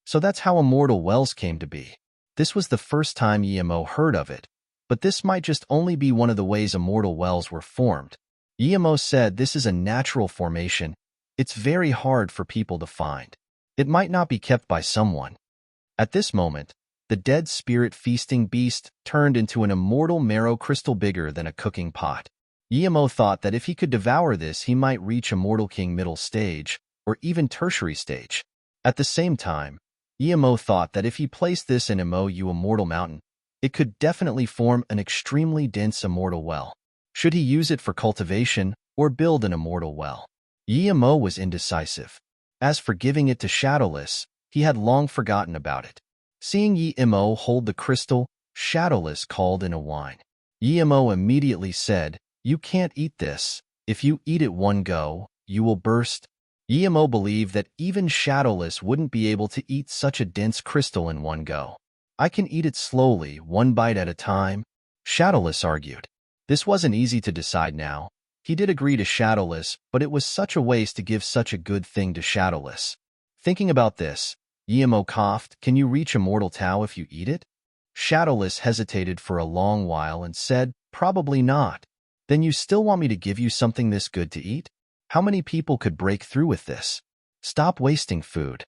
So that's how immortal wells came to be. This was the first time EMO heard of it, but this might just only be one of the ways immortal wells were formed. EMO said this is a natural formation. It's very hard for people to find. It might not be kept by someone. At this moment, the dead spirit-feasting beast turned into an immortal marrow crystal bigger than a cooking pot. EMO thought that if he could devour this, he might reach Immortal King middle stage, or even tertiary stage. At the same time, EMO thought that if he placed this in MOU Immortal Mountain, it could definitely form an extremely dense immortal well. Should he use it for cultivation or build an immortal well? EMO was indecisive. As for giving it to Shadowless, he had long forgotten about it. Seeing EMO hold the crystal, Shadowless called in a whine. EMO immediately said, "You can't eat this. If you eat it one go, you will burst." EMO believed that even Shadowless wouldn't be able to eat such a dense crystal in one go. I can eat it slowly, one bite at a time, Shadowless argued. This wasn't easy to decide now. He did agree to Shadowless, but it was such a waste to give such a good thing to Shadowless. Thinking about this, Yemo coughed, "Can you reach Immortal Tao if you eat it?" Shadowless hesitated for a long while and said, "Probably not." "Then you still want me to give you something this good to eat? How many people could break through with this? Stop wasting food."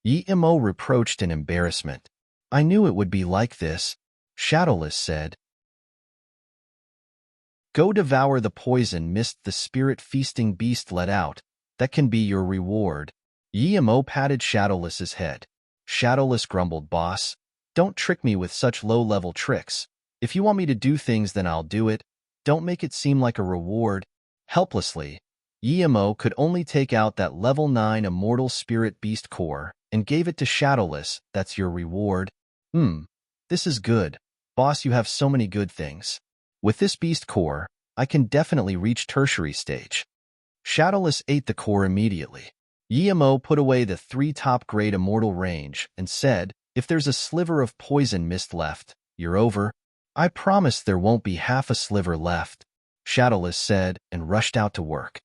Yemo reproached in embarrassment. "I knew it would be like this," Shadowless said. "Go devour the poison mist the spirit-feasting beast let out. That can be your reward." Yemo patted Shadowless's head. Shadowless grumbled, "Boss, don't trick me with such low-level tricks. If you want me to do things, then I'll do it. Don't make it seem like a reward." Helplessly, Yemo could only take out that level 9 Immortal Spirit Beast core and gave it to Shadowless. "That's your reward?" This is good. Boss, you have so many good things. With this beast core, I can definitely reach tertiary stage." Shadowless ate the core immediately. Yemo put away the 3 top-grade immortal range and said, "If there's a sliver of poison mist left, you're over." "I promise there won't be half a sliver left," Shadowless said and rushed out to work.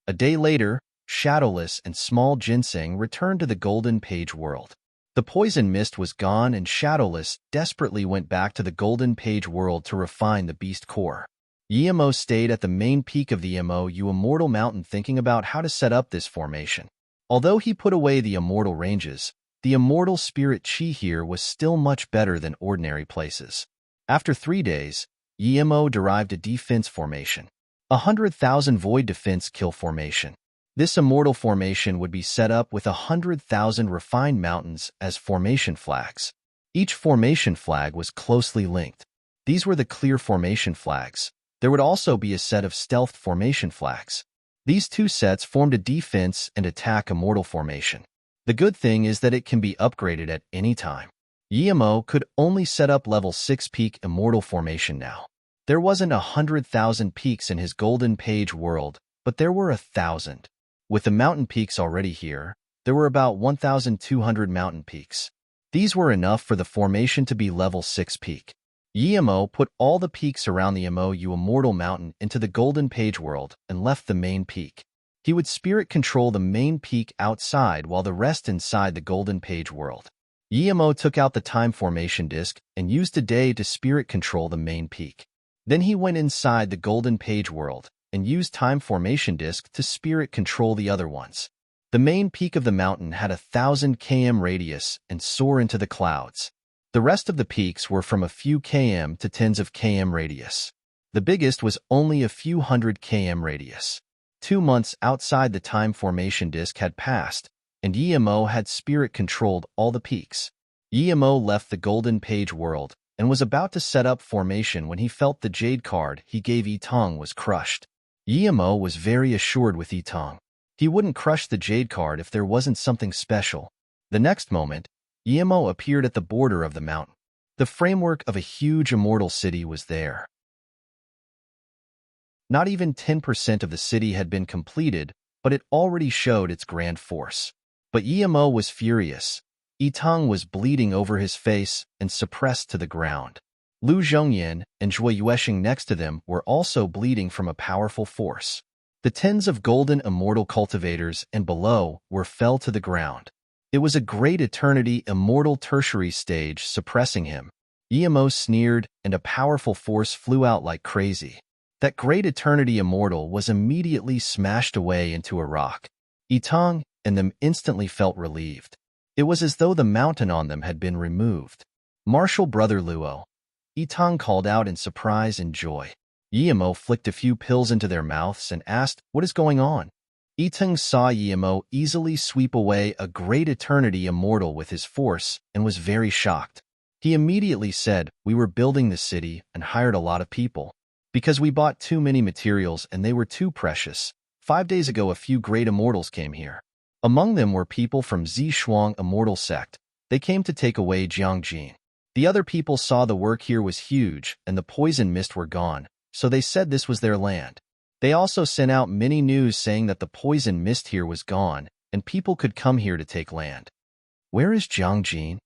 A day later, Shadowless and Small Ginseng returned to the Golden Page world. The poison mist was gone and Shadowless desperately went back to the Golden Page world to refine the beast core. Yemo stayed at the main peak of the MOU Immortal Mountain thinking about how to set up this formation. Although he put away the immortal ranges, the immortal spirit chi here was still much better than ordinary places. After 3 days, Yemo derived a defense formation, 100,000 void defense kill formation. This immortal formation would be set up with 100,000 refined mountains as formation flags. Each formation flag was closely linked. These were the clear formation flags. There would also be a set of stealth formation flags. These 2 sets formed a defense and attack immortal formation. The good thing is that it can be upgraded at any time. Yemo could only set up level 6 peak immortal formation now. There wasn't 100,000 peaks in his Golden Page world, but there were 1,000. With the mountain peaks already here, there were about 1,200 mountain peaks. These were enough for the formation to be level 6 peak. Yemo put all the peaks around the MOU Immortal Mountain into the Golden Page world and left the main peak. He would spirit control the main peak outside while the rest inside the Golden Page world. Yemo took out the time formation disk and used a day to spirit control the main peak. Then he went inside the Golden Page world and used time formation disk to spirit control the other ones. The main peak of the mountain had 1,000 km radius and soar into the clouds. The rest of the peaks were from a few km to tens of km radius. The biggest was only a few hundred km radius. 2 months outside the time formation disk had passed, and Yemo had spirit-controlled all the peaks. Yemo left the Golden Page world and was about to set up formation when he felt the jade card he gave Yitong was crushed. Yemo was very assured with Yitong. He wouldn't crush the jade card if there wasn't something special. The next moment, Yemo appeared at the border of the mountain. The framework of a huge immortal city was there. Not even 10% of the city had been completed, but it already showed its grand force. But Yemo was furious. Yitong was bleeding over his face and suppressed to the ground. Lu Zhongyan and Zhui Yuesheng next to them were also bleeding from a powerful force. The tens of golden immortal cultivators and below fell to the ground. It was a great eternity immortal tertiary stage suppressing him. Yemo sneered, and a powerful force flew out like crazy. That great eternity immortal was immediately smashed away into a rock. Yitong and them instantly felt relieved. It was as though the mountain on them had been removed. "Martial brother Luo," Yitong called out in surprise and joy. Yemo flicked a few pills into their mouths and asked, "What is going on?" Yitong saw Yemo easily sweep away a great eternity immortal with his force and was very shocked. He immediately said, "We were building the city and hired a lot of people. Because we bought too many materials and they were too precious. 5 days ago a few great immortals came here. Among them were people from Zishuang Immortal Sect. They came to take away Jiangjin. The other people saw the work here was huge and the poison mist were gone, so they said this was their land. They also sent out many news saying that the poison mist here was gone and people could come here to take land." "Where is Jiangjin?"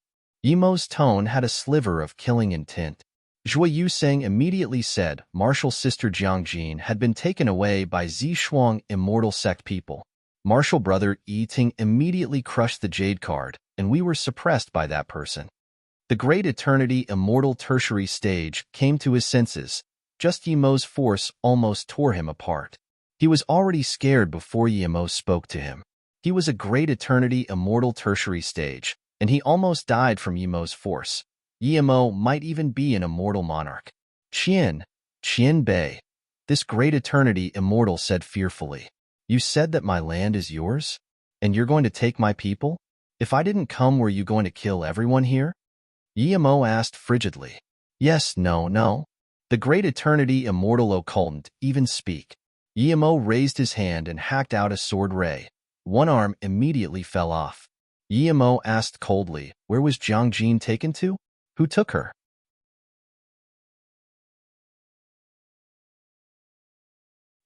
Yimo's tone had a sliver of killing intent. Zhui Yuseng immediately said Martial's sister Jiang Jin had been taken away by Zishuang immortal sect people. Martial brother Yi Ting immediately crushed the jade card, and we were suppressed by that person. The great eternity immortal tertiary stage came to his senses. Just Yimo's force almost tore him apart. He was already scared before Yimo spoke to him. He was a great eternity immortal tertiary stage, and he almost died from Yimo's force. Yimo might even be an immortal monarch. Qian Bei, this great eternity immortal said fearfully. You said that my land is yours? And you're going to take my people? If I didn't come, were you going to kill everyone here? Yimo asked frigidly. Yes, no. The great eternity immortal occultant even speak. Yimo raised his hand and hacked out a sword ray. One arm immediately fell off. Yimo asked coldly, where was Jiang Jin taken to? Who took her?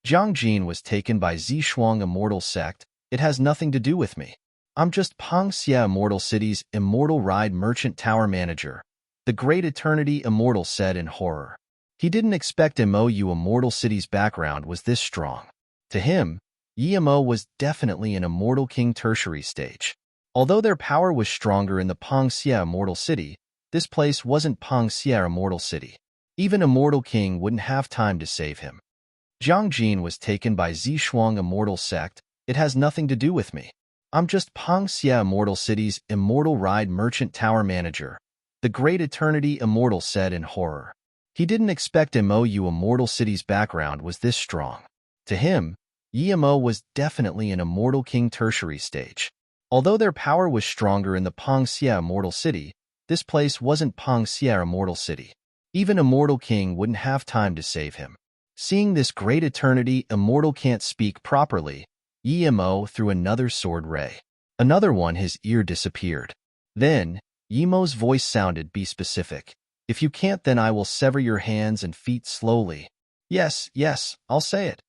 Jiang Jin was taken by Zishuang immortal sect. It has nothing to do with me. I'm just Pang Xia Immortal City's immortal ride merchant tower manager. The great eternity immortal said in horror. He didn't expect MOU Immortal City's background was this strong. To him, Yimo was definitely an immortal king tertiary stage. Although their power was stronger in the Pang Xia Immortal City, this place wasn't Pang Xia Immortal City. Even Immortal King wouldn't have time to save him. Jiang Jin was taken by Zishuang Immortal Sect. It has nothing to do with me. I'm just Pang Xia Immortal City's immortal ride merchant tower manager. The great eternity immortal said in horror. He didn't expect MOU Immortal City's background was this strong. To him, Yimo was definitely an immortal king tertiary stage. Although their power was stronger in the Pang Xia Immortal City, this place wasn't Pang Xia Immortal City. Even Immortal King wouldn't have time to save him. Seeing this great eternity immortal can't speak properly, Yimo threw another sword ray. Another one, his ear disappeared. Then, Yimo's voice sounded, be specific. If you can't, then I will sever your hands and feet slowly. Yes, I'll say it.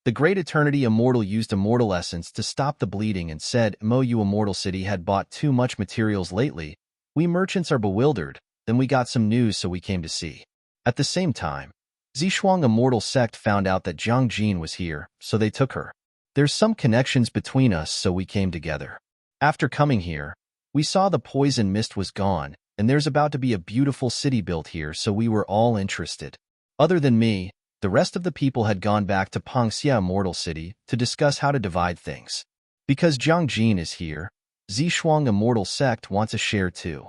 The great eternity immortal used immortal essence to stop the bleeding and said MOU Immortal City had bought too much materials lately. We merchants are bewildered. Then we got some news, so we came to see. At the same time, Zishuang Immortal Sect found out that Jiang Jin was here, so they took her. There's some connections between us, so we came together. After coming here, we saw the poison mist was gone, and there's about to be a beautiful city built here, so we were all interested. Other than me, the rest of the people had gone back to Pang Xia Immortal City to discuss how to divide things. Because Jiang Jin is here, Zishuang Immortal Sect wants a share too.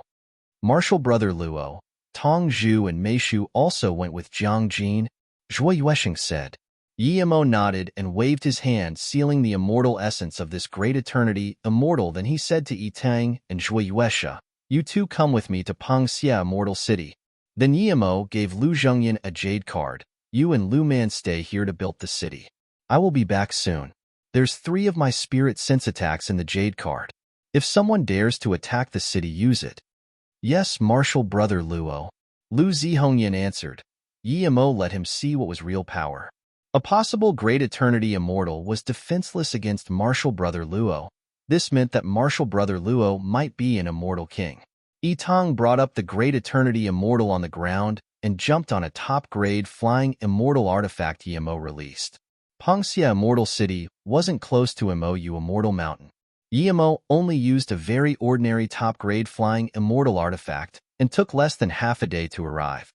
Martial brother Luo, Tong Zhu and Meishu also went with Jiang Jin, Zhui Yuesheng said. Yimo nodded and waved his hand, sealing the immortal essence of this great eternity immortal. Then he said to Yi Tang and Zhui Yuesha, you two come with me to Pang Xia Immortal City. Then Yimo gave Lu Zhengyan a jade card. You and Lu Man stay here to build the city. I will be back soon. There's 3 of my spirit sense attacks in the jade card. If someone dares to attack the city, use it. Yes, martial brother Luo. Lu Zihongyan answered. Yimo let him see what was real power. A possible great eternity immortal was defenseless against martial brother Luo. This meant that martial brother Luo might be an immortal king. Yi Tang brought up the great eternity immortal on the ground and jumped on a top-grade flying immortal artifact Yimo released. Pang Xia Immortal City wasn't close to MOU Immortal Mountain. Yimo only used a very ordinary top-grade flying immortal artifact and took less than half a day to arrive.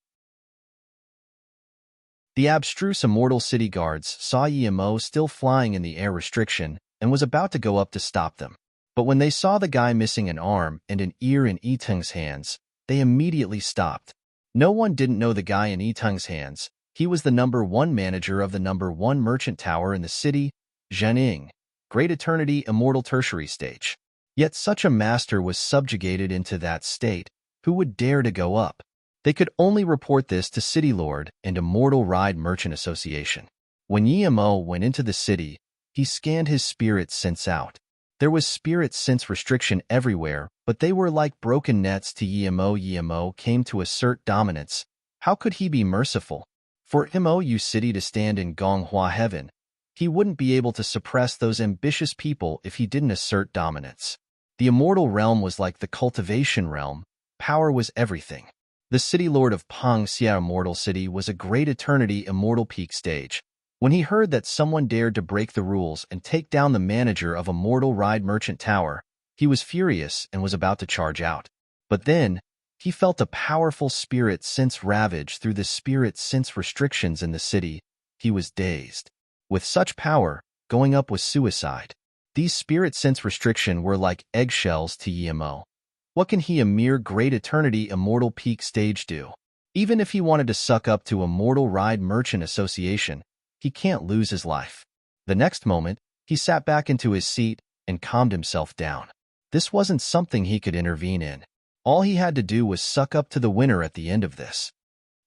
The abstruse immortal city guards saw Yimo still flying in the air restriction and was about to go up to stop them. But when they saw the guy missing an arm and an ear in Yiteng's hands, they immediately stopped. No one didn't know the guy in Yiteng's hands. He was the #1 manager of the #1 merchant tower in the city, Zhening, Great Eternity Immortal Tertiary Stage. Yet such a master was subjugated into that state. Who would dare to go up? They could only report this to City Lord and Immortal Ride Merchant Association. When Yimo went into the city, he scanned his spirit sense out. There was spirit sense restriction everywhere, but they were like broken nets to Yimo. Yimo came to assert dominance. How could he be merciful? For MOU City to stand in Gonghua Heaven, he wouldn't be able to suppress those ambitious people if he didn't assert dominance. The immortal realm was like the cultivation realm. power was everything. The city lord of Pang Xia Immortal City was a great eternity immortal peak stage. When he heard that someone dared to break the rules and take down the manager of Immortal Ride Merchant Tower, he was furious and was about to charge out. But then, he felt a powerful spirit sense ravage through the spirit sense restrictions in the city. He was dazed. With such power, going up was suicide. These spirit sense restriction were like eggshells to Yimo. What can he, a mere great eternity immortal peak stage, do? Even if he wanted to suck up to Immortal Ride Merchant Association, he can't lose his life. The next moment, he sat back into his seat and calmed himself down. This wasn't something he could intervene in. All he had to do was suck up to the winner at the end of this.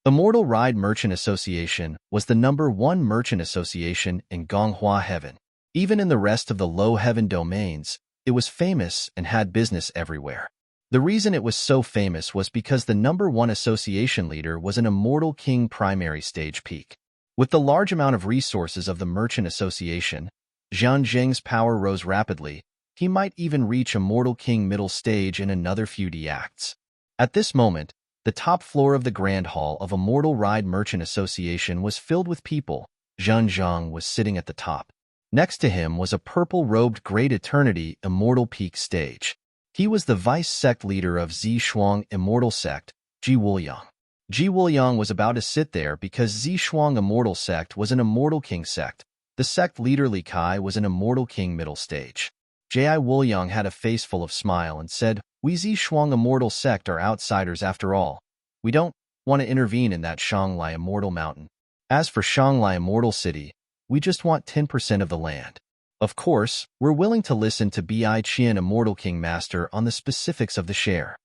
Immortal Ride Merchant Association was the #1 merchant association in Gonghua Heaven. Even in the rest of the low heaven domains, it was famous and had business everywhere. The reason it was so famous was because the #1 association leader was an Immortal King primary stage peak. With the large amount of resources of the merchant association, Zhang Zheng's power rose rapidly. He might even reach Immortal King middle stage in another few acts. At this moment, the top floor of the Grand Hall of Immortal Ride Merchant Association was filled with people. Zhang Zheng was sitting at the top. Next to him was a purple-robed Great Eternity Immortal Peak stage. He was the vice sect leader of Zi Shuang Immortal Sect, Ji Wuliang. Ji Wuliang was about to sit there because Zi Shuang Immortal Sect was an Immortal King sect. The sect leader Li Kai was an Immortal King middle stage. Ji Wuliang had a face full of smile and said, "We Zi Shuang Immortal Sect are outsiders after all. We don't want to intervene in that Shanglai Immortal Mountain. As for Shanglai Immortal City, we just want 10% of the land. Of course, we're willing to listen to Bi Qian Immortal King Master on the specifics of the share."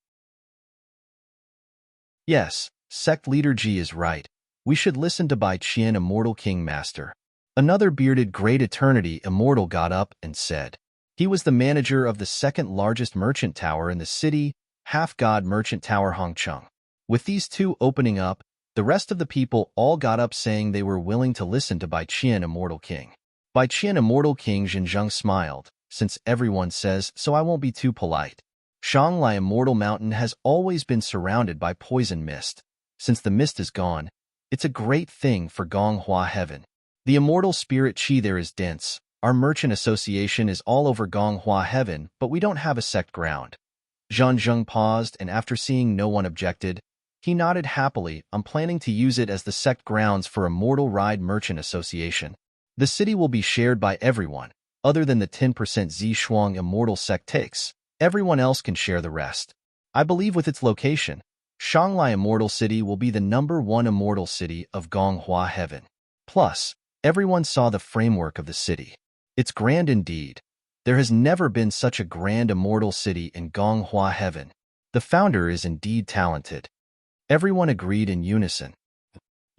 Yes, sect leader Ji is right. We should listen to Bai Qian Immortal King Master. Another bearded Great Eternity Immortal got up and said. He was the manager of the second largest merchant tower in the city, Half-God Merchant Tower Hongcheng. With these two opening up, the rest of the people all got up saying they were willing to listen to Bai Qian Immortal King. Bai Qian Immortal King Xinzheng smiled, since everyone says so I won't be too polite. Shanglai Immortal Mountain has always been surrounded by poison mist. Since the mist is gone, it's a great thing for Gonghua Heaven. The immortal spirit qi there is dense. Our merchant association is all over Gonghua Heaven, but we don't have a sect ground. Zhang Zheng paused, and after seeing no one objected, he nodded happily. I'm planning to use it as the sect grounds for Immortal Ride Merchant Association. The city will be shared by everyone, other than the 10% Zi Shuang Immortal Sect takes. Everyone else can share the rest. I believe with its location, Shanglai Immortal City will be the #1 immortal city of Gonghua Heaven. Plus, everyone saw the framework of the city. It's grand indeed. There has never been such a grand immortal city in Gonghua Heaven. The founder is indeed talented. Everyone agreed in unison.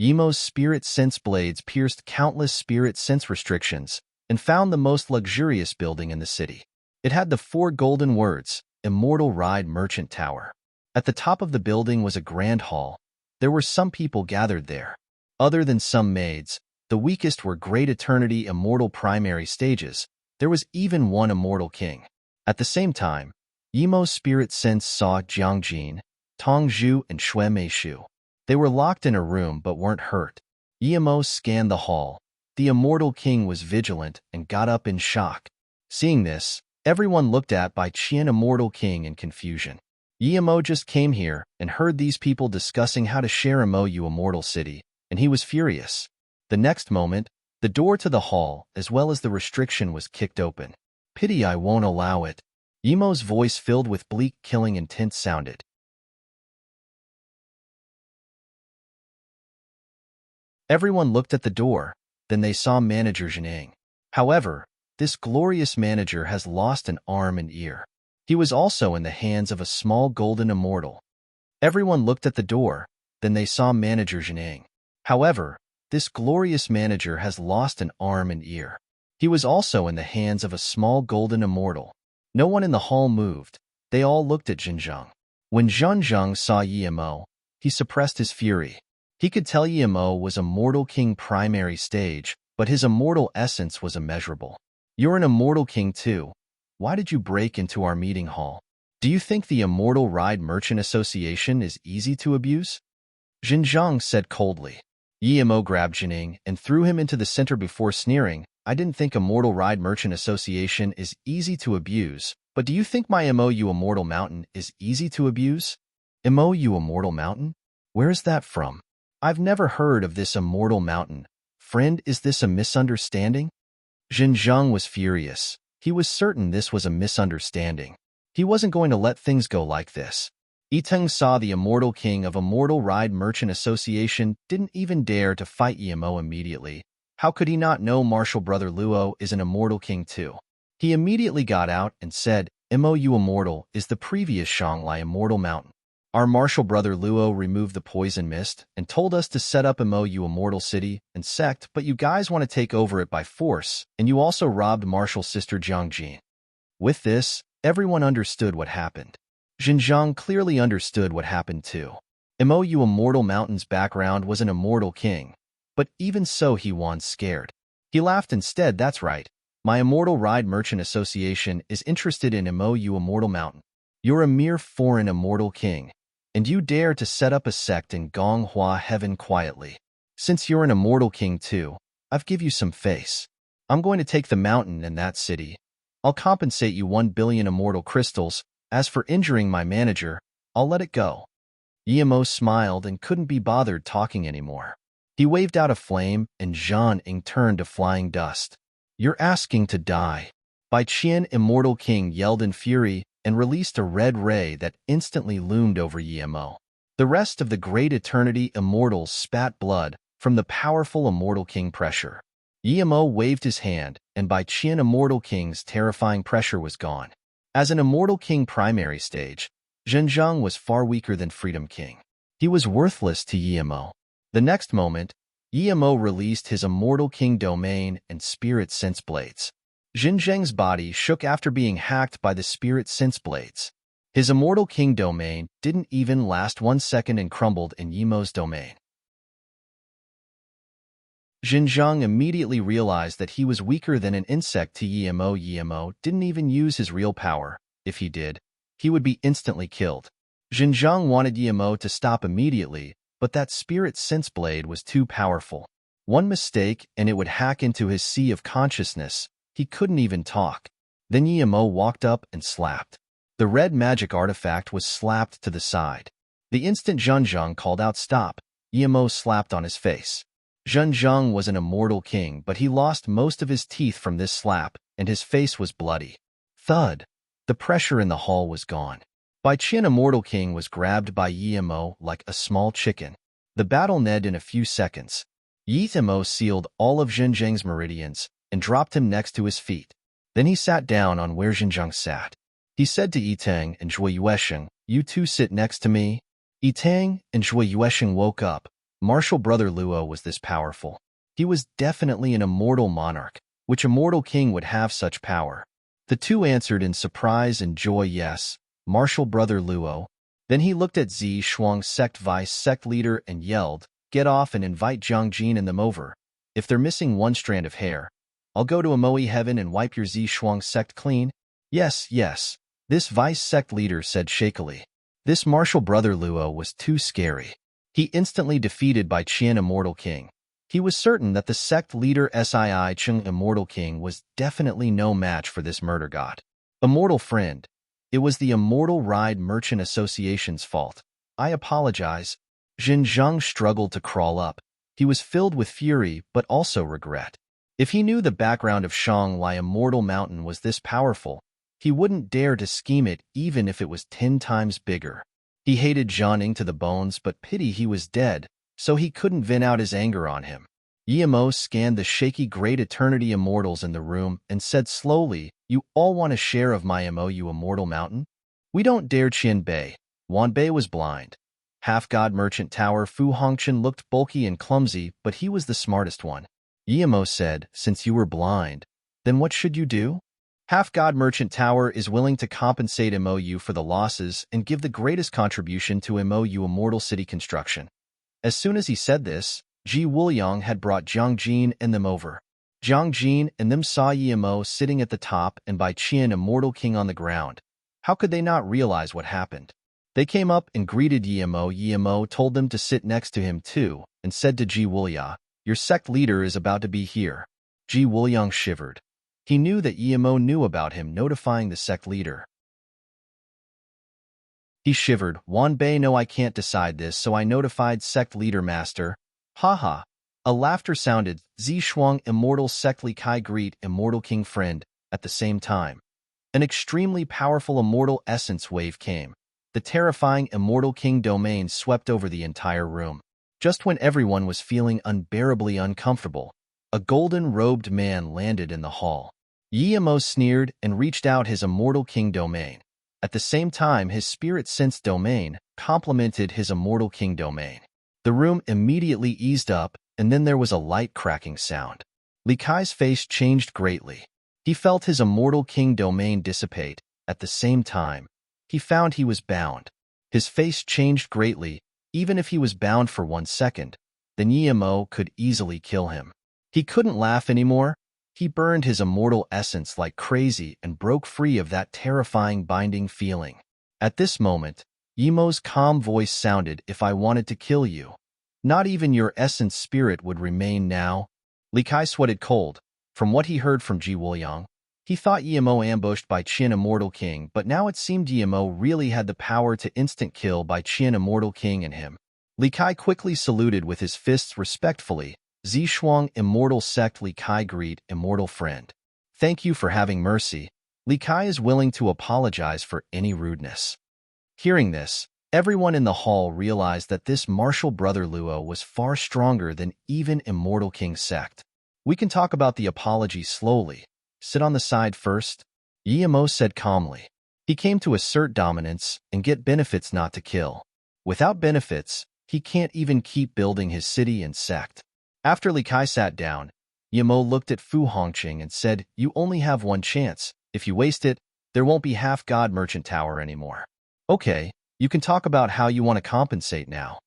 Yimo's spirit sense blades pierced countless spirit sense restrictions and found the most luxurious building in the city. It had the 4 golden words, Immortal Ride Merchant Tower. At the top of the building was a grand hall. There were some people gathered there. Other than some maids, the weakest were Great Eternity Immortal primary stages. There was even one Immortal King. At the same time, Yimo's spirit sense saw Jiang Jin, Tong Zhu, and Xue Meishu. They were locked in a room but weren't hurt. Yimo scanned the hall. The Immortal King was vigilant and got up in shock. Seeing this, everyone looked at Bai Qian Immortal King in confusion. Yimo just came here and heard these people discussing how to share Imo Immortal City, and he was furious. The next moment, the door to the hall, as well as the restriction, was kicked open. Pity I won't allow it. Yimo's voice filled with bleak killing intent sounded. Everyone looked at the door, then they saw manager Zheneng. However, this glorious manager has lost an arm and ear. He was also in the hands of a small golden immortal. Everyone looked at the door, then they saw manager Zheneng. However, this glorious manager has lost an arm and ear. He was also in the hands of a small golden immortal. No one in the hall moved. They all looked at Zhenzheng. When Zhenzheng saw Yimo, he suppressed his fury. He could tell Yimo was Immortal King primary stage, but his immortal essence was immeasurable. You're an Immortal King too. Why did you break into our meeting hall? Do you think the Immortal Ride Merchant Association is easy to abuse? Xinjiang said coldly. Yimo grabbed Jining and threw him into the center before sneering, I didn't think Immortal Ride Merchant Association is easy to abuse, but do you think my MOU Immortal Mountain is easy to abuse? MOU Immortal Mountain? Where is that from? I've never heard of this Immortal Mountain. Friend, is this a misunderstanding? Xinjiang was furious. He was certain this was a misunderstanding. He wasn't going to let things go like this. Yiteng saw the Immortal King of Immortal Ride Merchant Association didn't even dare to fight Yimo immediately. How could he not know Martial Brother Luo is an Immortal King too? He immediately got out and said, MOU Immortal is the previous Shanghai Immortal Mountain. Our Martial Brother Luo removed the poison mist and told us to set up MOU Immortal City and sect, but you guys want to take over it by force, and you also robbed Martial Sister Jiangjin. With this, everyone understood what happened. Xinjiang clearly understood what happened too. MOU Immortal Mountain's background was an immortal king, but even so he was scared. He laughed instead, that's right. My Immortal Ride Merchant Association is interested in MOU Immortal Mountain. You're a mere foreign immortal king, and you dare to set up a sect in Gonghua Heaven quietly. Since you're an immortal king too, I've give you some face. I'm going to take the mountain and that city. I'll compensate you 1 billion immortal crystals. As for injuring my manager, I'll let it go. Yimo smiled and couldn't be bothered talking anymore. He waved out a flame, and Zhan Ying turned to flying dust. You're asking to die. Bai Qian Immortal King yelled in fury and released a red ray that instantly loomed over Yimo. The rest of the Great Eternity Immortals spat blood from the powerful Immortal King pressure. Yimo waved his hand, and Bai Qian Immortal King's terrifying pressure was gone. As an Immortal King primary stage, Xinjiang was far weaker than Freedom King. He was worthless to Yimo. The next moment, Yimo released his Immortal King domain and Spirit Sense Blades. Xinjiang's body shook after being hacked by the Spirit Sense Blades. His Immortal King domain didn't even last 1 second and crumbled in Yimo's domain. Xinjiang immediately realized that he was weaker than an insect to Yimo. Yimo didn't even use his real power. If he did, he would be instantly killed. Xinjiang wanted Yimo to stop immediately, but that Spirit Sense Blade was too powerful. One mistake and it would hack into his sea of consciousness. He couldn't even talk. Then Yimo walked up and slapped. The red magic artifact was slapped to the side. The instant Xinjiang called out stop, Yimo slapped on his face. Xinjiang was an immortal king, but he lost most of his teeth from this slap, and his face was bloody. Thud! The pressure in the hall was gone. Bai Qian Immortal King was grabbed by Yimo like a small chicken. The battle ended in a few seconds. Yimo sealed all of Xinjiang's meridians and dropped him next to his feet. Then he sat down on where Xinjiang sat. He said to Yiteng and Zhui Yuesheng, you two sit next to me. Yiteng and Zhui Yuesheng woke up. Martial Brother Luo was this powerful. He was definitely an immortal monarch. Which immortal king would have such power? The two answered in surprise and joy, yes, Martial Brother Luo. Then he looked at Zi Shuang's sect vice sect leader and yelled, get off and invite Jiangjin and them over. If they're missing 1 strand of hair, I'll go to Amoe Heaven and wipe your Zi Shuang sect clean. Yes, yes, this vice sect leader said shakily. This Martial Brother Luo was too scary. He instantly defeated Bai Qian Immortal King. He was certain that the sect leader Sii Chung Immortal King was definitely no match for this murder god. Immortal friend, it was the Immortal Ride Merchant Association's fault. I apologize. Xinjiang struggled to crawl up. He was filled with fury but also regret. If he knew the background of Shanghai Immortal Mountain was this powerful, he wouldn't dare to scheme it even if it was 10 times bigger. He hated Zhan to the bones, but pity he was dead, so he couldn't vent out his anger on him. Yimo scanned the shaky Great Eternity Immortals in the room and said slowly, you all want a share of my MOU Immortal Mountain? We don't dare. Qian Bei. Wan Bei was blind. Half-God Merchant Tower Fu Hongqian looked bulky and clumsy, but he was the smartest one. Yimo said, since you were blind, then what should you do? Half-God Merchant Tower is willing to compensate MOU for the losses and give the greatest contribution to MOU Immortal City construction. As soon as he said this, Ji Wuliang had brought Jiangjin and them over. Jiangjin and them saw Yimo sitting at the top and Bai Qian Immortal King on the ground. How could they not realize what happened? They came up and greeted Yemo. Yemo told them to sit next to him too, and said to Ji Wuliang, "Your sect leader is about to be here." Ji Wuliang shivered. He knew that Yemo knew about him notifying the sect leader. He shivered. "Wan Bei, no, I can't decide this, so I notified sect leader master." Haha. A laughter sounded. Zi Shuang, immortal sect Li Kai, greet immortal king friend. At the same time, an extremely powerful immortal essence wave came. The terrifying immortal king domain swept over the entire room. Just when everyone was feeling unbearably uncomfortable, a golden-robed man landed in the hall. Yemo sneered and reached out his immortal king domain. At the same time, his spirit sense domain complemented his immortal king domain. The room immediately eased up, and then there was a light cracking sound. Li Kai's face changed greatly. He felt his immortal king domain dissipate. At the same time, he found he was bound. His face changed greatly. Even if he was bound for 1 second, then Yemo could easily kill him. He couldn't laugh anymore. He burned his immortal essence like crazy and broke free of that terrifying binding feeling. At this moment, Yemo's calm voice sounded, "If I wanted to kill you, not even your essence spirit would remain now." Li Kai sweated cold. From what he heard from Ji Wuliang, he thought Yemo ambushed by Qin Immortal King, but now it seemed Yemo really had the power to instant kill by Qin Immortal King and him. Li Kai quickly saluted with his fists respectfully. "Zi Shuang, immortal sect Li Kai, greet immortal friend. Thank you for having mercy." Li Kai is willing to apologize for any rudeness. Hearing this, everyone in the hall realized that this martial brother Luo was far stronger than even Immortal King's sect. "We can talk about the apology slowly. Sit on the side first," Yemo said calmly. He came to assert dominance and get benefits, not to kill. Without benefits, he can't even keep building his city and sect. After Li Kai sat down, Yemo looked at Fu Hongqing and said, "You only have 1 chance. If you waste it, there won't be half-god merchant tower anymore. Okay, you can talk about how you want to compensate now."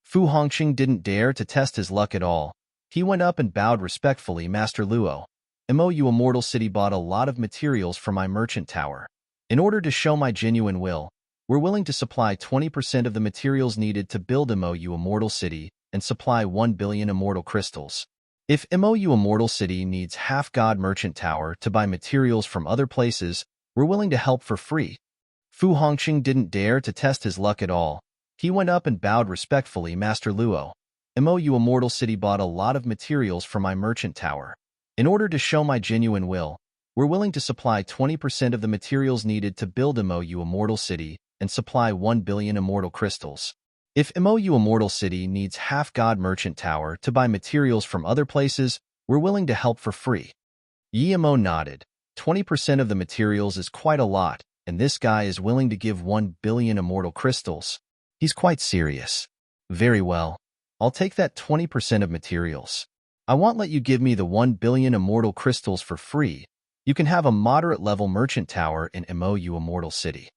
Fu Hongqing didn't dare to test his luck at all. He went up and bowed respectfully. "Master Luo, MOU Immortal City bought a lot of materials for my merchant tower. In order to show my genuine will, we're willing to supply 20% of the materials needed to build MOU Immortal City and supply 1 billion immortal crystals. If MOU Immortal City needs half-god merchant tower to buy materials from other places, we're willing to help for free." Fu Hongqing didn't dare to test his luck at all. He went up and bowed respectfully. "Master Luo, MOU Immortal City bought a lot of materials for my merchant tower. In order to show my genuine will, we're willing to supply 20% of the materials needed to build MOU Immortal City and supply 1 billion immortal crystals. If MOU Immortal City needs half-god merchant tower to buy materials from other places, we're willing to help for free." Yemo nodded. 20% of the materials is quite a lot, and this guy is willing to give 1 billion immortal crystals. He's quite serious. "Very well. I'll take that 20% of materials. I won't let you give me the 1 billion immortal crystals for free. You can have a moderate-level merchant tower in MOU Immortal City."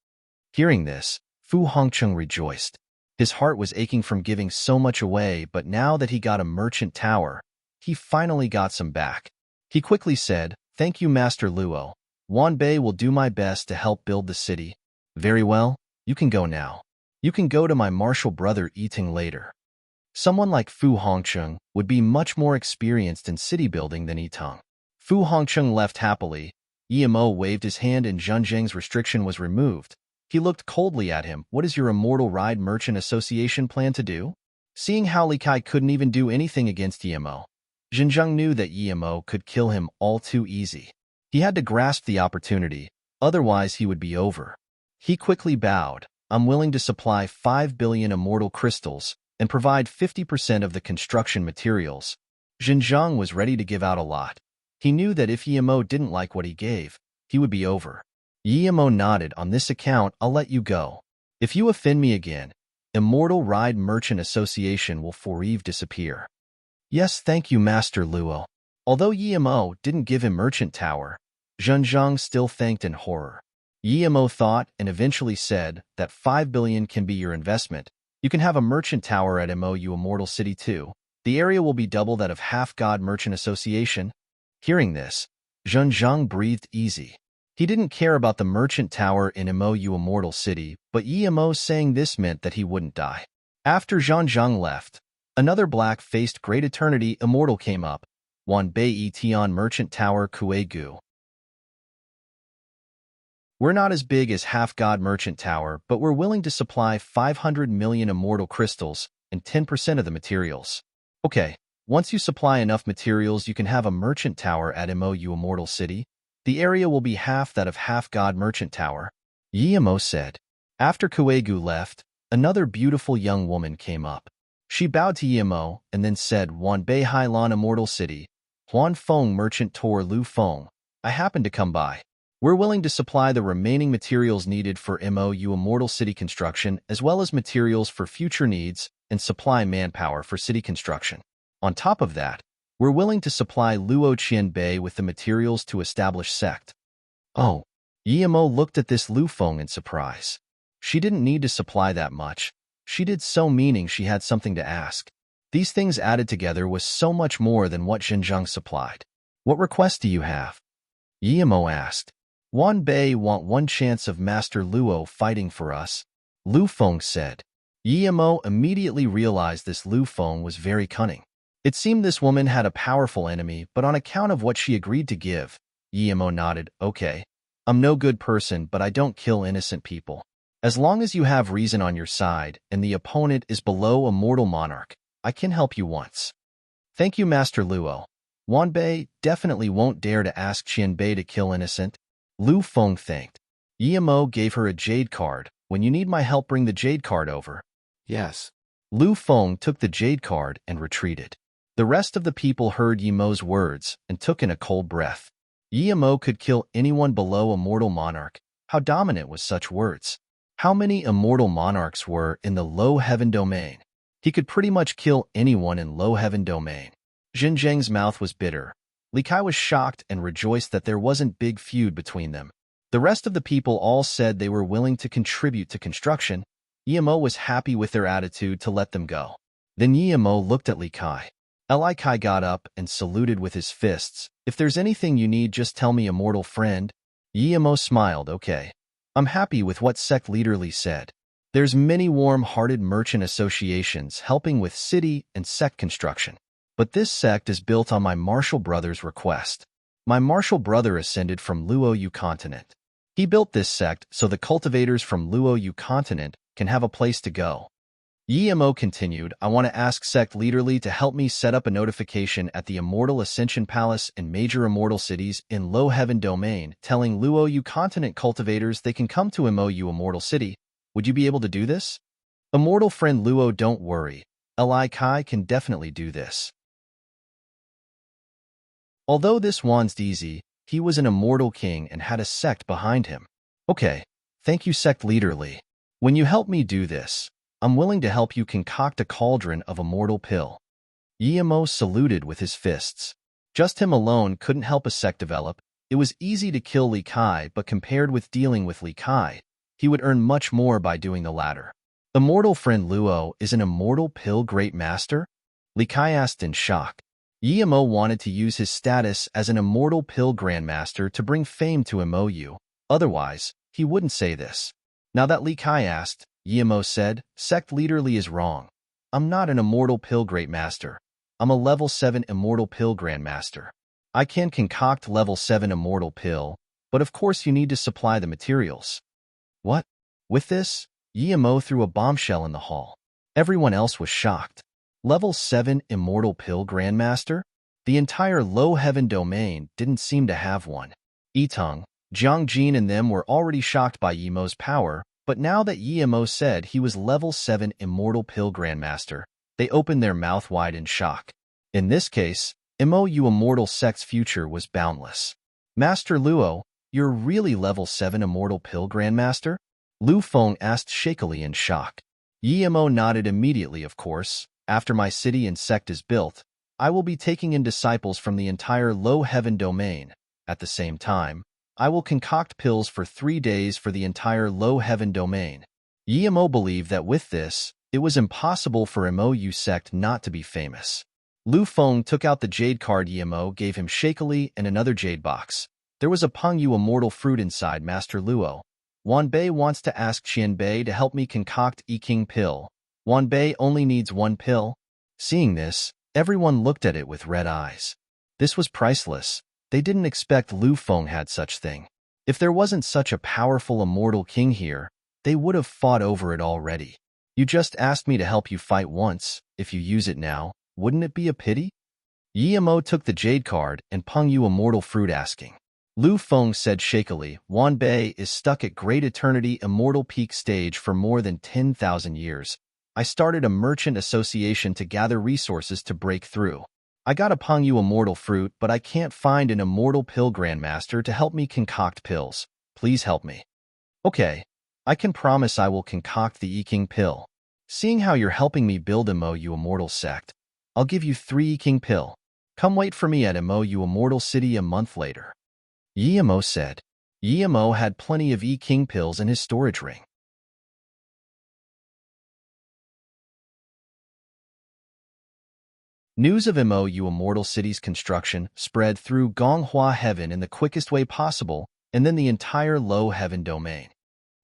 Hearing this, Fu Hongqing rejoiced. His heart was aching from giving so much away, but now that he got a merchant tower, he finally got some back. He quickly said, "Thank you, Master Luo. Wan Bei will do my best to help build the city." "Very well, you can go now. You can go to my martial brother Yiting later." Someone like Fu Hongqing would be much more experienced in city building than Yiting. Fu Hongqing left happily. Yemo waved his hand and Zhengzheng's restriction was removed. He looked coldly at him. "What is your Immortal Ride Merchant Association plan to do?" Seeing how Li Kai couldn't even do anything against Yemo, Zhengzheng knew that Yemo could kill him all too easy. He had to grasp the opportunity, otherwise he would be over. He quickly bowed. "I'm willing to supply 5 billion immortal crystals and provide 50% of the construction materials." Zhengzheng was ready to give out a lot. He knew that if Yemo didn't like what he gave, he would be over. Yemo nodded. "On this account, I'll let you go. If you offend me again, Immortal Ride Merchant Association will forever disappear." "Yes, thank you, Master Luo." Although Yemo didn't give him merchant tower, Zhengzheng still thanked in horror. Yemo thought and eventually said that 5 billion can be your investment. You can have a merchant tower at MOU Immortal City too. The area will be double that of Half-God Merchant Association. Hearing this, Zhenzhang breathed easy. He didn't care about the merchant tower in Mo Immortal City, but Mo saying this meant that he wouldn't die. After Zhenzhang left, another black-faced Great Eternity Immortal came up, Wan Bei Tian Merchant Tower Kuegu. We're not as big as Half-God Merchant Tower, but we're willing to supply 500 million immortal crystals and 10% of the materials. Okay, once you supply enough materials, you can have a merchant tower at Mo Immortal City. The area will be half that of Half-God Merchant Tower, Mo said. After Kuegu left, another beautiful young woman came up. She bowed to Mo and then said, Wan Bei Hailan Immortal City, Huan Feng Merchant Tour Lu Feng, I happened to come by. We're willing to supply the remaining materials needed for Mo Immortal City construction, as well as materials for future needs, and supply manpower for city construction. On top of that, we're willing to supply Luo Qianbei with the materials to establish sect. Oh, Mo looked at this Lu Feng in surprise. She didn't need to supply that much. She did so, meaning she had something to ask. These things added together was so much more than what Zhenjiang supplied. What request do you have? Mo asked. Wan Bei want one chance of Master Luo fighting for us, Lu Feng said. Mo immediately realized this Lu Feng was very cunning. It seemed this woman had a powerful enemy, but on account of what she agreed to give, Mo nodded, okay. I'm no good person, but I don't kill innocent people. As long as you have reason on your side and the opponent is below a mortal monarch, I can help you once. Thank you, Master Luo. Wan Bei definitely won't dare to ask Qianbei to kill innocent. Lu Feng thanked. Mo gave her a jade card. When you need my help, bring the jade card over. Yes. Lu Feng took the jade card and retreated. The rest of the people heard Mo's words and took in a cold breath. Mo could kill anyone below a mortal monarch. How dominant was such words? How many immortal monarchs were in the low heaven domain? He could pretty much kill anyone in low heaven domain. Zhenjiang's mouth was bitter. Li Kai was shocked and rejoiced that there wasn't big feud between them. The rest of the people all said they were willing to contribute to construction. Mo was happy with their attitude to let them go. Then Mo looked at Li Kai. Li Kai got up and saluted with his fists. If there's anything you need, just tell me, immortal friend. Mo smiled, okay. I'm happy with what sect leader Li said. There's many warm-hearted merchant associations helping with city and sect construction. But this sect is built on my martial brother's request. My martial brother ascended from Luo Yu continent. He built this sect so the cultivators from Luo Yu continent can have a place to go. Mo continued, I want to ask sect leader Li to help me set up a notification at the Immortal Ascension Palace and major immortal cities in Low Heaven Domain, telling Luo Yu continent cultivators they can come to Mo Yu Immortal City. Would you be able to do this? Immortal friend Luo, don't worry. Li Kai can definitely do this. Although this wasn't easy, he was an immortal king and had a sect behind him. Okay, thank you, sect leader Li. When you help me do this, I'm willing to help you concoct a cauldron of immortal pill. Mo saluted with his fists. Just him alone couldn't help a sect develop. It was easy to kill Li Kai, but compared with dealing with Li Kai, he would earn much more by doing the latter. Immortal friend Luo is an immortal pill great master? Li Kai asked in shock. Mo wanted to use his status as an immortal pill grandmaster to bring fame to Mo Yu. Otherwise, he wouldn't say this. Now that Li Kai asked, Mo said, sect leader Li is wrong. I'm not an immortal pill great master. I'm a level 7 immortal pill grandmaster. I can concoct level 7 immortal pill, but of course you need to supply the materials. What? With this, Mo threw a bombshell in the hall. Everyone else was shocked. Level 7 immortal pill grandmaster? The entire low heaven domain didn't seem to have one. Yitung, Jiang Jin and them were already shocked by Mo's power, but now that Mo said he was level 7 immortal pill grandmaster, they opened their mouth wide in shock. In this case, Mo Yu immortal sect's future was boundless. Master Luo, you're really level 7 immortal pill grandmaster? Lu Feng asked shakily in shock. Mo nodded immediately, of course. After my city and sect is built, I will be taking in disciples from the entire low heaven domain. At the same time, I will concoct pills for 3 days for the entire low heaven domain. Mo believed that with this, it was impossible for Mo Yu sect not to be famous. Lu Feng took out the jade card Yimo gave him shakily and another jade box. There was a Pengyu immortal fruit inside, Master Luo. Wanbei wants to ask Qianbei to help me concoct I-King pill. Wanbei only needs one pill. Seeing this, everyone looked at it with red eyes. This was priceless. They didn't expect Lu Feng had such thing. If there wasn't such a powerful immortal king here, they would have fought over it already. You just asked me to help you fight once. If you use it now, wouldn't it be a pity? Yimo took the jade card and Pengyu immortal fruit asking. Lu Feng said shakily, Wanbei is stuck at Great Eternity Immortal Peak stage for more than 10,000 years. I started a merchant association to gather resources to break through. I got a Pengyu immortal fruit, but I can't find an immortal pill grandmaster to help me concoct pills. Please help me. Okay, I can promise I will concoct the I-King pill. Seeing how you're helping me build MOU Immortal Sect, I'll give you 3 I-King pill. Come wait for me at MOU Immortal City a month later. Yimo said. Yimo had plenty of I-King pills in his storage ring. News of MOU Immortal City's construction spread through Gonghua Heaven in the quickest way possible, and then the entire Low Heaven domain.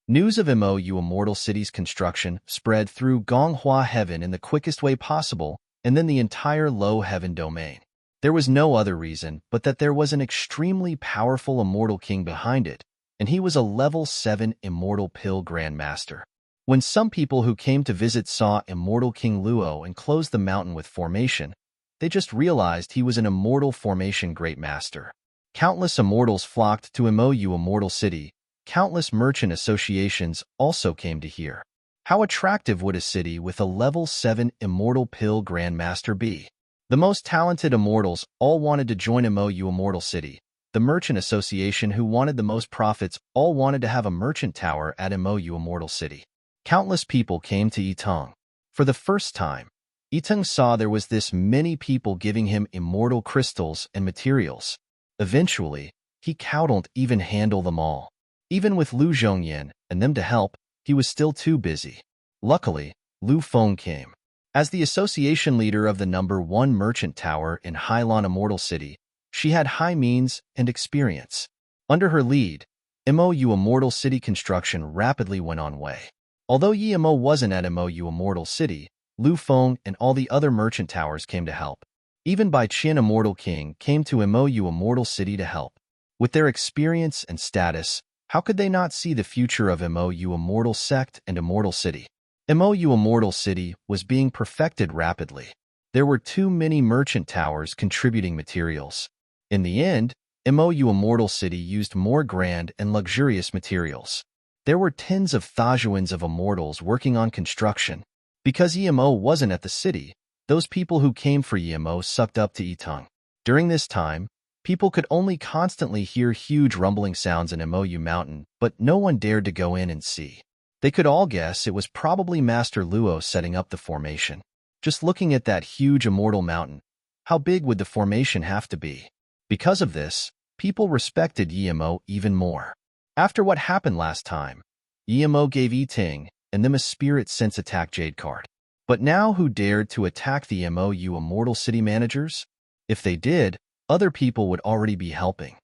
News of MOU Immortal City's construction spread through Gonghua Heaven in the quickest way possible, and then the entire Low Heaven domain. There was no other reason but that there was an extremely powerful immortal king behind it, and he was a level 7 immortal pill grandmaster. When some people who came to visit saw immortal King Luo and closed the mountain with formation, they just realized he was an immortal formation great master. Countless immortals flocked to MOU Immortal City. Countless merchant associations also came to hear. How attractive would a city with a level 7 immortal pill grandmaster be? The most talented immortals all wanted to join MOU Immortal City. The merchant association who wanted the most profits all wanted to have a merchant tower at MOU Immortal City. Countless people came to Yitong. For the first time, Yitong saw there was this many people giving him immortal crystals and materials. Eventually, he couldn't even handle them all. Even with Lu Zhongyan and them to help, he was still too busy. Luckily, Lu Feng came. As the association leader of the #1 merchant tower in Hailan Immortal City, she had high means and experience. Under her lead, MOU Immortal City construction rapidly went on way. Although Yimo wasn't at MOU Immortal City, Lu Feng and all the other merchant towers came to help. Even Bai Qian Immortal King came to MOU Immortal City to help. With their experience and status, how could they not see the future of MOU Immortal Sect and Immortal City? MOU Immortal City was being perfected rapidly. There were too many merchant towers contributing materials. In the end, MOU Immortal City used more grand and luxurious materials. There were tens of thousands of immortals working on construction. Because EMO wasn't at the city, those people who came for EMO sucked up to Yitong. During this time, people could only constantly hear huge rumbling sounds in MOU Mountain, but no one dared to go in and see. They could all guess it was probably Master Luo setting up the formation. Just looking at that huge immortal mountain, how big would the formation have to be? Because of this, people respected Yimo even more. After what happened last time, Yimo gave Yiting and them a spirit sense attack jade card. But now who dared to attack the MOU Immortal City managers? If they did, other people would already be helping.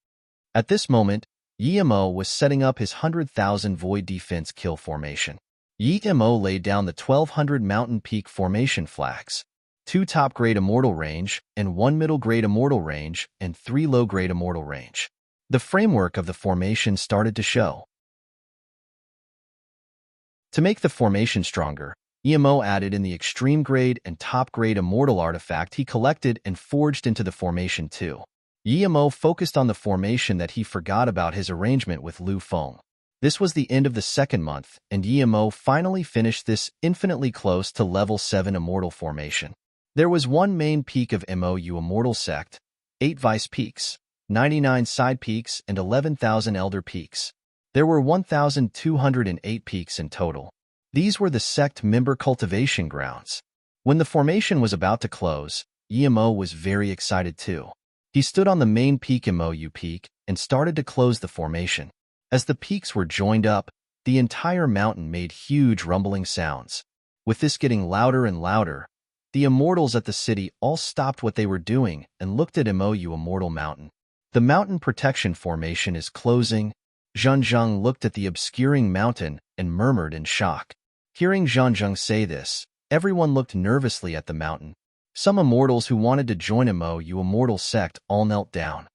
At this moment, Yimo was setting up his 100,000 void defense kill formation. Yimo laid down the 1200 mountain peak formation flags, 2 top-grade immortal range and 1 middle-grade immortal range and 3 low-grade immortal range. The framework of the formation started to show. To make the formation stronger, Yimo added in the extreme grade and top grade immortal artifact he collected and forged into the formation too. Yimo focused on the formation that he forgot about his arrangement with Lu Feng. This was the end of the second month, and Yimo finally finished this infinitely close to level 7 immortal formation. There was one main peak of MOU Immortal Sect, 8 vice peaks, 99 side peaks, and 11,000 elder peaks. There were 1,208 peaks in total. These were the sect member cultivation grounds. When the formation was about to close, Yimo was very excited too. He stood on the main peak MOU peak and started to close the formation. As the peaks were joined up, the entire mountain made huge rumbling sounds. With this getting louder and louder, The immortals at the city all stopped what they were doing and looked at Mo Immortal Mountain. The mountain protection formation is closing. Zhang looked at the obscuring mountain and murmured in shock. Hearing Zhang say this, everyone looked nervously at the mountain. Some immortals who wanted to join Mo Immortal sect all knelt down.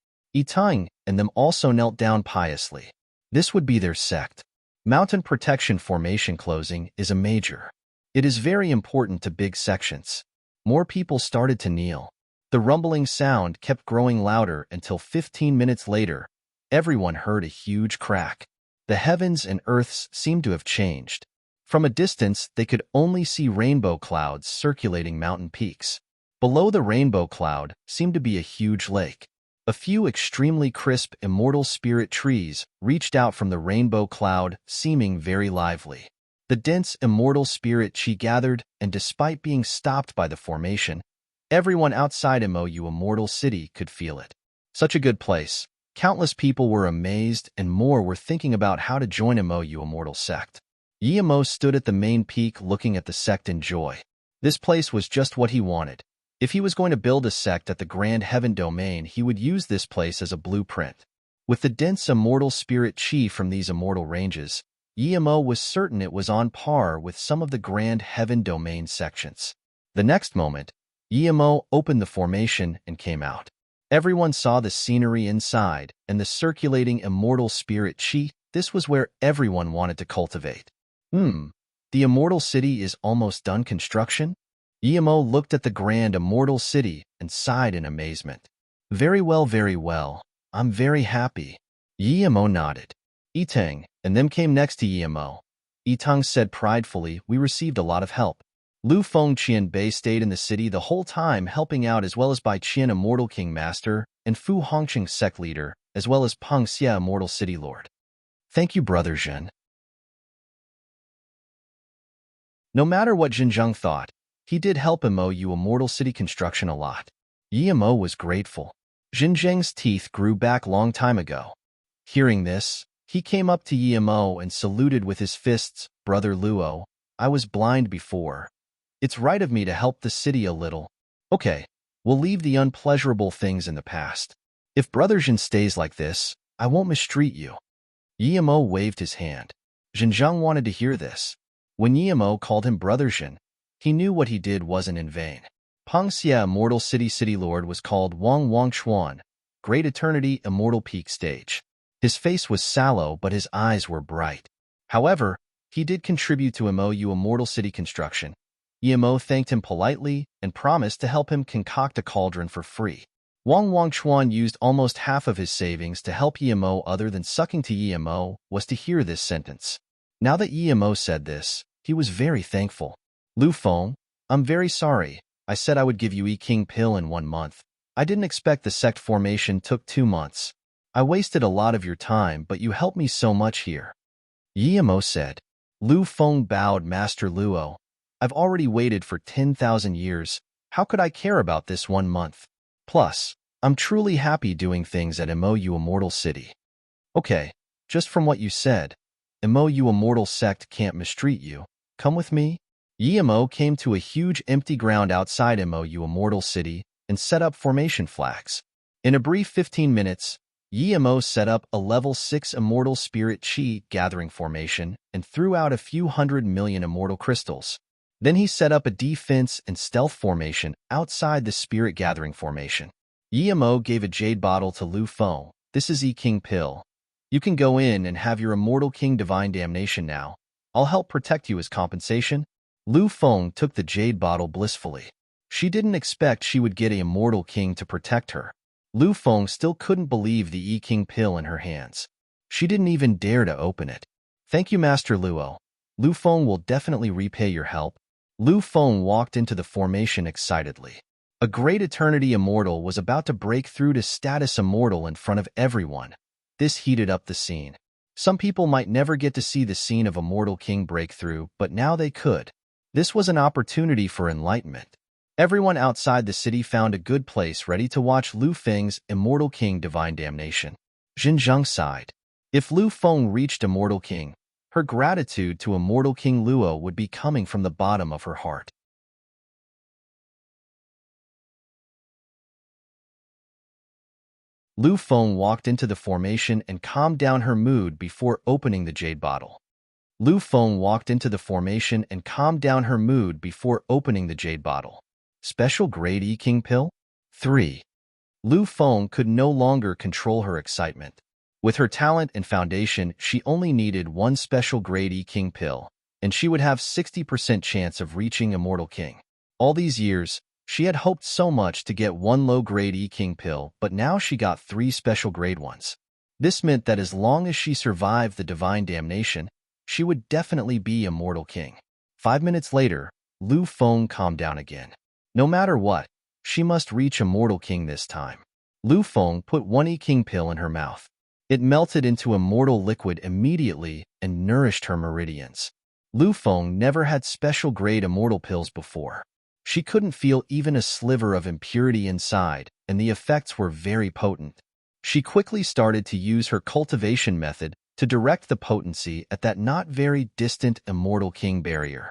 Tang and them also knelt down piously. This would be their sect. Mountain protection formation closing is a major. It is very important to big sections. More people started to kneel. The rumbling sound kept growing louder until 15 minutes later, everyone heard a huge crack. The heavens and earths seemed to have changed. From a distance, they could only see rainbow clouds circulating mountain peaks. Below the rainbow cloud seemed to be a huge lake. A few extremely crisp immortal spirit trees reached out from the rainbow cloud, seeming very lively. The dense immortal spirit chi gathered, and despite being stopped by the formation, everyone outside Mo Immortal City could feel it. Such a good place. Countless people were amazed, and more were thinking about how to join Mo Immortal sect. Mo stood at the main peak looking at the sect in joy. This place was just what he wanted. If he was going to build a sect at the Grand Heaven Domain, he would use this place as a blueprint. With the dense immortal spirit chi from these immortal ranges, Mo was certain it was on par with some of the Grand Heaven Domain sections. The next moment, Mo opened the formation and came out. Everyone saw the scenery inside and the circulating immortal spirit chi. This was where everyone wanted to cultivate. The immortal city is almost done construction? Mo looked at the grand immortal city and sighed in amazement. Very well. I'm very happy. Mo nodded. Tang and them came next to Mo. Tang said pridefully, we received a lot of help. Lu Feng Qian Bei stayed in the city the whole time helping out, as well as Bai Qian Immortal King Master and Fu Hongqing Sect Leader, as well as Peng Xia Immortal City Lord. Thank you, Brother Zhen. No matter what Xinjiang thought, he did help Mo Immortal City construction a lot. Mo was grateful. Xinjiang's teeth grew back long time ago. Hearing this, he came up to Mo and saluted with his fists. Brother Luo, I was blind before. It's right of me to help the city a little. Okay, we'll leave the unpleasurable things in the past. If Brother Zhen stays like this, I won't mistreat you. Mo waved his hand. Xinjiang wanted to hear this. When Mo called him Brother Zhen, he knew what he did wasn't in vain. Peng Xia Immortal City Lord was called Wang Xuan, Great Eternity Immortal Peak Stage. His face was sallow, but his eyes were bright. However, he did contribute to Mo Immortal City construction. Mo thanked him politely and promised to help him concoct a cauldron for free. Wang Xuan used almost half of his savings to help Mo. Other than sucking to Mo was to hear this sentence. Now that Mo said this, he was very thankful. Lu Feng, I'm very sorry. I said I would give you King Pill in 1 month. I didn't expect the sect formation took 2 months. I wasted a lot of your time, but you helped me so much here. Mo said. Lu Feng bowed. Master Luo, I've already waited for 10,000 years. How could I care about this 1 month? Plus, I'm truly happy doing things at Mo Immortal City. Okay, just from what you said, Mo Immortal sect can't mistreat you. Come with me. Mo came to a huge empty ground outside Mo Immortal City and set up formation flags. In a brief 15 minutes, Mo set up a level 6 Immortal Spirit Chi gathering formation and threw out a few 100 million immortal crystals. Then he set up a defense and stealth formation outside the Spirit Gathering formation. Mo gave a jade bottle to Lu Feng. This is King Pill. You can go in and have your Immortal King Divine Damnation now. I'll help protect you as compensation. Lu Feng took the jade bottle blissfully. She didn't expect she would get a Immortal King to protect her. Lu Feng still couldn't believe the King Pill in her hands. She didn't even dare to open it. Thank you, Master Luo. Lu Feng will definitely repay your help. Lu Feng walked into the formation excitedly. A great Eternity Immortal was about to break through to status Immortal in front of everyone. This heated up the scene. Some people might never get to see the scene of Immortal King breakthrough, but now they could. This was an opportunity for enlightenment. Everyone outside the city found a good place ready to watch Lu Feng's Immortal King Divine Damnation. Xinjiang sighed. If Lu Feng reached Immortal King, her gratitude to Immortal King Luo would be coming from the bottom of her heart. Lu Feng walked into the formation and calmed down her mood before opening the jade bottle. Lu Feng walked into the formation and calmed down her mood before opening the jade bottle. Special Grade E King Pill? 3. Lu Feng could no longer control her excitement. With her talent and foundation, she only needed one Special Grade E King Pill, and she would have 60% chance of reaching Immortal King. All these years, she had hoped so much to get one low-grade E King Pill, but now she got 3 special grade ones. This meant that as long as she survived the Divine Damnation, she would definitely be Immortal King. 5 minutes later, Lu Feng calmed down again. No matter what, she must reach Immortal King this time. Lu Feng put one E King Pill in her mouth. It melted into immortal liquid immediately and nourished her meridians. Lu Feng never had special grade immortal pills before. She couldn't feel even a sliver of impurity inside, and the effects were very potent. She quickly started to use her cultivation method to direct the potency at that not very distant Immortal King barrier.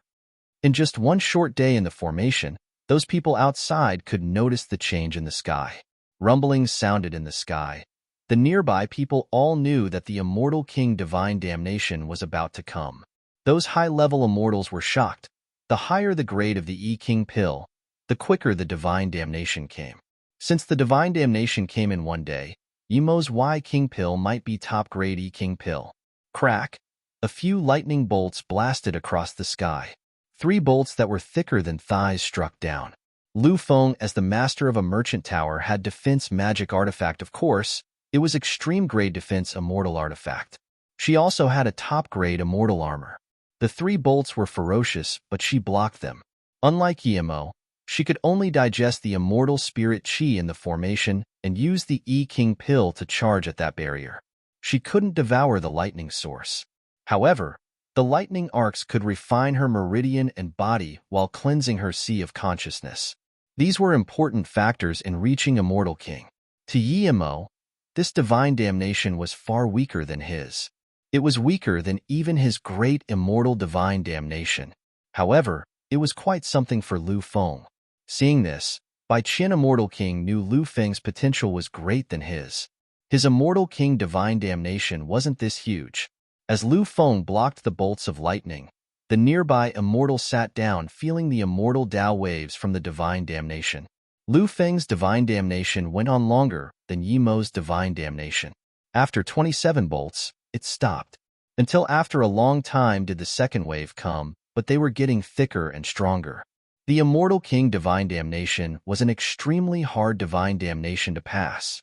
In just one short day in the formation, those people outside could notice the change in the sky. Rumblings sounded in the sky. The nearby people all knew that the Immortal King Divine Damnation was about to come. Those high-level immortals were shocked. The higher the grade of the E King Pill, the quicker the Divine Damnation came. Since the Divine Damnation came in one day, Yimo's Y King Pill might be top-grade E King Pill. Crack! A few lightning bolts blasted across the sky. 3 bolts that were thicker than thighs struck down. Lu Feng, as the master of a merchant tower, had defense magic artifact. Of course, it was extreme-grade defense immortal artifact. She also had a top-grade immortal armor. The 3 bolts were ferocious, but she blocked them. Unlike Yimo, she could only digest the immortal spirit chi in the formation and use the E King Pill to charge at that barrier. She couldn't devour the lightning source. However, the lightning arcs could refine her meridian and body while cleansing her sea of consciousness. These were important factors in reaching Immortal King. To Yimo, this divine damnation was far weaker than his. It was weaker than even his great immortal divine damnation. However, it was quite something for Lu Feng. Seeing this, Bai Qian Immortal King knew Lu Feng's potential was great than his. His Immortal King divine damnation wasn't this huge. As Lu Feng blocked the bolts of lightning, the nearby immortal sat down, feeling the immortal Tao waves from the divine damnation. Lu Feng's divine damnation went on longer than Yimo's divine damnation. After 27 bolts, it stopped. Until after a long time did the second wave come, but they were getting thicker and stronger. The Immortal King Divine Damnation was an extremely hard divine damnation to pass.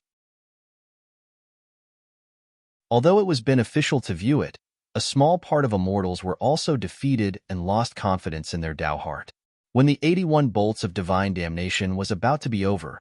Although it was beneficial to view it, a small part of immortals were also defeated and lost confidence in their Tao heart. When the 81 bolts of divine damnation was about to be over,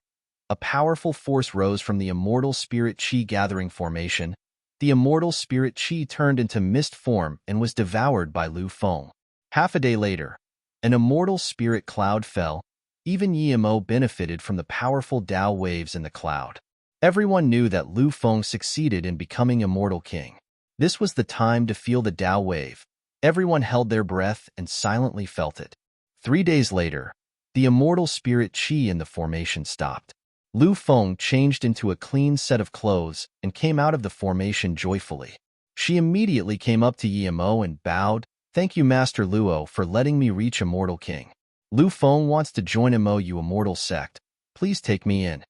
a powerful force rose from the immortal spirit chi gathering formation. The immortal spirit chi turned into mist form and was devoured by Lu Feng. Half a day later, an immortal spirit cloud fell. Even Yimo benefited from the powerful Tao waves in the cloud. Everyone knew that Lu Feng succeeded in becoming Immortal King. This was the time to feel the Tao wave. Everyone held their breath and silently felt it. 3 days later, the immortal spirit chi in the formation stopped. Lu Feng changed into a clean set of clothes and came out of the formation joyfully. She immediately came up to Yimo and bowed. "Thank you, Master Luo, for letting me reach Immortal King. Lu Feng wants to join MOU Immortal Sect. Please take me in."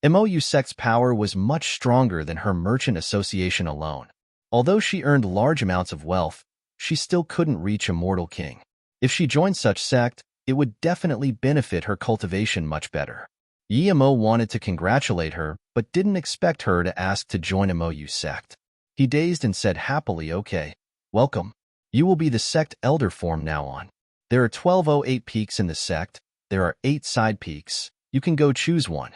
MOU Sect's power was much stronger than her merchant association alone. Although she earned large amounts of wealth, she still couldn't reach Immortal King. If she joined such sect, it would definitely benefit her cultivation much better. Yimo wanted to congratulate her, but didn't expect her to ask to join MOU Sect. He dazed and said happily, "Okay, welcome. You will be the sect elder form now on. There are 1208 peaks in the sect. There are 8 side peaks. You can go choose one."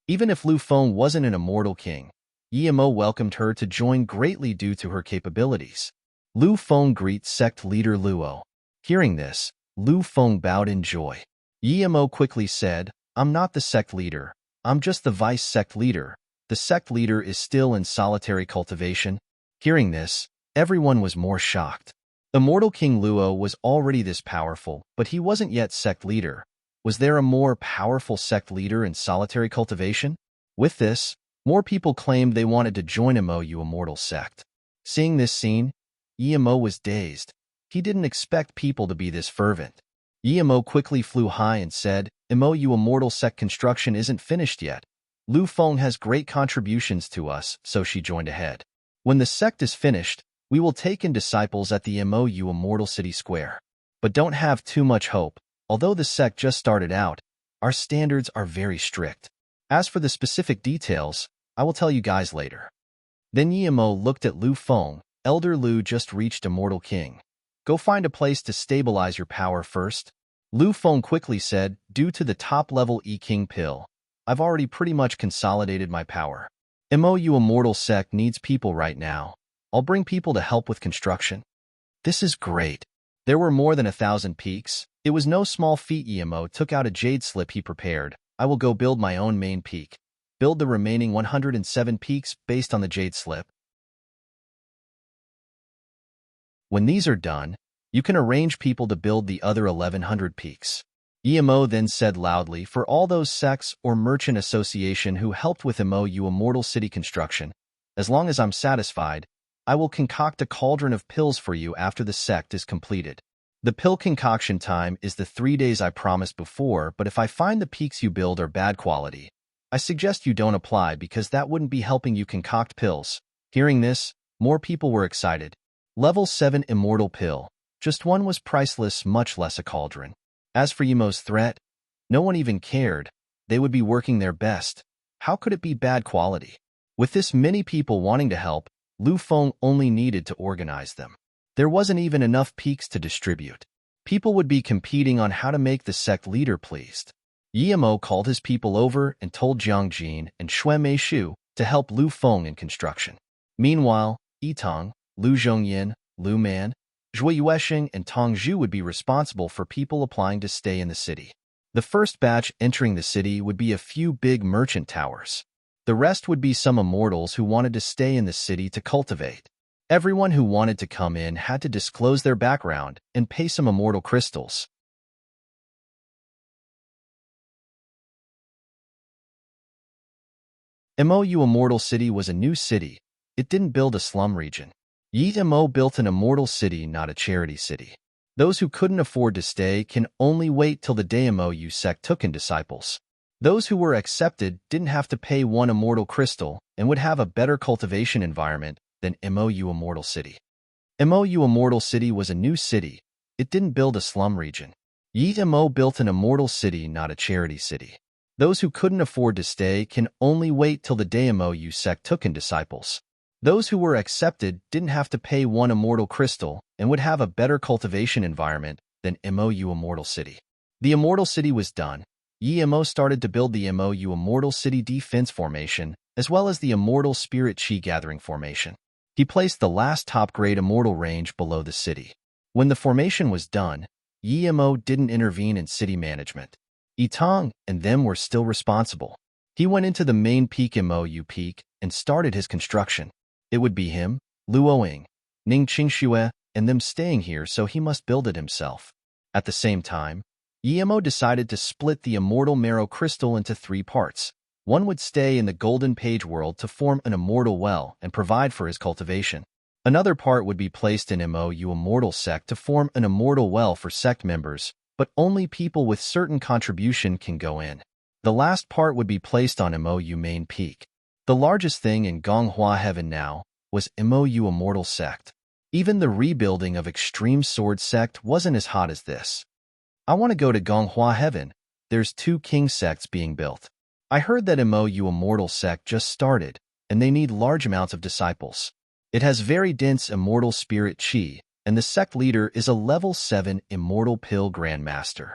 Even if Lu Feng wasn't an Immortal King, Yimo welcomed her to join greatly due to her capabilities. Lu Feng greets sect leader Luo. Hearing this, Lu Feng bowed in joy. Yimo quickly said, "I'm not the sect leader. I'm just the vice sect leader. The sect leader is still in solitary cultivation." Hearing this, everyone was more shocked. Immortal King Luo was already this powerful, but he wasn't yet sect leader. Was there a more powerful sect leader in solitary cultivation? With this, More people claimed they wanted to join MOU Immortal sect. Seeing this scene, Emo was dazed. He didn't expect people to be this fervent. Emo quickly flew high and said, MOU Immortal sect construction isn't finished yet. Lu Feng has great contributions to us, so she joined ahead. When the sect is finished, we will take in disciples at the MOU Immortal City Square. But don't have too much hope. Although the sect just started out, our standards are very strict. As for the specific details, I will tell you guys later. Then Emo looked at Lu Feng. Elder Lu just reached Immortal King. Go find a place to stabilize your power first. Lu Feng quickly said, due to the top-level E-King pill, I've already pretty much consolidated my power. MOU Immortal sect needs people right now. I'll bring people to help with construction. This is great. There were more than 1,000 peaks. It was no small feat. Emo took out a jade slip he prepared. I will go build my own main peak. Build the remaining 107 peaks based on the jade slip. When these are done, you can arrange people to build the other 1,100 peaks. Emo then said loudly, for all those sects or merchant association who helped with MOU Immortal City construction, as long as I'm satisfied, I will concoct a cauldron of pills for you after the sect is completed. The pill concoction time is the 3 days I promised before, but if I find the peaks you build are bad quality, I suggest you don't apply because that wouldn't be helping you concoct pills. Hearing this, more people were excited. Level 7 Immortal Pill. Just one was priceless, much less a cauldron. As for Emo's threat, no one even cared. They would be working their best. How could it be bad quality? With this many people wanting to help, Lu Feng only needed to organize them. There wasn't even enough peaks to distribute. People would be competing on how to make the sect leader pleased. Emo called his people over and told Jiang Jin and Xue Meishu to help Lu Feng in construction. Meanwhile, Yitong, Lu Zhongyin, Lu Man, Zhui Yuesheng, and Tong Zhu would be responsible for people applying to stay in the city. The first batch entering the city would be a few big merchant towers. The rest would be some immortals who wanted to stay in the city to cultivate. Everyone who wanted to come in had to disclose their background and pay some immortal crystals. MOU Immortal City was a new city. It didn't build a slum region. Mo built an immortal city, not a charity city. Those who couldn't afford to stay can only wait till the day MOU sect took in disciples. Those who were accepted didn't have to pay one immortal crystal and would have a better cultivation environment than MOU Immortal City. MOU Immortal City was a new city. It didn't build a slum region. Mo built an immortal city, not a charity city. Those who couldn't afford to stay can only wait till the day MOU sect took in disciples. Those who were accepted didn't have to pay one immortal crystal and would have a better cultivation environment than MOU Immortal City. The Immortal City was done. Mo started to build the MOU Immortal City Defense Formation, as well as the Immortal Spirit Chi Gathering Formation. He placed the last top-grade Immortal range below the city. When the formation was done, Mo didn't intervene in city management. Yitong and them were still responsible. He went into the main peak MOU peak and started his construction. It would be him, Luoying, Ning Qingxue, and them staying here, so he must build it himself. At the same time, Mo decided to split the Immortal Marrow Crystal into 3 parts. One would stay in the Golden Page world to form an immortal well and provide for his cultivation. Another part would be placed in MOU Immortal Sect to form an immortal well for sect members, but only people with certain contribution can go in. The last part would be placed on MOU Main Peak. The largest thing in Gonghua Heaven now was MOU Immortal Sect. Even the rebuilding of Extreme Sword Sect wasn't as hot as this. I want to go to Gonghua Heaven. There's 2 king sects being built. I heard that MOU Immortal Sect just started, and they need large amounts of disciples. It has very dense immortal spirit chi, and the sect leader is a level 7 Immortal Pill Grandmaster.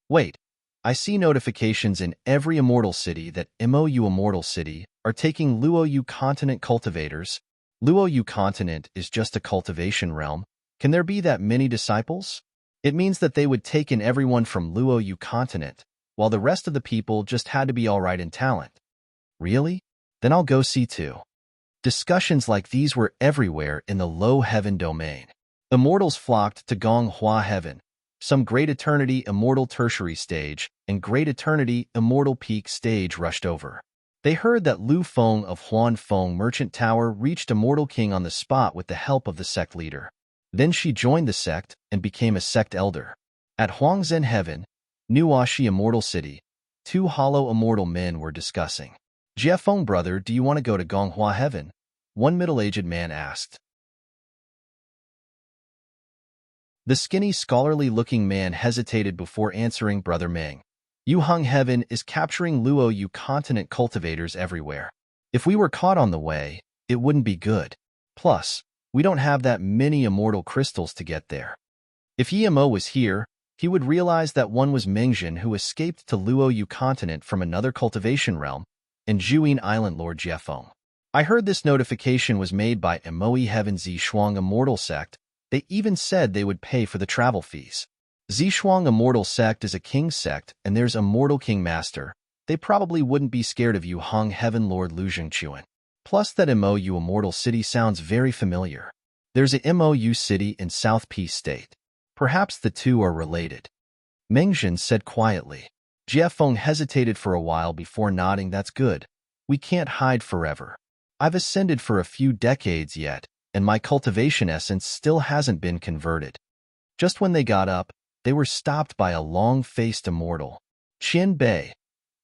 Wait, I see notifications in every immortal city that MOU Immortal City are taking Luoyu Continent cultivators. Luoyu Continent is just a cultivation realm. Can there be that many disciples? It means that they would take in everyone from Luoyu Continent, while the rest of the people just had to be alright in talent. Really? Then I'll go see too. Discussions like these were everywhere in the Low Heaven domain. Immortals flocked to Gonghua Heaven. Some Great Eternity Immortal Tertiary Stage and Great Eternity Immortal Peak Stage rushed over. They heard that Lu Feng of Huan Feng Merchant Tower reached Immortal King on the spot with the help of the sect leader. Then she joined the sect and became a sect elder. At Huangzhen Heaven, Nuashi Immortal City, two hollow immortal men were discussing. Jie Feng, brother, do you want to go to Gonghua Heaven? One middle-aged man asked. The skinny, scholarly-looking man hesitated before answering. Brother Meng, Yuheng Heaven is capturing Luo Yu continent cultivators everywhere. If we were caught on the way, it wouldn't be good. Plus, we don't have that many immortal crystals to get there. If Yimo was here, he would realize that one was Mengzhen who escaped to Luo Yu continent from another cultivation realm, and Juyin Island Lord Jiefeng. I heard this notification was made by Imoi Heaven Zishuang Immortal Sect. They even said they would pay for the travel fees. Zishuang Immortal Sect is a king sect, and there's Immortal King Master. They probably wouldn't be scared of Yuheng Heaven Lord Lu Zhengchuan. Plus that Mou Immortal City sounds very familiar. There's a Mou City in South Peace State. Perhaps the two are related. Mengzhen said quietly. Jiefeng hesitated for a while before nodding. That's good. We can't hide forever. I've ascended for a few decades yet, and my cultivation essence still hasn't been converted. Just when they got up, they were stopped by a long-faced immortal. Qian Bei.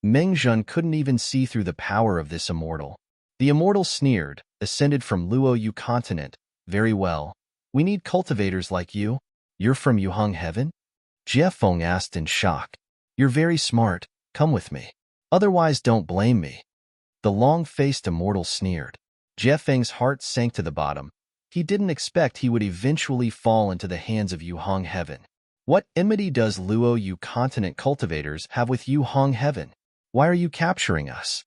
Mengzhen couldn't even see through the power of this immortal. The immortal sneered, ascended from Luo Yu continent. Very well. We need cultivators like you. You're from Yuheng Heaven? Jiefeng asked in shock. You're very smart. Come with me. Otherwise, don't blame me. The long-faced immortal sneered. Jiefeng's heart sank to the bottom. He didn't expect he would eventually fall into the hands of Yuheng Heaven. What enmity does Luo Yu continent cultivators have with Yuheng Heaven? Why are you capturing us?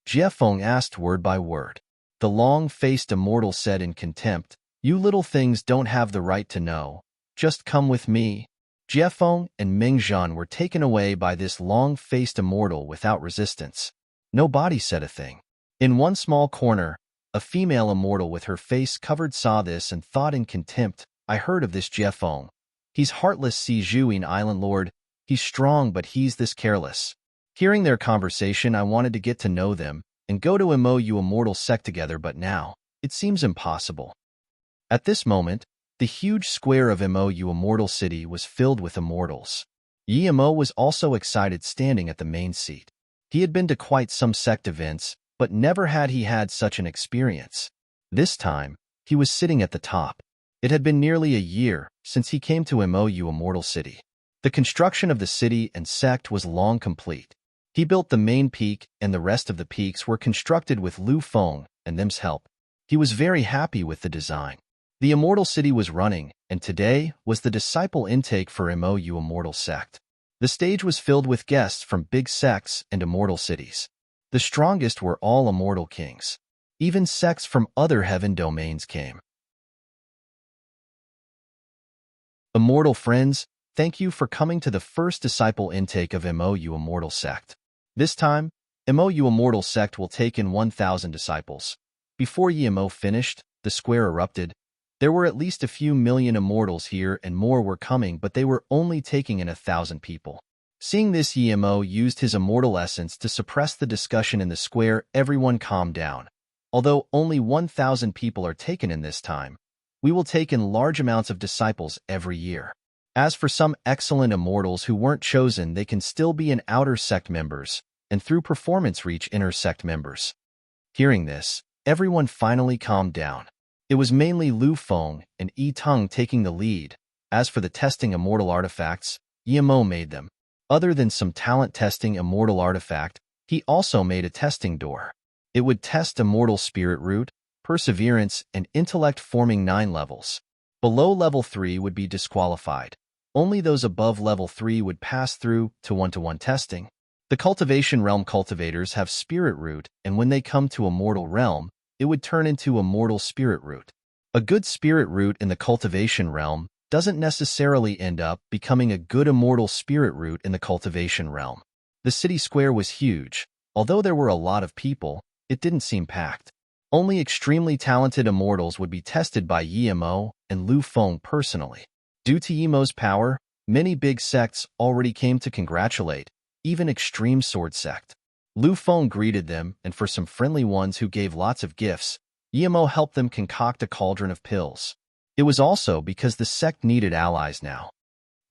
Jiefeng asked word by word. The long-faced immortal said in contempt, You little things don't have the right to know. Just come with me. Jiefeng and Mengzhen were taken away by this long-faced immortal without resistance. Nobody said a thing. In one small corner, a female immortal with her face covered saw this and thought in contempt, I heard of this Jiefeng. He's heartless. See Juyin Island Lord. He's strong, but he's this careless. Hearing their conversation, I wanted to get to know them and go to Mou Immortal Sect together, but now, it seems impossible. At this moment, the huge square of Mou Immortal City was filled with immortals. Yi Mo was also excited, standing at the main seat. He had been to quite some sect events, but never had he had such an experience. This time, he was sitting at the top. It had been nearly a year since he came to Mou Immortal City. The construction of the city and sect was long complete. He built the main peak, and the rest of the peaks were constructed with Lu Feng and them's help. He was very happy with the design. The Immortal City was running, and today was the disciple intake for Mou Immortal Sect. The stage was filled with guests from big sects and immortal cities. The strongest were all immortal kings. Even sects from other heaven domains came. Immortal friends, thank you for coming to the first disciple intake of Mou Immortal Sect. This time, Mou Immortal Sect will take in 1,000 disciples. Before Yimo finished, the square erupted. There were at least a few million immortals here, and more were coming, but they were only taking in 1,000 people. Seeing this, Yimo used his immortal essence to suppress the discussion in the square. Everyone calmed down. Although only 1,000 people are taken in this time, we will take in large amounts of disciples every year. As for some excellent immortals who weren't chosen, they can still be in outer sect members, and through performance reach inner sect members. Hearing this, everyone finally calmed down. It was mainly Lu Feng and Yi Teng taking the lead. As for the testing immortal artifacts, Yimo made them. Other than some talent testing immortal artifact, he also made a testing door. It would test immortal spirit root, perseverance, and intellect, forming 9 levels. Below level 3 would be disqualified. Only those above level 3 would pass through to one-to-one testing. The cultivation realm cultivators have spirit root, and when they come to immortal realm, it would turn into immortal spirit root. A good spirit root in the cultivation realm doesn't necessarily end up becoming a good immortal spirit root in the cultivation realm. The city square was huge. Although there were a lot of people, it didn't seem packed. Only extremely talented immortals would be tested by Yimo and Lu Feng personally. Due to Yimo's power, many big sects already came to congratulate, even Extreme Sword Sect. Lu Feng greeted them, and for some friendly ones who gave lots of gifts, Yemo helped them concoct a cauldron of pills. It was also because the sect needed allies now.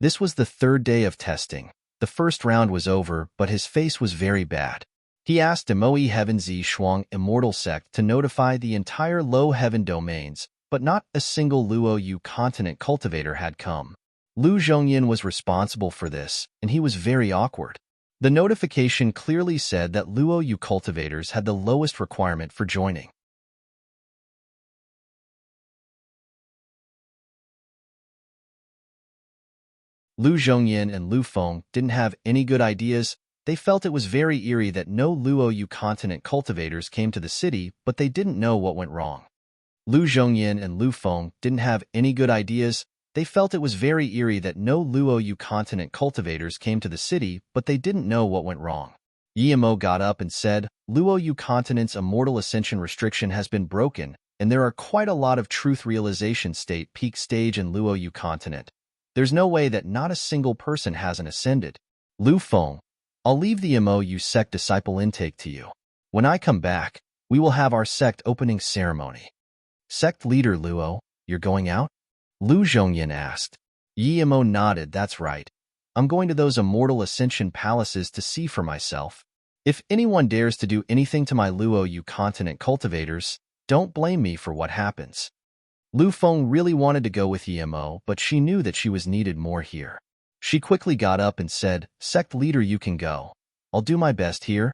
This was the third day of testing. The first round was over, but his face was very bad. He asked Imoi Heaven Zi Shuang Immortal Sect to notify the entire Low Heaven domains, but not a single Luo Yu continent cultivator had come. Lu Zhongyan was responsible for this, and he was very awkward. The notification clearly said that Luo Yu cultivators had the lowest requirement for joining. Lu Zhongyan and Lu Feng didn't have any good ideas. They felt it was very eerie that no Luo Yu continent cultivators came to the city, but they didn't know what went wrong. Lu Zhongyan and Lu Feng didn't have any good ideas. They felt it was very eerie that no Luo Yu continent cultivators came to the city, but they didn't know what went wrong. Yemo got up and said, Luo Yu continent's immortal ascension restriction has been broken, and there are quite a lot of truth realization state peak stage in Luo Yu continent. There's no way that not a single person hasn't ascended. Lu Feng, I'll leave the MOU sect disciple intake to you. When I come back, we will have our sect opening ceremony. Sect leader Luo, you're going out? Lu Zhongyan asked. Yemo nodded, that's right. I'm going to those immortal ascension palaces to see for myself. If anyone dares to do anything to my Luo Yu continent cultivators, don't blame me for what happens. Lu Feng really wanted to go with Yemo, but she knew that she was needed more here. She quickly got up and said, Sect leader, you can go. I'll do my best here.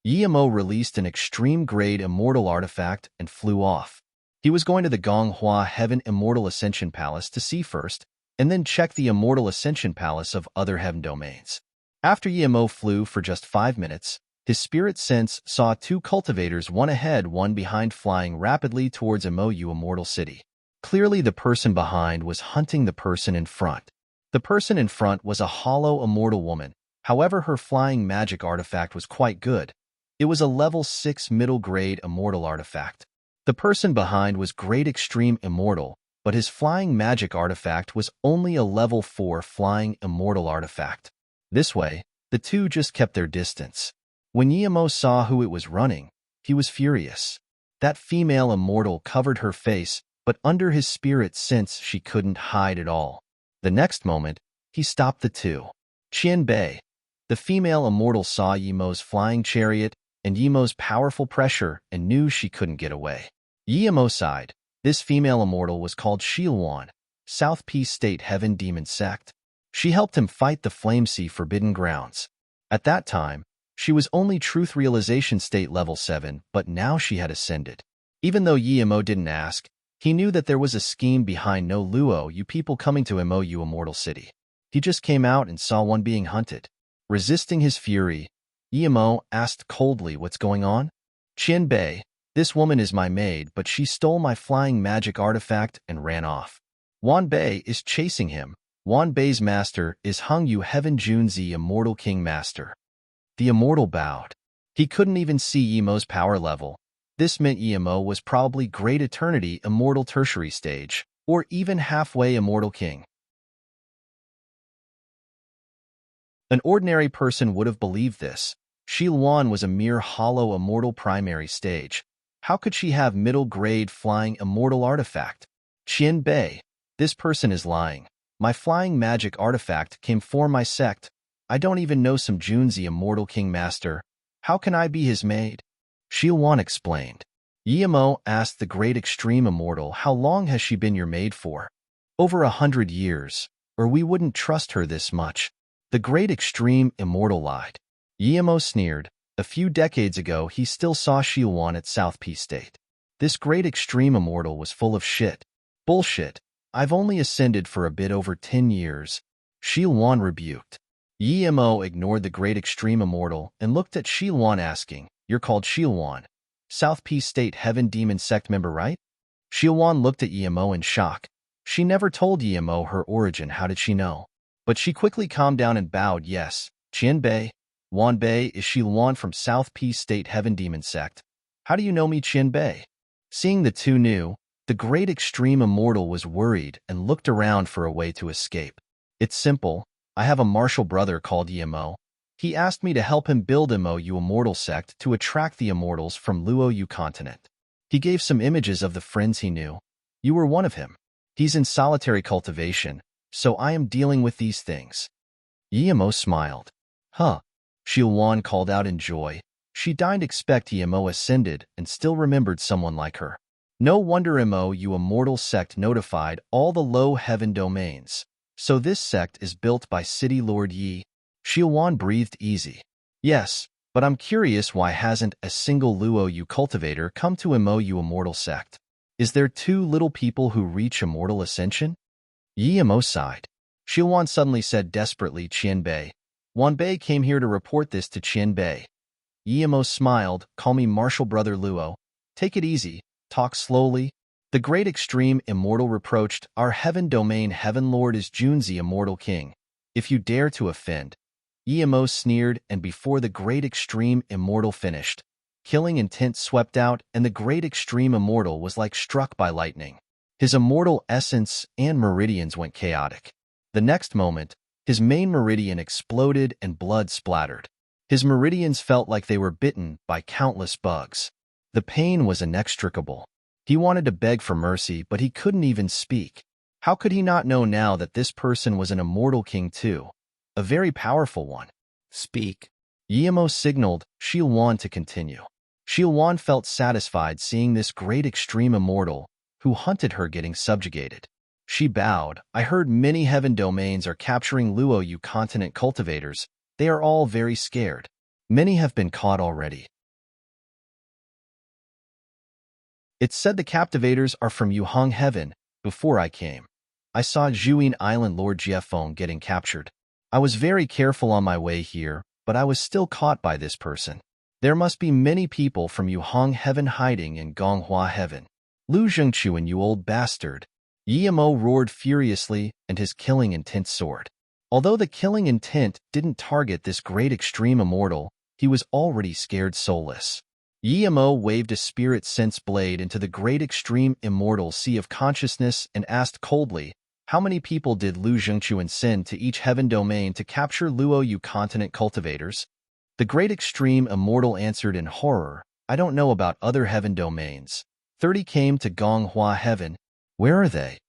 Yemo released an extreme-grade immortal artifact and flew off. He was going to the Gonghua Heaven Immortal Ascension Palace to see first, and then check the Immortal Ascension Palace of other heaven domains. After Yemo flew for just 5 minutes, his spirit sense saw 2 cultivators, one ahead, one behind, flying rapidly towards MOU Immortal City. Clearly the person behind was hunting the person in front. The person in front was a hollow immortal woman. However, her flying magic artifact was quite good. It was a level 6 middle-grade immortal artifact. The person behind was great extreme immortal, but his flying magic artifact was only a level 4 flying immortal artifact. This way, the two just kept their distance. When Yemo saw who it was running, he was furious. That female immortal covered her face, but under his spirit sense she couldn't hide at all. The next moment, he stopped the two. Qian Bei, the female immortal, saw Yemo's flying chariot and Yemo's powerful pressure and knew she couldn't get away. Yemo sighed. This female immortal was called Shilwan, South Peace State Heaven Demon Sect. She helped him fight the Flame Sea Forbidden Grounds. At that time, she was only Truth Realization State level 7, but now she had ascended. Even though Yemo didn't ask, he knew that there was a scheme behind no Luo Yu people coming to MOU Immortal City. He just came out and saw one being hunted. Resisting his fury, Yemo asked coldly, what's going on? Qian Bei, this woman is my maid, but she stole my flying magic artifact and ran off. Wan Bei is chasing him. Wan Bei's master is Hung Yu Heaven Junzi Immortal King Master. The immortal bowed. He couldn't even see Yemo's power level. This meant Yemo was probably Great Eternity Immortal Tertiary Stage, or even halfway Immortal King. An ordinary person would have believed this. Shilwan was a mere hollow Immortal Primary Stage. How could she have middle-grade flying immortal artifact? Qian Bei, this person is lying. My flying magic artifact came for my sect. I don't even know some Junzi Immortal King Master. How can I be his maid? Shilwan explained. Yemo asked the Great Extreme Immortal, how long has she been your maid for? Over 100 years, or we wouldn't trust her this much. The Great Extreme Immortal lied. Yemo sneered. A few decades ago, he still saw Shilwan at South Peace State. This Great Extreme Immortal was full of shit. Bullshit. I've only ascended for a bit over 10 years. Shilwan rebuked. Yemo ignored the Great Extreme Immortal and looked at Shilwan asking, you're called Shilwan, South Peace State Heaven Demon Sect member, right? Shilwan looked at Yemo in shock. She never told Yemo her origin. How did she know? But she quickly calmed down and bowed. Yes, Qian Bei. Wan Bei is Shilwan from South Peace State Heaven Demon Sect. How do you know me, Qian Bei? Seeing the two knew, the Great Extreme Immortal was worried and looked around for a way to escape. It's simple. I have a martial brother called Yemo. He asked me to help him build MOU Immortal Sect to attract the immortals from Luoyu continent. He gave some images of the friends he knew. You were one of him. He's in solitary cultivation, so I am dealing with these things. Yimo smiled. Huh. Shilwan called out in joy. She didn't expect Yimo ascended and still remembered someone like her. No wonder MOU Immortal Sect notified all the low heaven domains. So this sect is built by City Lord Yi. Shilwan breathed easy. Yes, but I'm curious why hasn't a single Luoyu cultivator come to MOU Immortal Sect? Is there too little people who reach immortal ascension? Yimo sighed. Shilwan suddenly said desperately, Qianbei. Wanbei came here to report this to Qianbei. Yimo smiled, call me Martial Brother Luo. Take it easy, talk slowly. The great extreme immortal reproached, our heaven domain heaven lord is Junzi immortal king. If you dare to offend. Yimo sneered, and before the great extreme immortal finished, killing intent swept out, and the great extreme immortal was like struck by lightning. His immortal essence and meridians went chaotic. The next moment, his main meridian exploded and blood splattered. His meridians felt like they were bitten by countless bugs. The pain was inextricable. He wanted to beg for mercy, but he couldn't even speak. How could he not know now that this person was an immortal king too? A very powerful one. Speak. Yimo signaled Shilwan to continue. Shilwan felt satisfied seeing this great extreme immortal who hunted her getting subjugated. She bowed. I heard many heaven domains are capturing Luoyu continent cultivators. They are all very scared. Many have been caught already. It said the captivators are from Yuhang heaven. Before I came, I saw Zhuyin Island Lord Jiefeng getting captured. I was very careful on my way here, but I was still caught by this person. There must be many people from Yuhang heaven hiding in Gonghua heaven. Lu Zhengchuan, you old bastard. Yimo roared furiously, and his killing intent soared. Although the killing intent didn't target this great extreme immortal, he was already scared soulless. Yimo waved a spirit sense blade into the great extreme immortal sea of consciousness and asked coldly, how many people did Lu Zhengchuan send to each heaven domain to capture Luoyu continent cultivators? The great extreme immortal answered in horror, I don't know about other heaven domains. 30 came to Gonghua heaven. Where are they?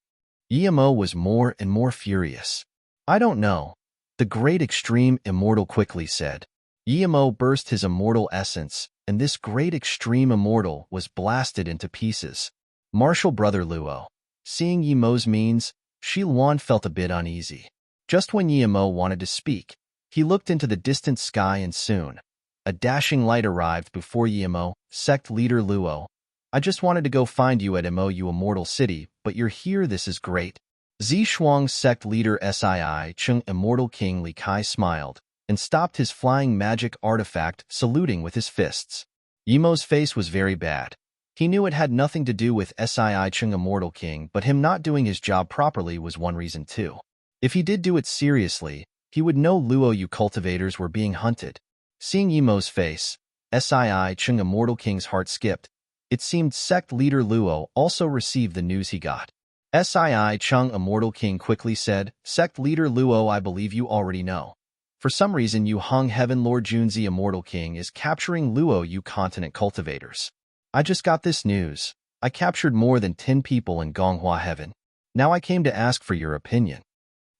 Yimo was more and more furious. I don't know. The great extreme immortal quickly said. Yimo burst his immortal essence, and this great extreme immortal was blasted into pieces. Martial Brother Luo. Seeing Yimo's means, Shilwan felt a bit uneasy. Just when Yimo wanted to speak, he looked into the distant sky and soon, a dashing light arrived before Yimo, sect leader Luo. I just wanted to go find you at MOU Immortal City, but you're here, this is great. Zishuang sect leader Sii Chung Immortal King Li Kai smiled, and stopped his flying magic artifact, saluting with his fists. Yimo's face was very bad. He knew it had nothing to do with Sii Chung Immortal King, but him not doing his job properly was one reason too. If he did do it seriously, he would know Luoyu cultivators were being hunted. Seeing Yimo's face, Sii Chung Immortal King's heart skipped. It seemed sect leader Luo also received the news he got. Sii Chung Immortal King quickly said, Sect leader Luo, I believe you already know. For some reason, Yuhang Heaven Lord Junzi Immortal King is capturing Luoyu continent cultivators. I just got this news. I captured more than 10 people in Gonghua Heaven. Now I came to ask for your opinion.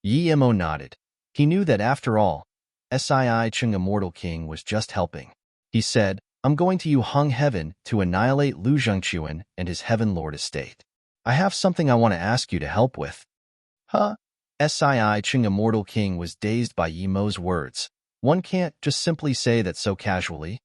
Yimo nodded. He knew that after all, Sii Chung Immortal King was just helping. He said, I'm going to Yuhang Heaven to annihilate Lu Zhengchuan and his Heaven Lord estate. I have something I want to ask you to help with. Huh? Sii Chung Immortal King was dazed by Yimo's words. One can't just simply say that so casually.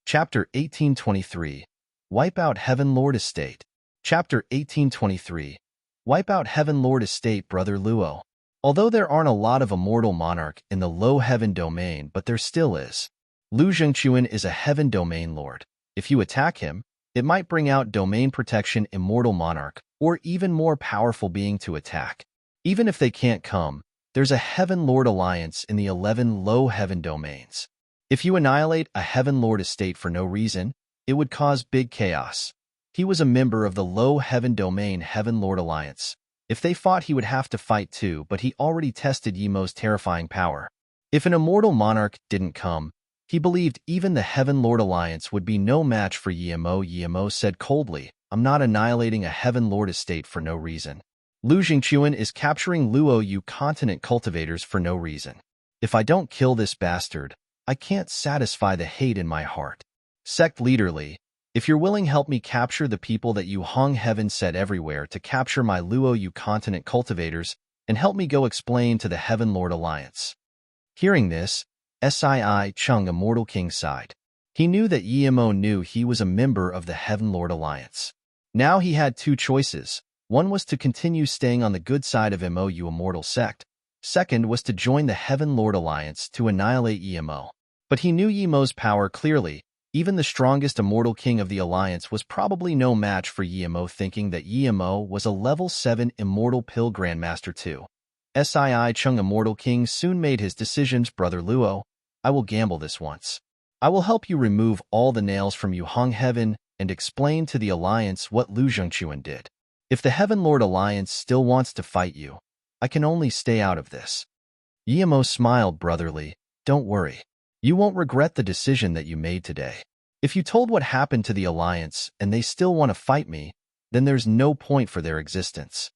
Chapter 1823. Wipe out Heaven Lord Estate. Chapter 1823. Wipe out Heaven Lord Estate, Brother Luo. Although there aren't a lot of immortal monarch in the low heaven domain, but there still is. Lu Zhengchuan is a heaven domain lord. If you attack him, it might bring out domain protection immortal monarch, or even more powerful being to attack. Even if they can't come, there's a heaven lord alliance in the 11 low heaven domains. If you annihilate a heaven lord estate for no reason, it would cause big chaos. He was a member of the Low Heaven Domain Heaven Lord Alliance. If they fought, he would have to fight too, but he already tested Yemo's terrifying power. If an immortal monarch didn't come, he believed even the Heaven Lord Alliance would be no match for Yemo. Yemo said coldly, "I'm not annihilating a Heaven Lord estate for no reason. Lu Jingchuan is capturing Luo Yu continent cultivators for no reason. If I don't kill this bastard, I can't satisfy the hate in my heart. Sect leader Li, if you're willing, help me capture the people that Yu Hong Heaven said everywhere to capture my Luo Yu continent cultivators, and help me go explain to the Heaven Lord Alliance." Hearing this, Sii Chung, Immortal King, sighed. He knew that Yemo knew he was a member of the Heaven Lord Alliance. Now he had two choices. One was to continue staying on the good side of Mou Immortal Sect. Second was to join the Heaven Lord Alliance to annihilate Yemo. But he knew Yemo's power clearly. Even the strongest Immortal King of the Alliance was probably no match for Yemo, thinking that Yemo was a level 7 Immortal Pill Grandmaster too. Sii Chung, Immortal King, soon made his decisions. Brother Luo, I will gamble this once. I will help you remove all the nails from Yu Hong Heaven and explain to the Alliance what Lu Zhengchuan did. If the Heaven Lord Alliance still wants to fight you, I can only stay out of this. Yemo smiled brotherly. Don't worry. You won't regret the decision that you made today. If you told what happened to the Alliance and they still want to fight me, then there's no point for their existence.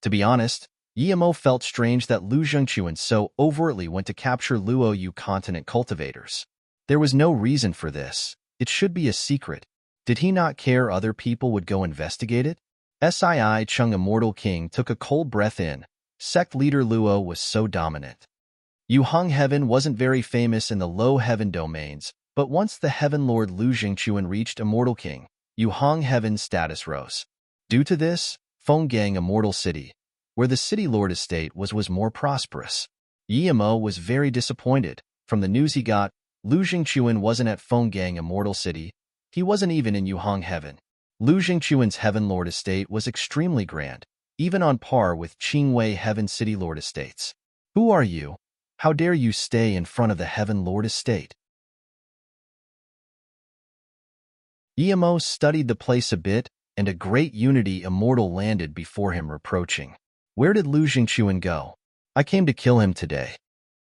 To be honest, Yemo felt strange that Lu Zhengchuan so overtly went to capture Luo Yu continent cultivators. There was no reason for this. It should be a secret. Did he not care other people would go investigate it? Sii Chung, Immortal King, took a cold breath in. Sect leader Luo was so dominant. Yu Hong Heaven wasn't very famous in the low heaven domains, but once the Heaven Lord Lu Jingchuan reached Immortal King, Yu Hong Heaven's status rose. Due to this, Fenggang Immortal City, where the City Lord estate was more prosperous. Yemo was very disappointed. From the news he got, Lu Jingchuan wasn't at Fenggang Immortal City. He wasn't even in Yu Hong Heaven. Lu Jingchuan's Heaven Lord estate was extremely grand, even on par with Qingwei Heaven City Lord estates. Who are you? How dare you stay in front of the Heaven Lord estate? Yemo studied the place a bit, and a great Unity Immortal landed before him, reproaching. Where did Lu Jingchuan go? I came to kill him today.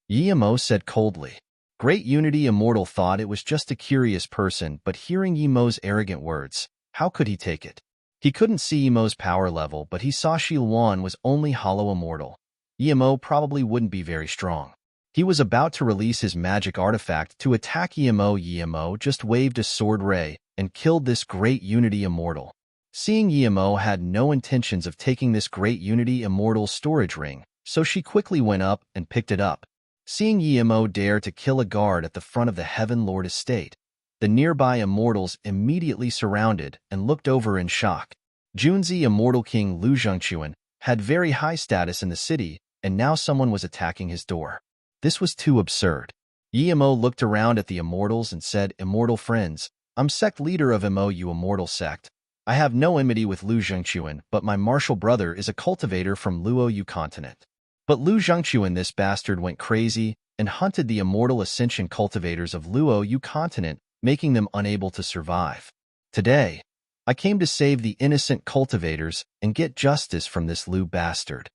Yemo said coldly. Great Unity Immortal thought it was just a curious person, but hearing Yemo's arrogant words, how could he take it? He couldn't see Yemo's power level, but he saw Shilwan was only hollow immortal. Yemo probably wouldn't be very strong. He was about to release his magic artifact to attack Yemo. Yemo just waved a sword ray and killed this great Unity Immortal. Seeing Yemo had no intentions of taking this great Unity Immortal storage ring, so she quickly went up and picked it up. Seeing Yemo dare to kill a guard at the front of the Heaven Lord estate, the nearby immortals immediately surrounded and looked over in shock. Junzi Immortal King Lu Zhengchuan had very high status in the city, and now someone was attacking his door. This was too absurd. Yemo looked around at the immortals and said, Immortal friends, I'm sect leader of Mou Immortal Sect. I have no enmity with Lu Zhengchuan, but my martial brother is a cultivator from Luo Yu continent. But Lu Zhengchuan, this bastard, went crazy and hunted the immortal ascension cultivators of Luo Yu continent, making them unable to survive. Today, I came to save the innocent cultivators and get justice from this Lu bastard.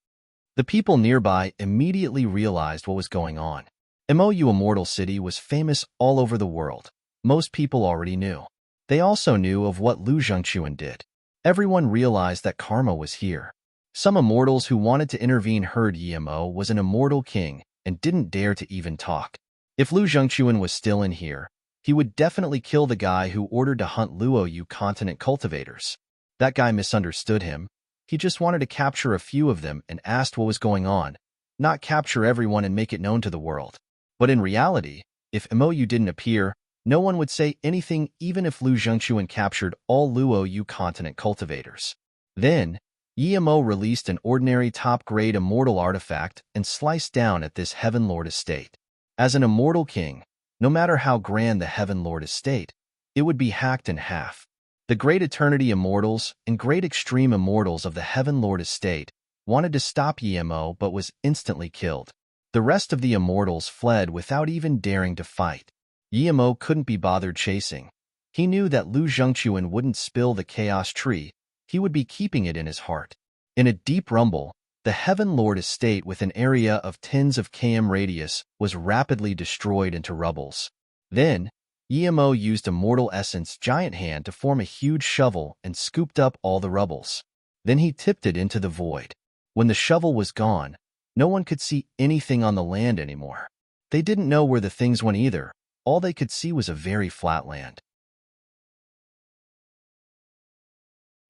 The people nearby immediately realized what was going on. Mou Immortal City was famous all over the world. Most people already knew. They also knew of what Lu Zhengchuan did. Everyone realized that karma was here. Some immortals who wanted to intervene heard Yemo was an immortal king and didn't dare to even talk. If Lu Zhengchuan was still in here, he would definitely kill the guy who ordered to hunt Luo Yu continent cultivators. That guy misunderstood him. He just wanted to capture a few of them and asked what was going on, not capture everyone and make it known to the world. But in reality, if Mou didn't appear, no one would say anything, even if Lu Zhengchuan captured all Luo Yu continent cultivators. Then, Yemo released an ordinary top-grade immortal artifact and sliced down at this Heaven Lord estate. As an immortal king, no matter how grand the Heaven Lord estate, it would be hacked in half. The Great Eternity Immortals and Great Extreme Immortals of the Heaven Lord estate wanted to stop Yemo but was instantly killed. The rest of the immortals fled without even daring to fight. Yemo couldn't be bothered chasing. He knew that Lu Zhengquan wouldn't spill the chaos tree, he would be keeping it in his heart. In a deep rumble, the Heaven Lord estate with an area of tens of km radius was rapidly destroyed into rubbles. Then, Emo used Immortal Essence Giant Hand to form a huge shovel and scooped up all the rubbles. Then he tipped it into the void. When the shovel was gone, no one could see anything on the land anymore. They didn't know where the things went either. All they could see was a very flat land.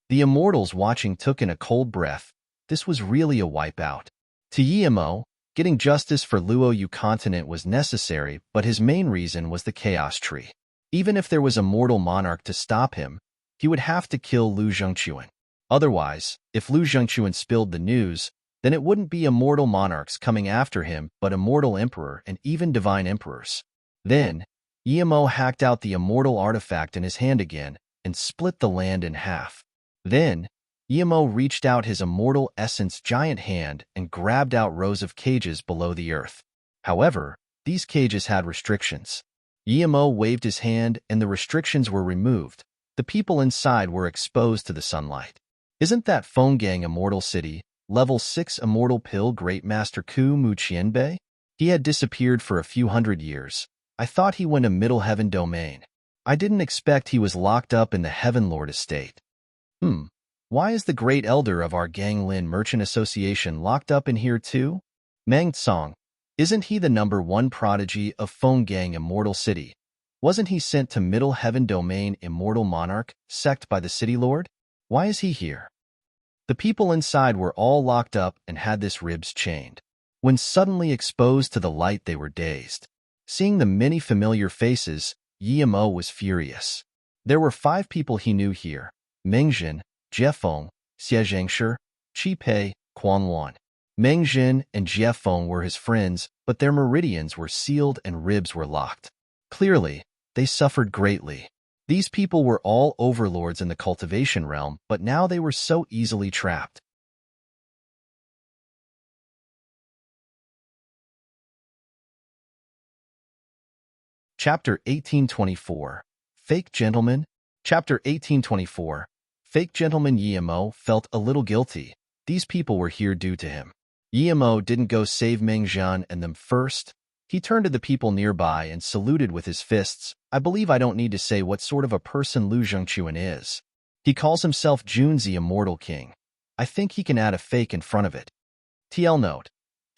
The immortals watching took in a cold breath. This was really a wipeout. To Emo, getting justice for Luo Yu continent was necessary, but his main reason was the Chaos Tree. Even if there was a mortal monarch to stop him, he would have to kill Lu Zhengquan. Otherwise, if Lu Zhengquan spilled the news, then it wouldn't be immortal monarchs coming after him, but immortal emperor and even divine emperors. Then, Emo hacked out the immortal artifact in his hand again and split the land in half. Then, Emo reached out his Immortal Essence Giant Hand and grabbed out rows of cages below the earth. However, these cages had restrictions. Emo waved his hand and the restrictions were removed. The people inside were exposed to the sunlight. Isn't that Fenggang Immortal City, Level 6 Immortal Pill Great Master Ku Mu Qianbei? He had disappeared for a few hundred years. I thought he went to Middle Heaven Domain. I didn't expect he was locked up in the Heaven Lord estate. Why is the great elder of our Ganglin Merchant Association locked up in here too? Meng Tsong. Isn't he the #1 prodigy of Fenggang Immortal City? Wasn't he sent to Middle Heaven Domain Immortal Monarch, sect by the City Lord? Why is he here? The people inside were all locked up and had this ribs chained. When suddenly exposed to the light, they were dazed. Seeing the many familiar faces, Emo was furious. There were 5 people he knew here: Mengjin, Jiefeng, Xie Zhengshi, Qi Pei, Quan Wan. Mengjin and Jiefeng were his friends, but their meridians were sealed and ribs were locked. Clearly, they suffered greatly. These people were all overlords in the cultivation realm, but now they were so easily trapped. Chapter 1824. Fake Gentleman. Chapter 1824. Fake Gentleman. Emo felt a little guilty. These people were here due to him. Emo didn't go save Mengjin and them first. He turned to the people nearby and saluted with his fists. I believe I don't need to say what sort of a person Lu Zhengquan is. He calls himself Junzi Immortal King. I think he can add a fake in front of it. TL note.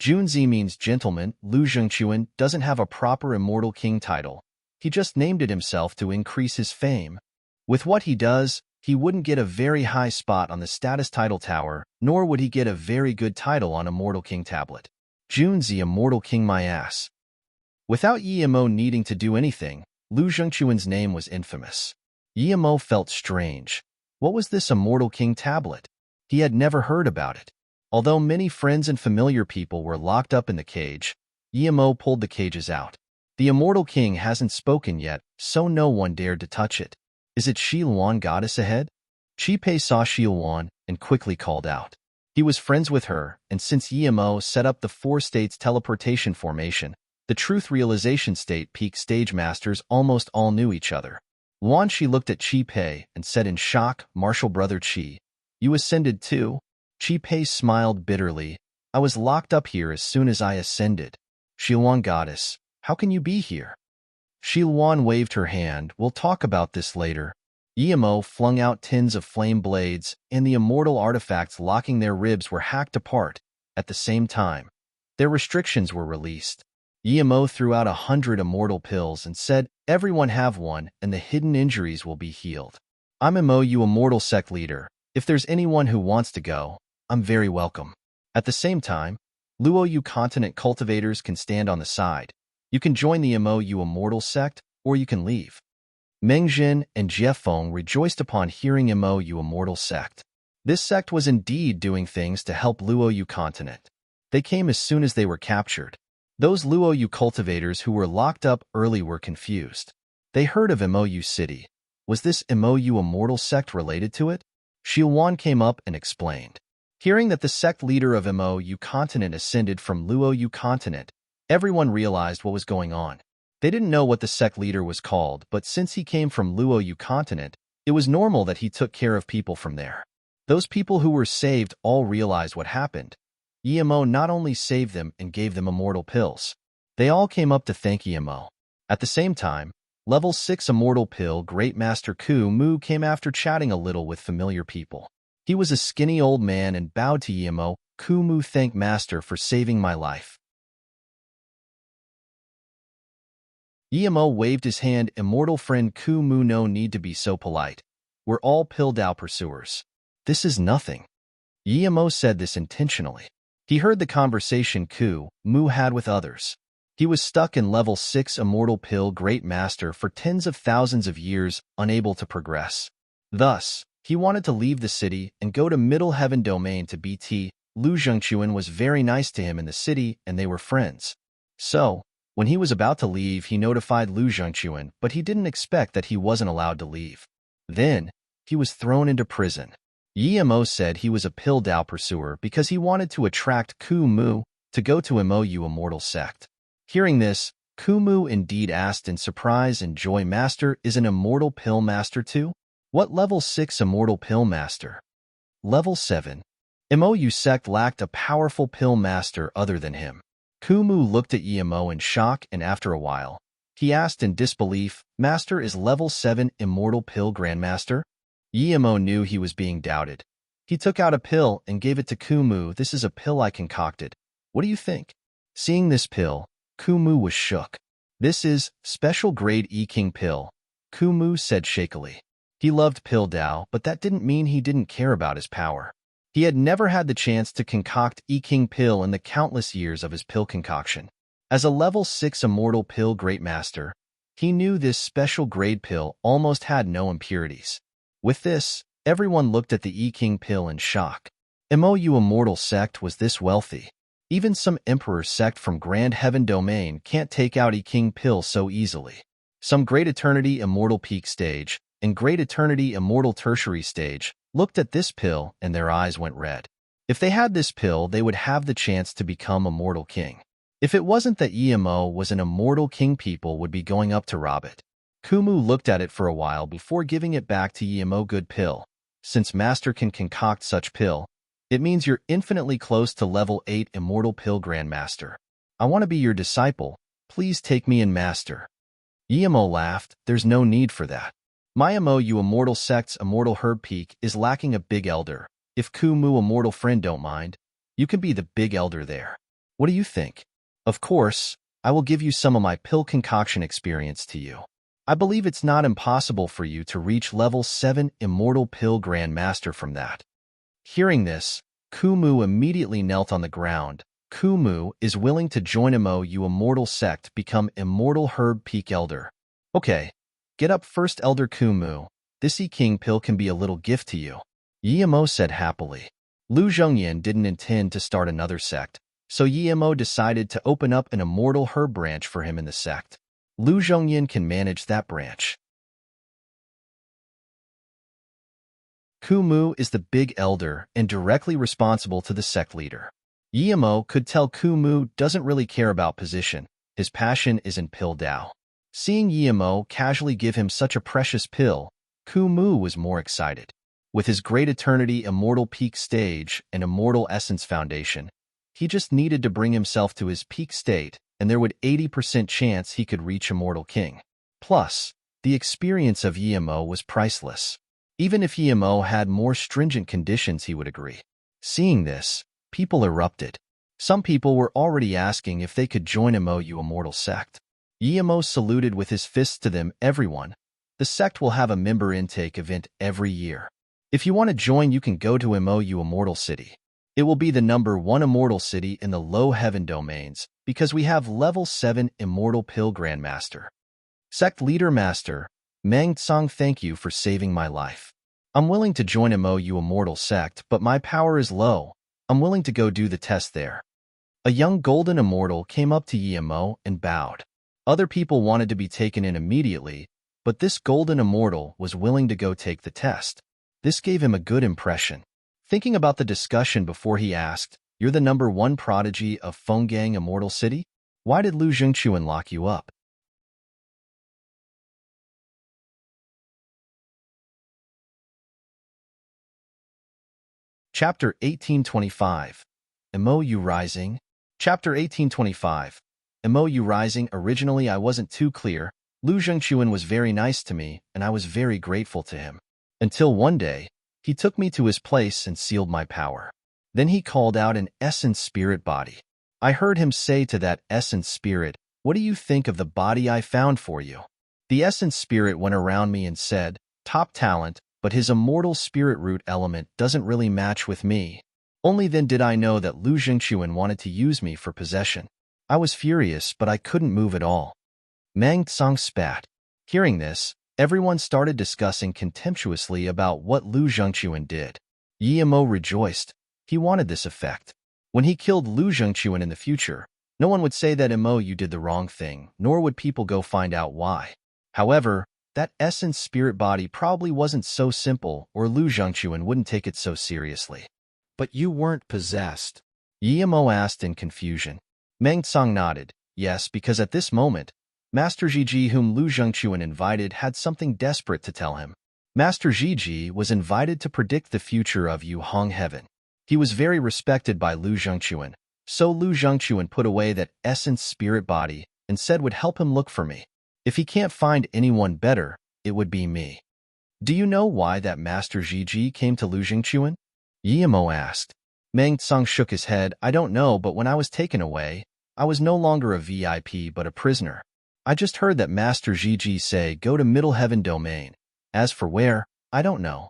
Junzi means gentleman. Lu Zhengquan doesn't have a proper Immortal King title. He just named it himself to increase his fame. With what he does, he wouldn't get a very high spot on the status title tower, nor would he get a very good title on Immortal King tablet. Junzi Immortal King my ass. Without Emo needing to do anything, Lu Zhengquan's name was infamous. Emo felt strange. What was this Immortal King tablet? He had never heard about it. Although many friends and familiar people were locked up in the cage, Emo pulled the cages out. The Immortal King hasn't spoken yet, so no one dared to touch it. Is it Shi Luan goddess ahead? Qi Pei saw Shi Luan and quickly called out. He was friends with her, and since Emo set up the 4 states teleportation formation, the truth realization state peak stage masters almost all knew each other. Luan Shi looked at Qi Pei and said in shock, Martial brother Qi, you ascended too? Qi Pei smiled bitterly. I was locked up here as soon as I ascended. Shi Luan goddess, how can you be here? Shi Luan waved her hand. We'll talk about this later. Emo flung out tins of flame blades, and the immortal artifacts locking their ribs were hacked apart. At the same time, their restrictions were released. Emo threw out 100 immortal pills and said, everyone have one, and the hidden injuries will be healed. I'm Emo, you immortal sect leader. If there's anyone who wants to go, I'm very welcome. At the same time, Luo Yu continent cultivators can stand on the side. You can join the Emo Yu immortal sect, or you can leave. Mengjin and Jiefeng rejoiced upon hearing Emo Yu immortal sect. This sect was indeed doing things to help Luo Yu continent. They came as soon as they were captured. Those Luo Yu cultivators who were locked up early were confused. They heard of Emo Yu City. Was this Emo Yu immortal sect related to it? Shilwan came up and explained. Hearing that the sect leader of Emo Yu continent ascended from Luo Yu continent, everyone realized what was going on. They didn't know what the sect leader was called, but since he came from Luoyu continent, it was normal that he took care of people from there. Those people who were saved all realized what happened. Emo not only saved them and gave them immortal pills. They all came up to thank Emo. At the same time, Level 6 Immortal Pill Great Master Ku Mu came after chatting a little with familiar people. He was a skinny old man and bowed to Emo. Ku Mu thanked Master for saving my life. Emo waved his hand. Immortal friend Ku Mu, no need to be so polite. We're all Pill Dao pursuers. This is nothing. Emo said this intentionally. He heard the conversation Ku Mu had with others. He was stuck in Level 6 Immortal Pill Great Master for tens of thousands of years, unable to progress. Thus, he wanted to leave the city and go to Middle Heaven Domain to BT. Lu Zhengquan was very nice to him in the city and they were friends. So, when he was about to leave, he notified Lu Zhengquan, but he didn't expect that he wasn't allowed to leave. Then, he was thrown into prison. Emo said he was a Pill Dao pursuer because he wanted to attract Ku Mu to go to MOU Immortal Sect. Hearing this, Ku Mu indeed asked in surprise and joy, Master is an Immortal Pill Master too? What Level 6 Immortal Pill Master? Level 7. MOU Sect lacked a powerful Pill Master other than him. Ku Mu looked at Emo in shock and after a while, he asked in disbelief, Master is Level 7 Immortal Pill Grandmaster? Emo knew he was being doubted. He took out a pill and gave it to Ku Mu. This is a pill I concocted. What do you think? Seeing this pill, Ku Mu was shook. This is Special Grade E-King Pill, Ku Mu said shakily. He loved Pill Dao, but that didn't mean he didn't care about his power. He had never had the chance to concoct E-King Pill in the countless years of his pill concoction. As a Level 6 Immortal Pill Great Master, he knew this special grade pill almost had no impurities. With this, everyone looked at the E-King Pill in shock. MOU Immortal Sect was this wealthy. Even some Emperor Sect from Grand Heaven Domain can't take out E-King Pill so easily. Some Great Eternity Immortal Peak Stage and Great Eternity Immortal Tertiary Stage looked at this pill and their eyes went red. If they had this pill, they would have the chance to become Immortal King. If it wasn't that Emo was an Immortal King, people would be going up to rob it. Ku Mu looked at it for a while before giving it back to Emo. Good pill. Since Master can concoct such pill, it means you're infinitely close to Level 8 Immortal Pill Grandmaster. I want to be your disciple. Please take me in, Master. Emo laughed. There's no need for that. My MOU Immortal Sect's Immortal Herb Peak is lacking a big elder. If Ku Mu Immortal Friend don't mind, you can be the big elder there. What do you think? Of course, I will give you some of my pill concoction experience to you. I believe it's not impossible for you to reach Level 7 Immortal Pill Grandmaster from that. Hearing this, Ku Mu immediately knelt on the ground. Ku Mu is willing to join MOU Immortal Sect, become Immortal Herb Peak Elder. Okay, get up first, Elder Ku Mu. This E-King Pill can be a little gift to you. Emo said happily. Lu Zhengyan didn't intend to start another sect, so Emo decided to open up an Immortal Herb branch for him in the sect. Lu Zhengyan can manage that branch. Ku Mu is the big elder and directly responsible to the sect leader. Emo could tell Ku Mu doesn't really care about position. His passion is in Pill Dao. Seeing Emo casually give him such a precious pill, Ku Mu was more excited. With his Great Eternity Immortal Peak Stage and Immortal Essence Foundation, he just needed to bring himself to his peak state, and there would 80% chance he could reach Immortal King. Plus, the experience of Emo was priceless. Even if Emo had more stringent conditions, he would agree. Seeing this, people erupted. Some people were already asking if they could join MOU Immortal Sect. Emo saluted with his fists to them. Everyone, the sect will have a member intake event every year. If you want to join, you can go to MOU Immortal City. It will be the #1 Immortal City in the Low Heaven Domains, because we have Level 7 Immortal Pill Grandmaster. Sect Leader Master, Meng Tsang, thank you for saving my life. I'm willing to join MOU Immortal Sect, but my power is low. I'm willing to go do the test there. A young golden immortal came up to Emo and bowed. Other people wanted to be taken in immediately, but this golden immortal was willing to go take the test. This gave him a good impression. Thinking about the discussion before, he asked, you're the #1 prodigy of Fenggang Immortal City? Why did Lu Zhengquan lock you up? Chapter 1825. MOU Rising. Chapter 1825. MOU Rising. Originally, I wasn't too clear. Lu Zhengquan was very nice to me, and I was very grateful to him. Until one day, he took me to his place and sealed my power. Then he called out an essence spirit body. I heard him say to that essence spirit, "What do you think of the body I found for you?" The essence spirit went around me and said, "Top talent, but his immortal spirit root element doesn't really match with me." Only then did I know that Lu Zhengquan wanted to use me for possession. I was furious, but I couldn't move at all. Meng Tsang spat. Hearing this, everyone started discussing contemptuously about what Lu Zhengquan did. Yi Mo rejoiced. He wanted this effect. When he killed Lu Zhengquan in the future, no one would say that Mo you did the wrong thing, nor would people go find out why. However, that essence spirit body probably wasn't so simple, or Lu Zhengquan wouldn't take it so seriously. "But you weren't possessed?" Yi Mo asked in confusion. Meng Tsang nodded. Yes, because at this moment, Master Zhiji, whom Lu Zhengquan invited, had something desperate to tell him. Master Zhiji was invited to predict the future of Yu Hong Heaven. He was very respected by Lu Zhengquan, so Lu Zhengquan put away that essence spirit body and said would help him look for me. If he can't find anyone better, it would be me. "Do you know why that Master Zhiji came to Lu Zhengquan?" Yi Mo asked. Meng Tsang shook his head. "I don't know, but when I was taken away, I was no longer a VIP but a prisoner. I just heard that Master Zhiji say go to Middle Heaven Domain. As for where, I don't know."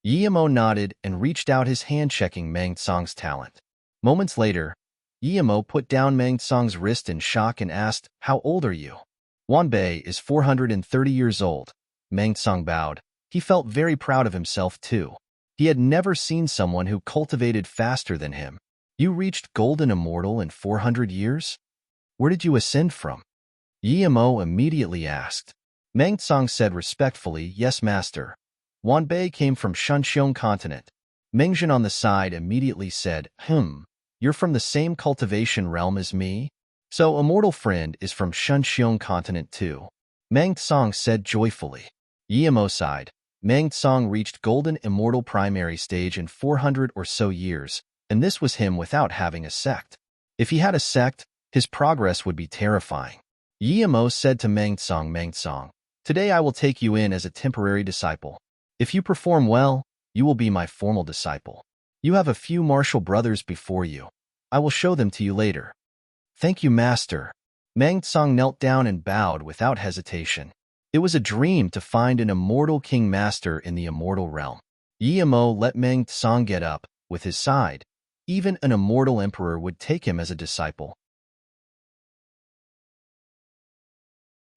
Yi Mo nodded and reached out his hand checking Meng Tsang's talent. Moments later, Yi Mo put down Meng Tsang's wrist in shock and asked, "How old are you?" "Wanbei is 430 years old." Meng Tsang bowed. He felt very proud of himself too. He had never seen someone who cultivated faster than him. "You reached Golden Immortal in 400 years? Where did you ascend from?" Yi Mo immediately asked. Meng Tsang said respectfully, "Yes, master. Wanbei came from Shunxiong continent." Mengzhen on the side immediately said, "You're from the same cultivation realm as me? So Immortal Friend is from Shunxiong continent too." Meng Tsang said joyfully. Yi Mo sighed. Meng Tsang reached Golden Immortal primary stage in 400 or so years, and this was him without having a sect. If he had a sect, his progress would be terrifying. Yi Mo said to Meng Tsang, "Today I will take you in as a temporary disciple. If you perform well, you will be my formal disciple. You have a few martial brothers before you. I will show them to you later." "Thank you, master." Meng Tsang knelt down and bowed without hesitation. It was a dream to find an immortal king master in the immortal realm. Yi Mo let Meng Tsang get up. With his side, even an immortal emperor would take him as a disciple.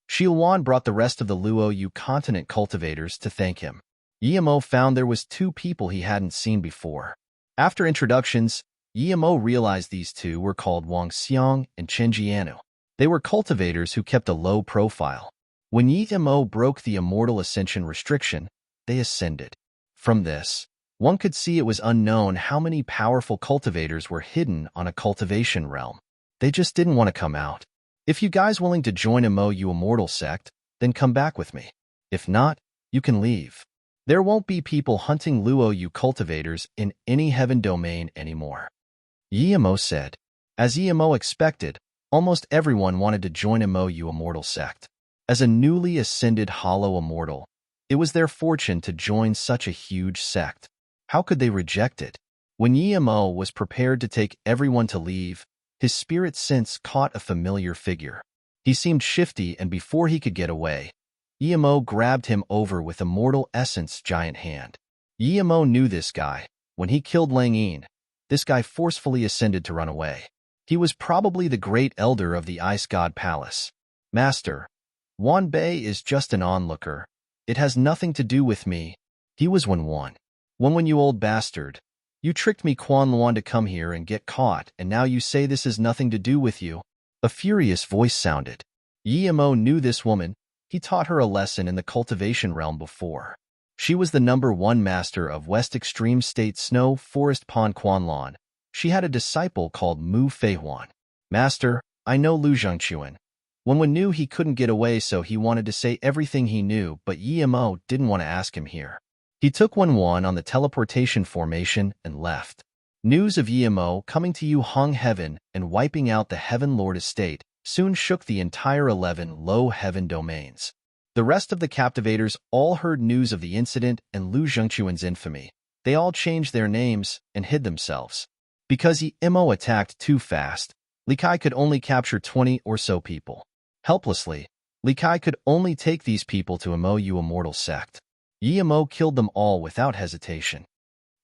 Xiaowan brought the rest of the Luoyu continent cultivators to thank him. Yi Mo found there was two people he hadn't seen before. After introductions, Yi Mo realized these two were called Wang Xiang and Chen Jianu. They were cultivators who kept a low profile. When Yi Mo broke the immortal ascension restriction, they ascended. From this, one could see it was unknown how many powerful cultivators were hidden on a cultivation realm. They just didn't want to come out. "If you guys willing to join MOU Immortal sect, then come back with me. If not, you can leave. There won't be people hunting Luoyu cultivators in any heaven domain anymore." Yi Mo said. As Yi Mo expected, almost everyone wanted to join MOU Immortal sect. As a newly ascended Hollow Immortal, it was their fortune to join such a huge sect. How could they reject it? When Yi Mo was prepared to take everyone to leave, his spirit sense caught a familiar figure. He seemed shifty, and before he could get away, Yi Mo grabbed him over with Immortal Essence giant hand. Yi Mo knew this guy. When he killed Lang Yin, this guy forcefully ascended to run away. He was probably the great elder of the Ice God Palace. "Master, Wanbei is just an onlooker. It has nothing to do with me." He was when you old bastard. You tricked me Quan Luan to come here and get caught, and now you say this has nothing to do with you. A furious voice sounded. Yi Mo knew this woman. He taught her a lesson in the cultivation realm before. She was the #1 master of West Extreme State Snow Forest Pond Quanlan. She had a disciple called Mu Feihuan. "Master, I know Lu Zhengquan." Wenwen knew he couldn't get away, so he wanted to say everything he knew, but Yi Mo didn't want to ask him here. He took 1-1 on the teleportation formation and left. News of Emo coming to Yu Hong Heaven and wiping out the Heaven Lord estate soon shook the entire 11 low heaven domains. The rest of the captivators all heard news of the incident and Lu Zhengquan's infamy. They all changed their names and hid themselves. Because Emo attacked too fast, Li Kai could only capture 20 or so people. Helplessly, Li Kai could only take these people to Yu Immortal Sect. Emo killed them all without hesitation.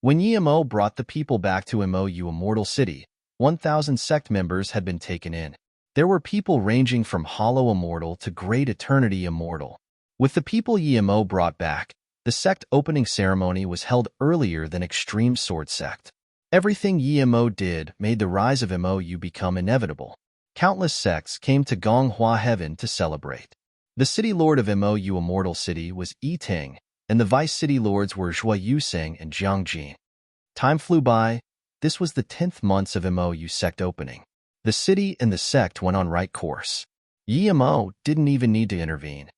When Emo brought the people back to Yu Immortal City, 1,000 sect members had been taken in. There were people ranging from Hollow Immortal to Great Eternity Immortal. With the people Emo brought back, the sect opening ceremony was held earlier than Extreme Sword Sect. Everything Emo did made the rise of Yu become inevitable. Countless sects came to Gonghua Heaven to celebrate. The city lord of Yu Immortal City was Yi Ting, and the vice city lords were Zhua Yuseng and Jiang Jin. Time flew by. This was the 10th month of Yu sect opening. The city and the sect went on right course. Emo didn't even need to intervene.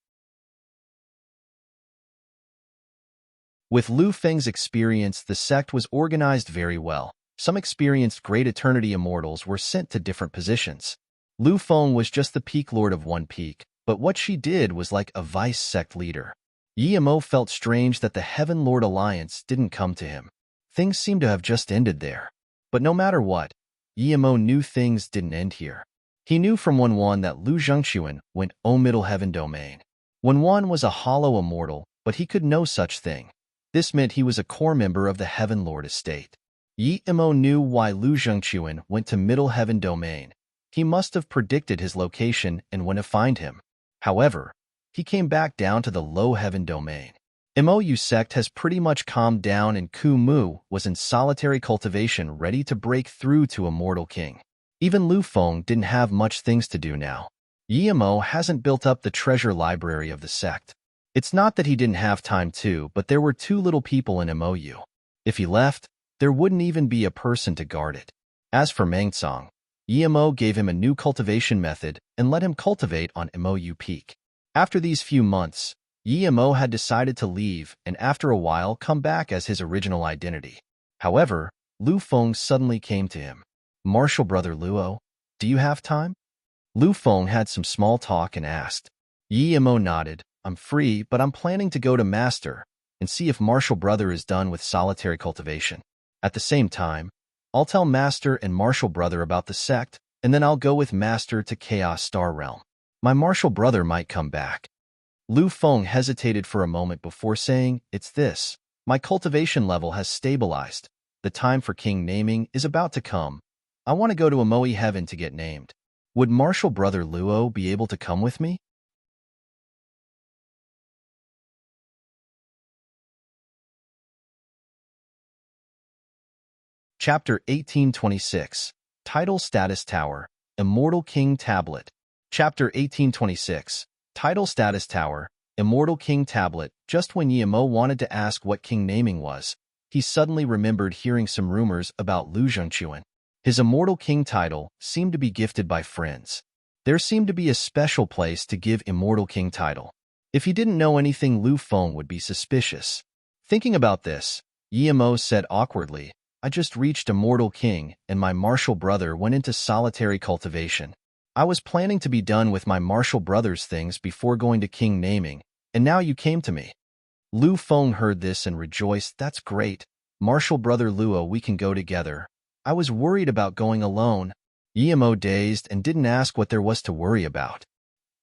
With Lu Feng's experience, the sect was organized very well. Some experienced Great Eternity Immortals were sent to different positions. Lu Feng was just the peak lord of one peak, but what she did was like a vice sect leader. Emo felt strange that the Heaven Lord Alliance didn't come to him. Things seemed to have just ended there. But no matter what, Emo knew things didn't end here. He knew from 1-1 that Lu Zhengquan went Middle Heaven Domain. 1-1 was a hollow immortal, but he could no such thing. This meant he was a core member of the Heaven Lord estate. Emo knew why Lu Zhengquan went to Middle Heaven Domain. He must have predicted his location and when to find him. However, he came back down to the Low Heaven Domain. Yu sect has pretty much calmed down and Ku Mu was in solitary cultivation ready to break through to Immortal King. Even Lu Feng didn't have much things to do now. Emo hasn't built up the treasure library of the sect. It's not that he didn't have time to, but there were too little people in Yu. If he left, there wouldn't even be a person to guard it. As for Mengcong, Emo gave him a new cultivation method and let him cultivate on Yu Peak. After these few months, Emo had decided to leave and after a while come back as his original identity. However, Lu Feng suddenly came to him. "Martial brother Luo, do you have time?" Lu Feng had some small talk and asked. Emo nodded. "I'm free, but I'm planning to go to Master and see if Martial Brother is done with solitary cultivation. At the same time, I'll tell Master and Martial Brother about the sect, and then I'll go with Master to Chaos Star Realm. My Martial Brother might come back." Lu Feng hesitated for a moment before saying, "It's this. My cultivation level has stabilized. The time for king naming is about to come. I want to go to Amoe Heaven to get named. Would Martial Brother Luo be able to come with me?" Chapter 1826, Title Status Tower, Immortal King Tablet. Chapter 1826, Title Status Tower, Immortal King Tablet. Just when Emo wanted to ask what king naming was, he suddenly remembered hearing some rumors about Lu Zhengquan. His Immortal King title seemed to be gifted by friends. There seemed to be a special place to give Immortal King title. If he didn't know anything, Lu Feng would be suspicious. Thinking about this, Emo said awkwardly, "I just reached Immortal King, and my Martial Brother went into solitary cultivation. I was planning to be done with my Martial Brother's things before going to king naming, and now you came to me." Lu Feng heard this and rejoiced. "That's great. Martial Brother Luo, we can go together. I was worried about going alone." Emo dazed and didn't ask what there was to worry about.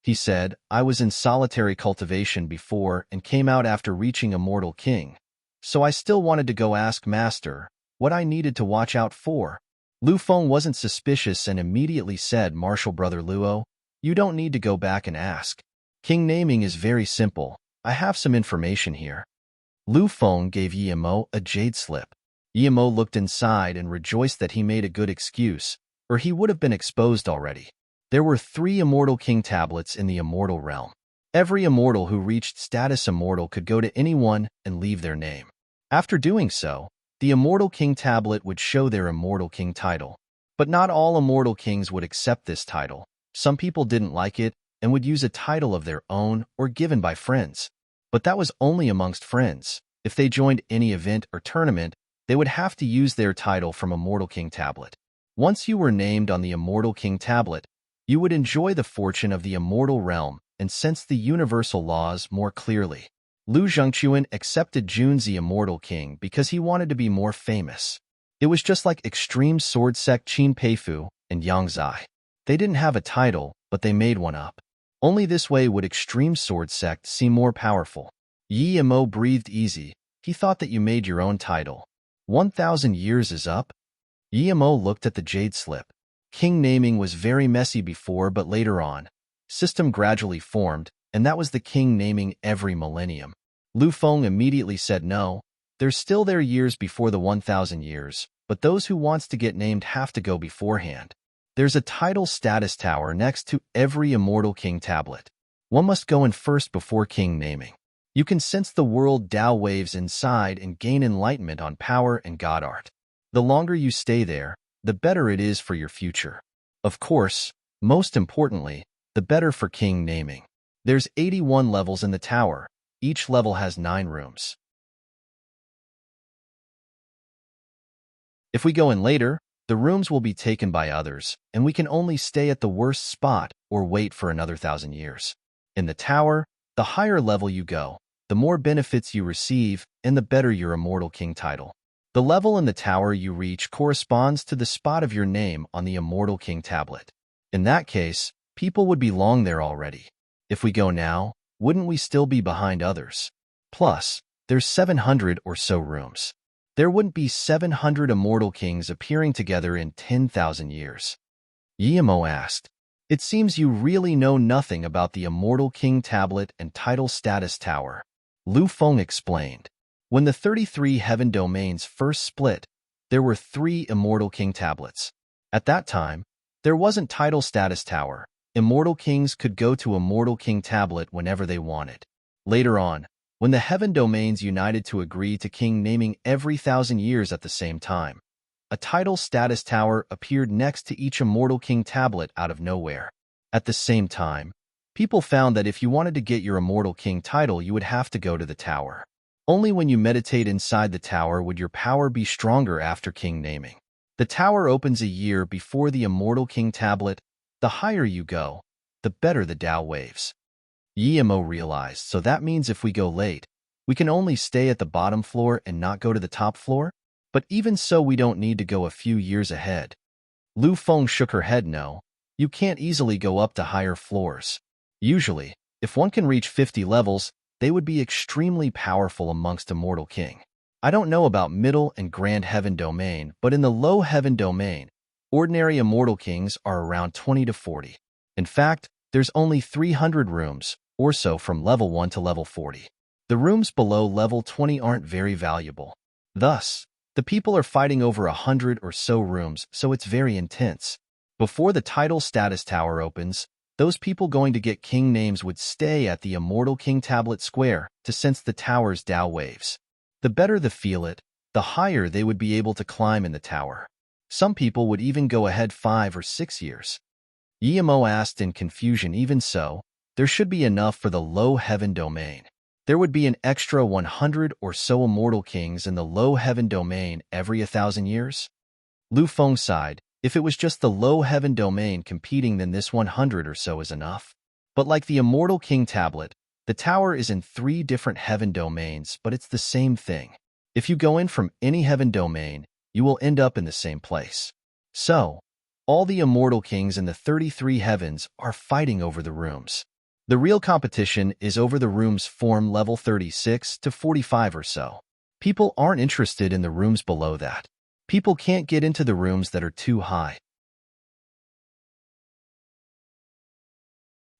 He said, "I was in solitary cultivation before and came out after reaching Immortal King, so I still wanted to go ask Master what I needed to watch out for." Lu Feng wasn't suspicious and immediately said, "Martial Brother Luo, you don't need to go back and ask. King naming is very simple. I have some information here." Lu Feng gave Emo a jade slip. Emo looked inside and rejoiced that he made a good excuse, or he would have been exposed already. There were 3 Immortal King tablets in the Immortal Realm. Every immortal who reached status Immortal could go to anyone and leave their name. After doing so, the Immortal King tablet would show their Immortal King title. But not all Immortal Kings would accept this title. Some people didn't like it and would use a title of their own or given by friends. But that was only amongst friends. If they joined any event or tournament, they would have to use their title from Immortal King Tablet. Once you were named on the Immortal King Tablet, you would enjoy the fortune of the immortal realm and sense the universal laws more clearly. Lu Zhengquan accepted Junzi Immortal King because he wanted to be more famous. It was just like Extreme Sword Sect Qin Peifu and Yang Zai. They didn't have a title, but they made one up. Only this way would Extreme Sword Sect seem more powerful. Yi Mo breathed easy. He thought that you made your own title. 1,000 years is up? Yi Mo looked at the jade slip. King naming was very messy before, but later on, system gradually formed, and that was the king naming every millennium. Lu Feng immediately said no. There's still their years before the 1,000 years, but those who wants to get named have to go beforehand. There's a title status tower next to every Immortal King tablet. One must go in first before king naming. You can sense the world Dao waves inside and gain enlightenment on power and God art. The longer you stay there, the better it is for your future. Of course, most importantly, the better for king naming. There's 81 levels in the tower. Each level has 9 rooms. If we go in later, the rooms will be taken by others, and we can only stay at the worst spot or wait for another 1,000 years. In the tower, the higher level you go, the more benefits you receive, and the better your Immortal King title. The level in the tower you reach corresponds to the spot of your name on the Immortal King tablet. In that case, people would be long there already. If we go now, wouldn't we still be behind others? Plus, there's 700 or so rooms. There wouldn't be 700 Immortal Kings appearing together in 10,000 years. Yi Mo asked, "It seems you really know nothing about the Immortal King tablet and title status tower." Lu Feng explained. When the 33 heaven domains first split, there were 3 Immortal King tablets. At that time, there wasn't title status tower. Immortal Kings could go to Immortal King tablet whenever they wanted. Later on, when the heaven domains united to agree to king naming every 1,000 years at the same time, a title status tower appeared next to each Immortal King tablet out of nowhere. At the same time, people found that if you wanted to get your Immortal King title, you would have to go to the tower. Only when you meditate inside the tower would your power be stronger after king naming. The tower opens a year before the Immortal King tablet. The higher you go, the better the Dao waves. Yi Mo realized, so that means if we go late, we can only stay at the bottom floor and not go to the top floor? But even so, we don't need to go a few years ahead. Lu Feng shook her head. No, you can't easily go up to higher floors. Usually, if one can reach 50 levels, they would be extremely powerful amongst Immortal King. I don't know about middle and grand heaven domain, but in the low heaven domain, ordinary Immortal Kings are around 20 to 40. In fact, there's only 300 rooms, or so from level 1 to level 40. The rooms below level 20 aren't very valuable. Thus, the people are fighting over 100 or so rooms, so it's very intense. Before the title status tower opens, those people going to get king names would stay at the Immortal King tablet square to sense the tower's Dao waves. The better they feel it, the higher they would be able to climb in the tower. Some people would even go ahead 5 or 6 years. Yi Mo asked in confusion. Even so, there should be enough for the low heaven domain. There would be an extra 100 or so Immortal Kings in the low heaven domain every 1,000 years? Lu Feng sighed. If it was just the low heaven domain competing, then this 100 or so is enough. But like the Immortal King tablet, the tower is in 3 different heaven domains, but it's the same thing. If you go in from any heaven domain, you will end up in the same place. So, all the Immortal Kings in the 33 heavens are fighting over the rooms. The real competition is over the rooms from level 36 to 45 or so. People aren't interested in the rooms below that. People can't get into the rooms that are too high.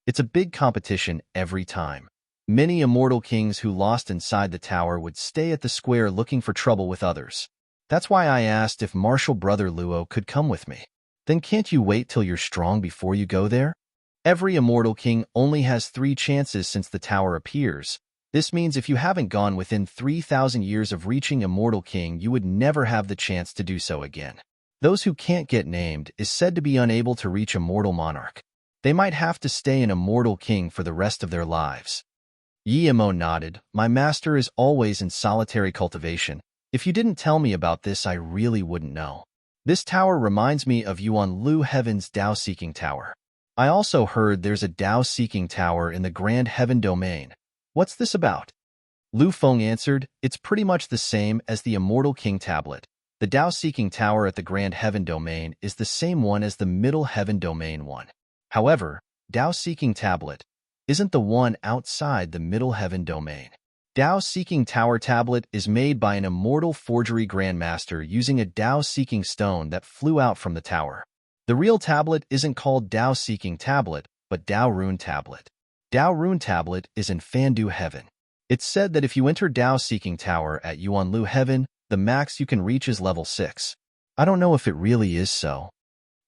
It's a big competition every time. Many Immortal Kings who lost inside the tower would stay at the square looking for trouble with others. That's why I asked if Martial Brother Luo could come with me. Then can't you wait till you're strong before you go there? Every Immortal King only has 3 chances since the tower appears. This means if you haven't gone within 3,000 years of reaching Immortal King, you would never have the chance to do so again. Those who can't get named is said to be unable to reach Immortal Monarch. They might have to stay an Immortal King for the rest of their lives. Yimo nodded. My master is always in solitary cultivation. If you didn't tell me about this, I really wouldn't know. This tower reminds me of Yuan Lu Heaven's Dao-seeking tower. I also heard there's a Dao-seeking tower in the Grand Heaven domain. What's this about? Lu Feng answered, it's pretty much the same as the Immortal King tablet. The Dao-seeking tower at the Grand Heaven domain is the same one as the Middle Heaven domain one. However, Dao-seeking tablet isn't the one outside the Middle Heaven domain. Dao-seeking tower tablet is made by an immortal forgery grandmaster using a Dao-seeking stone that flew out from the tower. The real tablet isn't called Dao-seeking tablet, but Dao Rune tablet. Dao Rune tablet is in Fandu Heaven. It's said that if you enter Dao-seeking tower at Yuanlu Heaven, the max you can reach is level 6. I don't know if it really is so.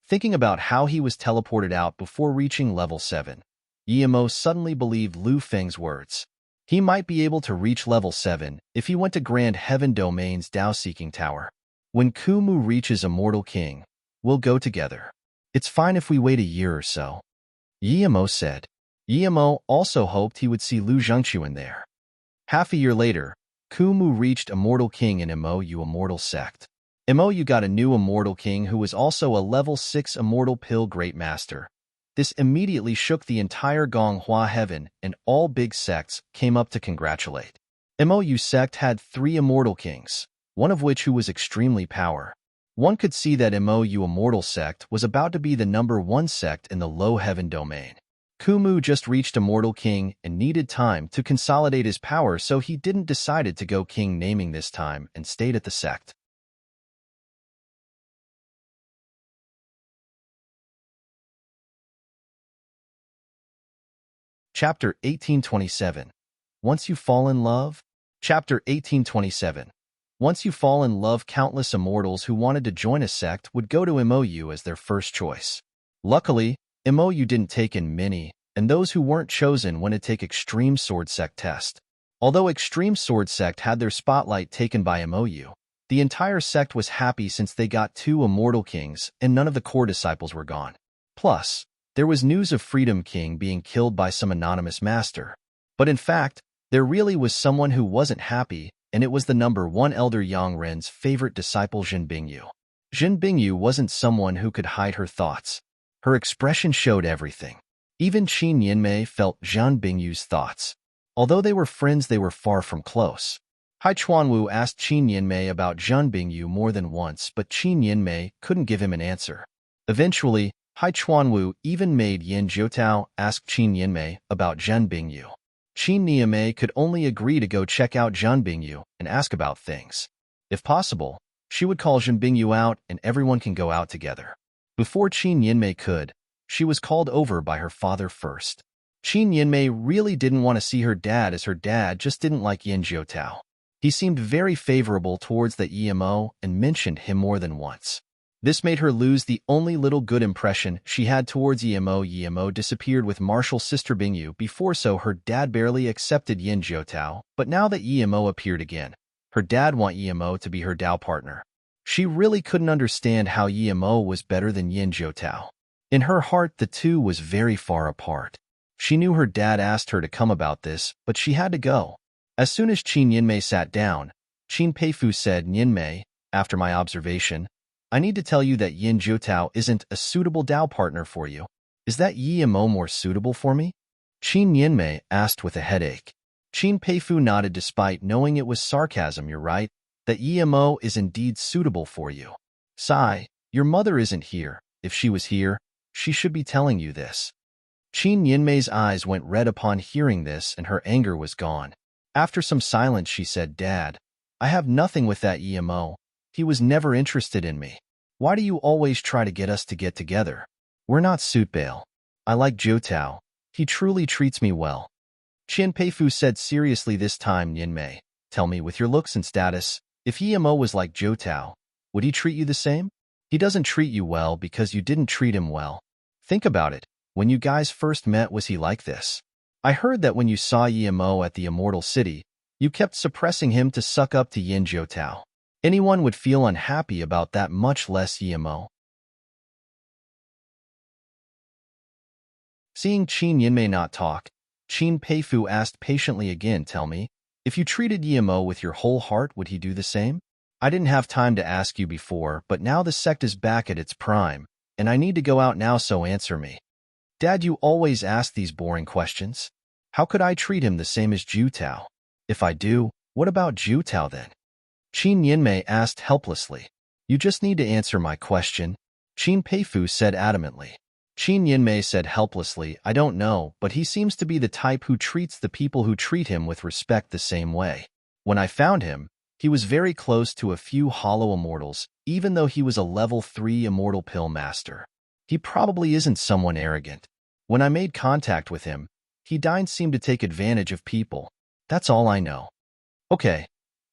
Thinking about how he was teleported out before reaching level 7, Yimo suddenly believed Lu Feng's words. He might be able to reach level 7 if he went to Grand Heaven Domain's Dao-seeking tower. When Kumu reaches Immortal King, we'll go together. It's fine if we wait a year or so, Yimo said. Yimo also hoped he would see Lu Zhengxuan there. Half a year later, Kumu reached Immortal King in Mou Immortal Sect. Mou got a new Immortal King who was also a level 6 Immortal Pill Great Master. This immediately shook the entire Gonghua Heaven, and all big sects came up to congratulate. Mou sect had 3 Immortal Kings, one of which who was extremely powerful. One could see that Mou Immortal Sect was about to be the #1 sect in the Low Heaven domain. Kumu just reached Immortal King and needed time to consolidate his power, so he didn't decided to go king naming this time and stayed at the sect. Chapter 1827. Once you fall in love? Chapter 1827. Once you fall in love, countless immortals who wanted to join a sect would go to Mou as their first choice. Luckily, Mou didn't take in many, and those who weren't chosen went to take Extreme Sword Sect test. Although Extreme Sword Sect had their spotlight taken by Mou, the entire sect was happy since they got 2 Immortal Kings and none of the core disciples were gone. Plus, there was news of Freedom King being killed by some anonymous master. But in fact, there really was someone who wasn't happy, and it was the #1 Elder Yang Ren's favorite disciple Jin Bingyu. Jin Bingyu wasn't someone who could hide her thoughts. Her expression showed everything. Even Qin Yinmei felt Zhan Bingyu's thoughts. Although they were friends, they were far from close. Hai Chuanwu asked Qin Yinmei about Zhan Bingyu more than once, but Qin Yinmei couldn't give him an answer. Eventually, Hai Chuanwu even made Yin Jiutao ask Qin Yinmei about Zhan Bingyu. Qin Yinmei could only agree to go check out Zhan Bingyu and ask about things. If possible, she would call Zhan Bingyu out and everyone can go out together. Before Qin Yinmei could, she was called over by her father first. Qin Yinmei really didn't want to see her dad, as her dad just didn't like Yin Jiutao. He seemed very favorable towards the Yimo and mentioned him more than once. This made her lose the only little good impression she had towards Yimo. Yimo disappeared with Martial's sister Bingyu before, so her dad barely accepted Yin Jiutao, but now that Yimo appeared again, her dad want Yimo to be her Dao partner. She really couldn't understand how Yimo was better than Yin Jiutao. In her heart, the two was very far apart. She knew her dad asked her to come about this, but she had to go. As soon as Qin Yinmei sat down, Qin Peifu said, Yinmei, after my observation, I need to tell you that Yin Jiutao isn't a suitable Dao partner for you. Is that Yimo more suitable for me? Qin Yinmei asked with a headache. Qin Peifu nodded despite knowing it was sarcasm. You're right, that Yimo is indeed suitable for you. Sigh, your mother isn't here. If she was here, she should be telling you this. Qin Yinmei's eyes went red upon hearing this and her anger was gone. After some silence she said, Dad, I have nothing with that Yimo. He was never interested in me. Why do you always try to get us to get together? We're not suitable. I like Jiutao. He truly treats me well. Qin Peifu said seriously this time, Yinmei, tell me, with your looks and status, if Yimo was like Jiutao, would he treat you the same? He doesn't treat you well because you didn't treat him well. Think about it. When you guys first met, was he like this? I heard that when you saw Yimo at the Immortal City, you kept suppressing him to suck up to Yin Jiutao. Anyone would feel unhappy about that, much less Yimo. Seeing Qin Yinmei not talk, Qin Peifu asked patiently again. Tell me, if you treated Yimo with your whole heart, would he do the same? I didn't have time to ask you before, but now the sect is back at its prime, and I need to go out now, so answer me. Dad, you always ask these boring questions. How could I treat him the same as Ju Tao? If I do, what about Ju Tao then? Qin Yinmei asked helplessly. You just need to answer my question, Qin Peifu said adamantly. Qin Yinmei said helplessly, I don't know, but he seems to be the type who treats the people who treat him with respect the same way. When I found him, he was very close to a few hollow immortals, even though he was a level 3 immortal pill master. He probably isn't someone arrogant. When I made contact with him, he didn't seem to take advantage of people. That's all I know. Okay.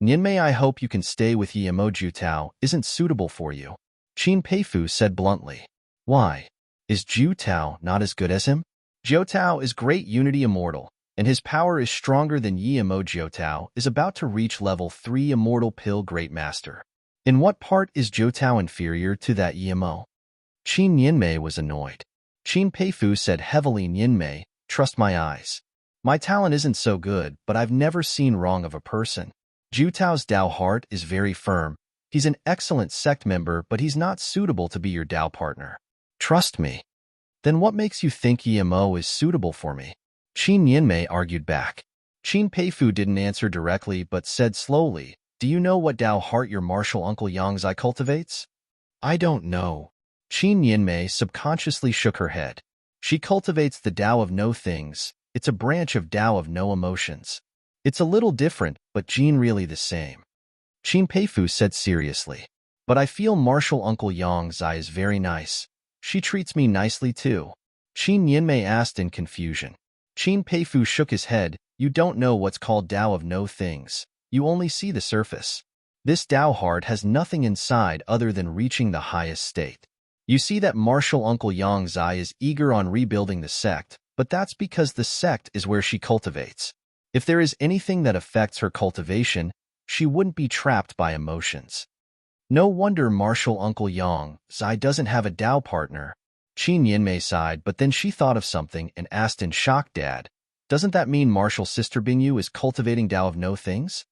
Nianmei, I hope you can stay with Yimo. Ju Tao isn't suitable for you, Qin Peifu said bluntly. Why? Is Ju Tao not as good as him? Jiu Tao is great unity immortal, and his power is stronger than Yimo. Jiu Tao is about to reach level 3 immortal pill great master. In what part is Jiu Tao inferior to that Yimo? Qin Yinmei was annoyed. Qin Peifu said heavily, Yinmei, trust my eyes. My talent isn't so good, but I've never seen wrong of a person. Jiu Tao's Dao heart is very firm. He's an excellent sect member, but he's not suitable to be your Dao partner. Trust me. Then what makes you think Yimo is suitable for me? Qin Yinmei argued back. Qin Peifu didn't answer directly but said slowly, do you know what Dao heart your martial uncle Yangzai cultivates? I don't know. Qin Yinmei subconsciously shook her head. She cultivates the Dao of no things. It's a branch of Dao of no emotions. It's a little different, but gene really the same. Qin Peifu said seriously. But I feel martial uncle Yangzai is very nice. She treats me nicely too. Qin Yinmei asked in confusion. Qin Peifu shook his head. You don't know what's called Dao of no things. You only see the surface. This Dao heart has nothing inside other than reaching the highest state. You see that martial uncle Yangzai is eager on rebuilding the sect, but that's because the sect is where she cultivates. If there is anything that affects her cultivation, she wouldn't be trapped by emotions. No wonder martial uncle Yangzai doesn't have a Dao partner. Qin Yinmei sighed, but then she thought of something and asked in shock, Dad, doesn't that mean martial sister Bingyu is cultivating Dao of no things?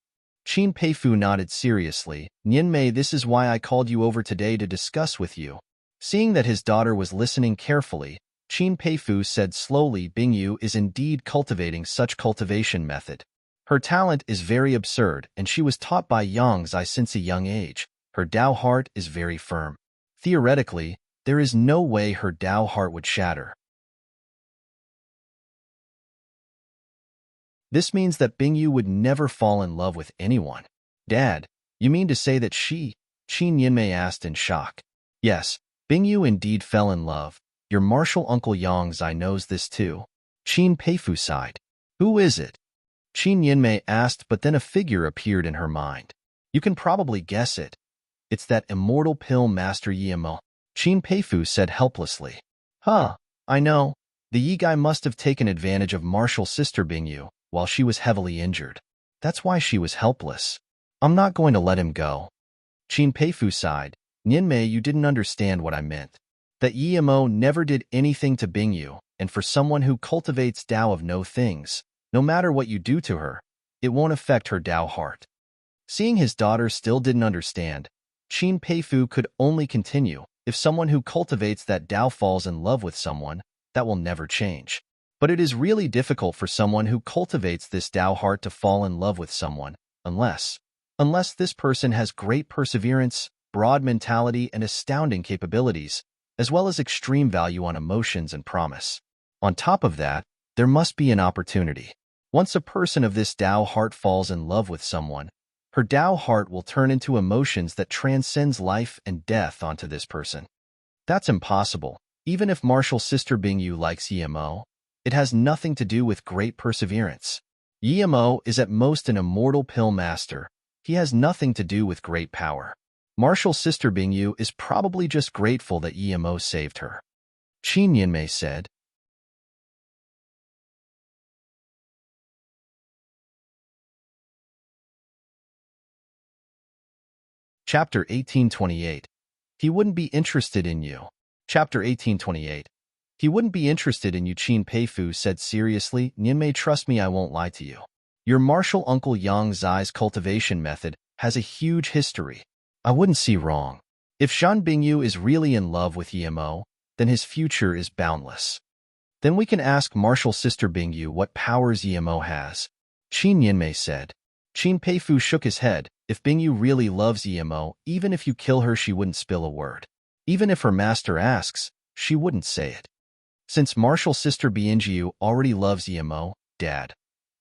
Qin Peifu nodded seriously. Yinmei, this is why I called you over today to discuss with you. Seeing that his daughter was listening carefully, Qin Peifu said slowly, Bingyu is indeed cultivating such cultivation method. Her talent is very absurd, and she was taught by Yangzai since a young age. Her Dao heart is very firm. Theoretically, there is no way her Dao heart would shatter. This means that Bingyu would never fall in love with anyone. Dad, you mean to say that she? Qin Yinmei asked in shock. Yes, Bingyu indeed fell in love. Your martial uncle Yangzai knows this too. Qin Peifu sighed. Who is it? Qin Yinmei asked, but then a figure appeared in her mind. You can probably guess it. It's that immortal pill master Yimo. Qin Peifu said helplessly. Huh, I know. The Yi guy must have taken advantage of martial sister Bingyu while she was heavily injured. That's why she was helpless. I'm not going to let him go. Qin Peifu sighed. Yinmei, you didn't understand what I meant. That Yimo never did anything to Bingyu, and for someone who cultivates Dao of no things, no matter what you do to her, it won't affect her Dao heart. Seeing his daughter still didn't understand, Qin Peifu could only continue. If someone who cultivates that Dao falls in love with someone, that will never change. But it is really difficult for someone who cultivates this Dao heart to fall in love with someone, unless this person has great perseverance, broad mentality, and astounding capabilities, as well as extreme value on emotions and promise. On top of that, there must be an opportunity. Once a person of this Dao heart falls in love with someone, her Dao heart will turn into emotions that transcends life and death onto this person. That's impossible. Even if martial sister Bingyu likes Yimo, it has nothing to do with great perseverance. Yimo is at most an immortal pill master. He has nothing to do with great power. Martial sister Bingyu is probably just grateful that Yimo saved her. Qin Yinmei said. Chapter 1828. He wouldn't be interested in you. Chapter 1828. He wouldn't be interested in you, Qin Peifu said seriously. Nianmei, trust me, I won't lie to you. Your martial uncle Yang Zai's cultivation method has a huge history. I wouldn't see wrong. If Zhan Bingyu is really in love with Yimo, then his future is boundless. Then we can ask martial sister Bingyu what powers Yimo has. Qin Nianmei said. Qin Peifu shook his head. If Bingyu really loves Yimo, even if you kill her, she wouldn't spill a word. Even if her master asks, she wouldn't say it. Since martial sister Bianjiu already loves Yimo, Dad,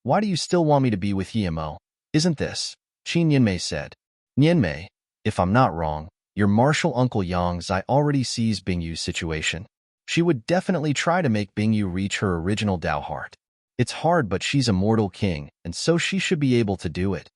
why do you still want me to be with Yimo? Isn't this? Qin Nianmei said. Nianmei, if I'm not wrong, your martial uncle Yang Zai already sees Bingyu's situation. She would definitely try to make Bingyu reach her original Dao heart. It's hard, but she's a mortal king, and so she should be able to do it.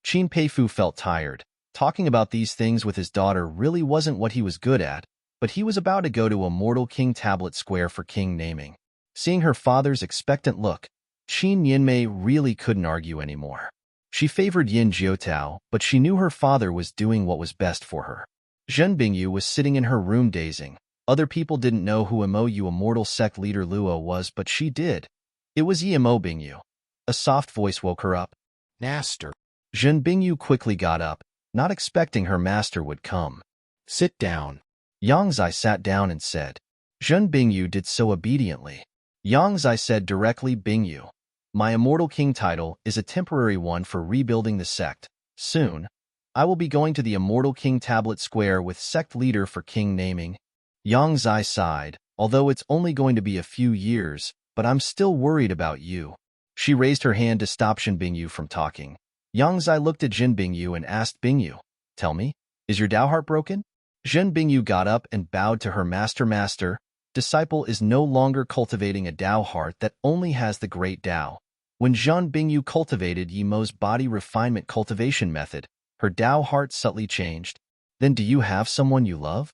Qin Peifu felt tired. Talking about these things with his daughter really wasn't what he was good at, but he was about to go to a mortal king tablet square for king naming. Seeing her father's expectant look, Qin Nianmei really couldn't argue anymore. She favored Yin Jiotao, but she knew her father was doing what was best for her. Zhen Bingyu was sitting in her room dazing. Other people didn't know who Mo immortal sect leader Luo was, but she did. It was Mo Bingyu. A soft voice woke her up. Master. Zhen Bingyu quickly got up, not expecting her master would come. Sit down. Yang Zai sat down and said. Zhen Bingyu did so obediently. Yang Zai said directly, Bingyu, my immortal king title is a temporary one for rebuilding the sect. Soon, I will be going to the immortal king tablet square with sect leader for king naming. Yang Zai sighed, although it's only going to be a few years, but I'm still worried about you. She raised her hand to stop Zhen Bingyu from talking. Yang Zai looked at Zhen Bingyu and asked Bingyu, tell me, is your Dao heart broken? Zhen Bingyu got up and bowed to her master. Disciple is no longer cultivating a Dao heart that only has the great Dao. When Zhen Bingyu cultivated Yimo's body refinement cultivation method, her Dao heart subtly changed. Then do you have someone you love?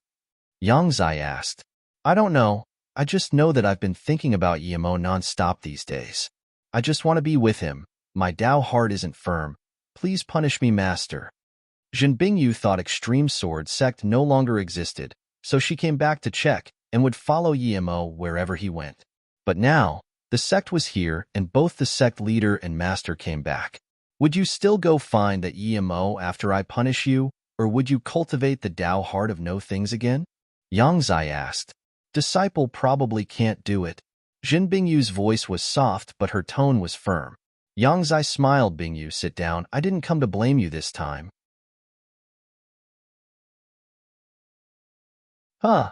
Yang Zai asked. I don't know. I just know that I've been thinking about Yimo non-stop these days. I just want to be with him. My Dao heart isn't firm. Please punish me, master. Zhen Bingyu thought Extreme Sword Sect no longer existed, so she came back to check and would follow Yimo wherever he went. But now, the sect was here and both the sect leader and master came back. Would you still go find that Yimo after I punish you, or would you cultivate the Dao heart of no things again? Yang Zai asked. Disciple probably can't do it. Zhen Bingyu's voice was soft, but her tone was firm. Yang Zai smiled. Bingyu, sit down. I didn't come to blame you this time. Huh.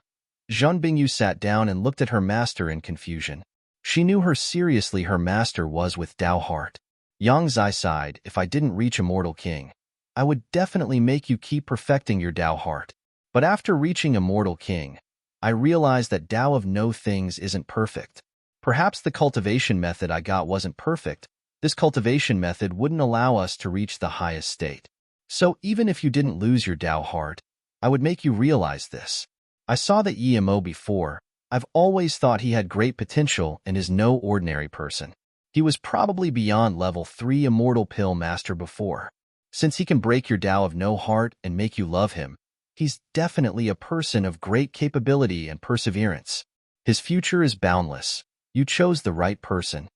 Zhen Bingyu sat down and looked at her master in confusion. She knew how seriously her master was with Dao heart. Yang Zai sighed, if I didn't reach Immortal King, I would definitely make you keep perfecting your Dao heart. But after reaching Immortal King, I realized that Dao of no things isn't perfect. Perhaps the cultivation method I got wasn't perfect. This cultivation method wouldn't allow us to reach the highest state. So even if you didn't lose your Dao heart, I would make you realize this. I saw that Yimo before. I've always thought he had great potential and is no ordinary person. He was probably beyond level 3 Immortal Pill Master before. Since he can break your Dao of no heart and make you love him, he's definitely a person of great capability and perseverance. His future is boundless. You chose the right person.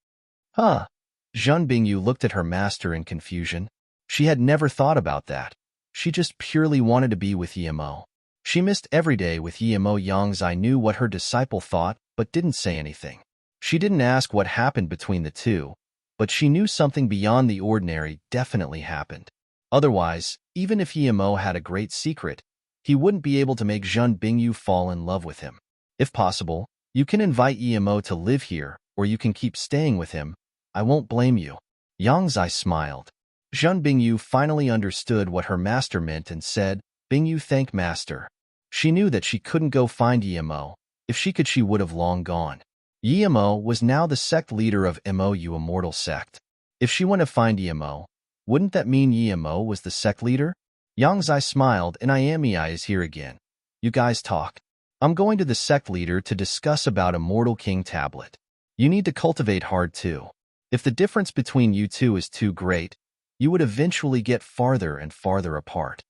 Huh. Zhen Bingyu looked at her master in confusion. She had never thought about that. She just purely wanted to be with Yimo. She missed every day with Yimo. Yang Zai knew what her disciple thought, but didn't say anything. She didn't ask what happened between the two, but she knew something beyond the ordinary definitely happened. Otherwise, even if Yimo had a great secret, he wouldn't be able to make Zhen Bingyu fall in love with him. If possible, you can invite Yimo to live here, or you can keep staying with him. I won't blame you. Yang Zai smiled. Zhen Bingyu finally understood what her master meant and said, Bingyu, thank master. She knew that she couldn't go find Yimo. If she could, she would have long gone. Yimo was now the sect leader of Mou Immortal Sect. If she went to find Yimo, wouldn't that mean Yimo was the sect leader? Yang Zai smiled, and Iami is here again. You guys talk. I'm going to the sect leader to discuss about Immortal King Tablet. You need to cultivate hard too. If the difference between you two is too great, you would eventually get farther and farther apart.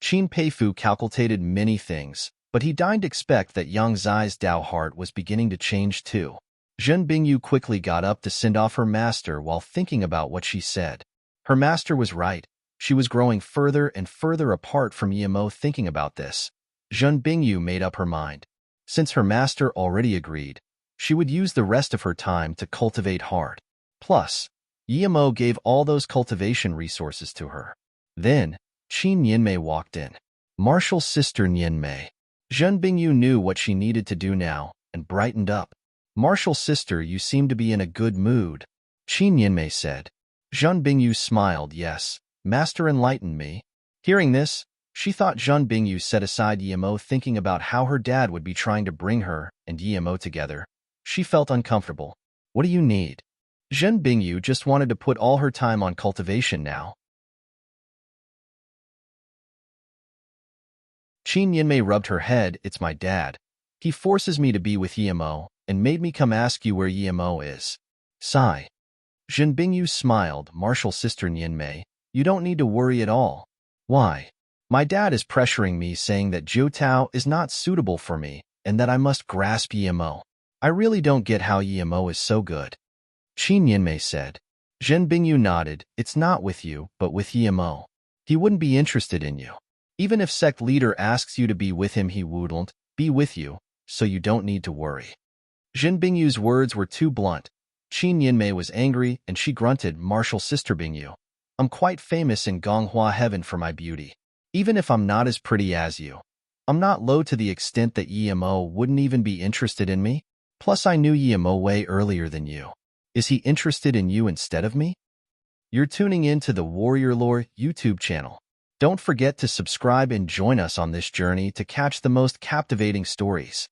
Qin Peifu calculated many things, But he didn't expect that Yang Zai's Dao heart was beginning to change too. Zhen Bingyu quickly got up to send off her master while thinking about what she said. Her master was right. She was growing further and further apart from Yimo. Thinking about this, Zhen Bingyu made up her mind. Since her master already agreed, she would use the rest of her time to cultivate hard. Plus, Yimo gave all those cultivation resources to her. Then, Qin Yinmei walked in. Martial's sister Yinmei. Zhen Bingyu knew what she needed to do now and brightened up. Martial's sister, you seem to be in a good mood, Qin Yinmei said. Zhen Bingyu smiled. Yes, master enlightened me. Hearing this, she thought Zhen Bingyu set aside Yimo, thinking about how her dad would be trying to bring her and Yimo together. She felt uncomfortable. What do you need? Zhen Bingyu just wanted to put all her time on cultivation now. Qin Yinmei rubbed her head. It's my dad. He forces me to be with Yimo and made me come ask you where Yimo is. Sigh. Zhen Bingyu smiled. Martial's sister Yinmei, you don't need to worry at all. Why? My dad is pressuring me, saying that Jiu Tao is not suitable for me and that I must grasp Yimo. I really don't get how Yimo is so good. Qin Yinmei said. Zhen Bingyu nodded. It's not with you, but with Yimo. He wouldn't be interested in you. Even if sect leader asks you to be with him, he wouldn't be with you, so you don't need to worry. Zhen Bingyu's words were too blunt. Qin Yinmei was angry and she grunted. Martial's sister Bingyu, I'm quite famous in Gonghua heaven for my beauty. Even if I'm not as pretty as you, I'm not low to the extent that Yimo wouldn't even be interested in me. Plus, I knew Yimo way earlier than you. Is he interested in you instead of me? You're tuning in to the Warrior Lore YouTube channel. Don't forget to subscribe and join us on this journey to catch the most captivating stories.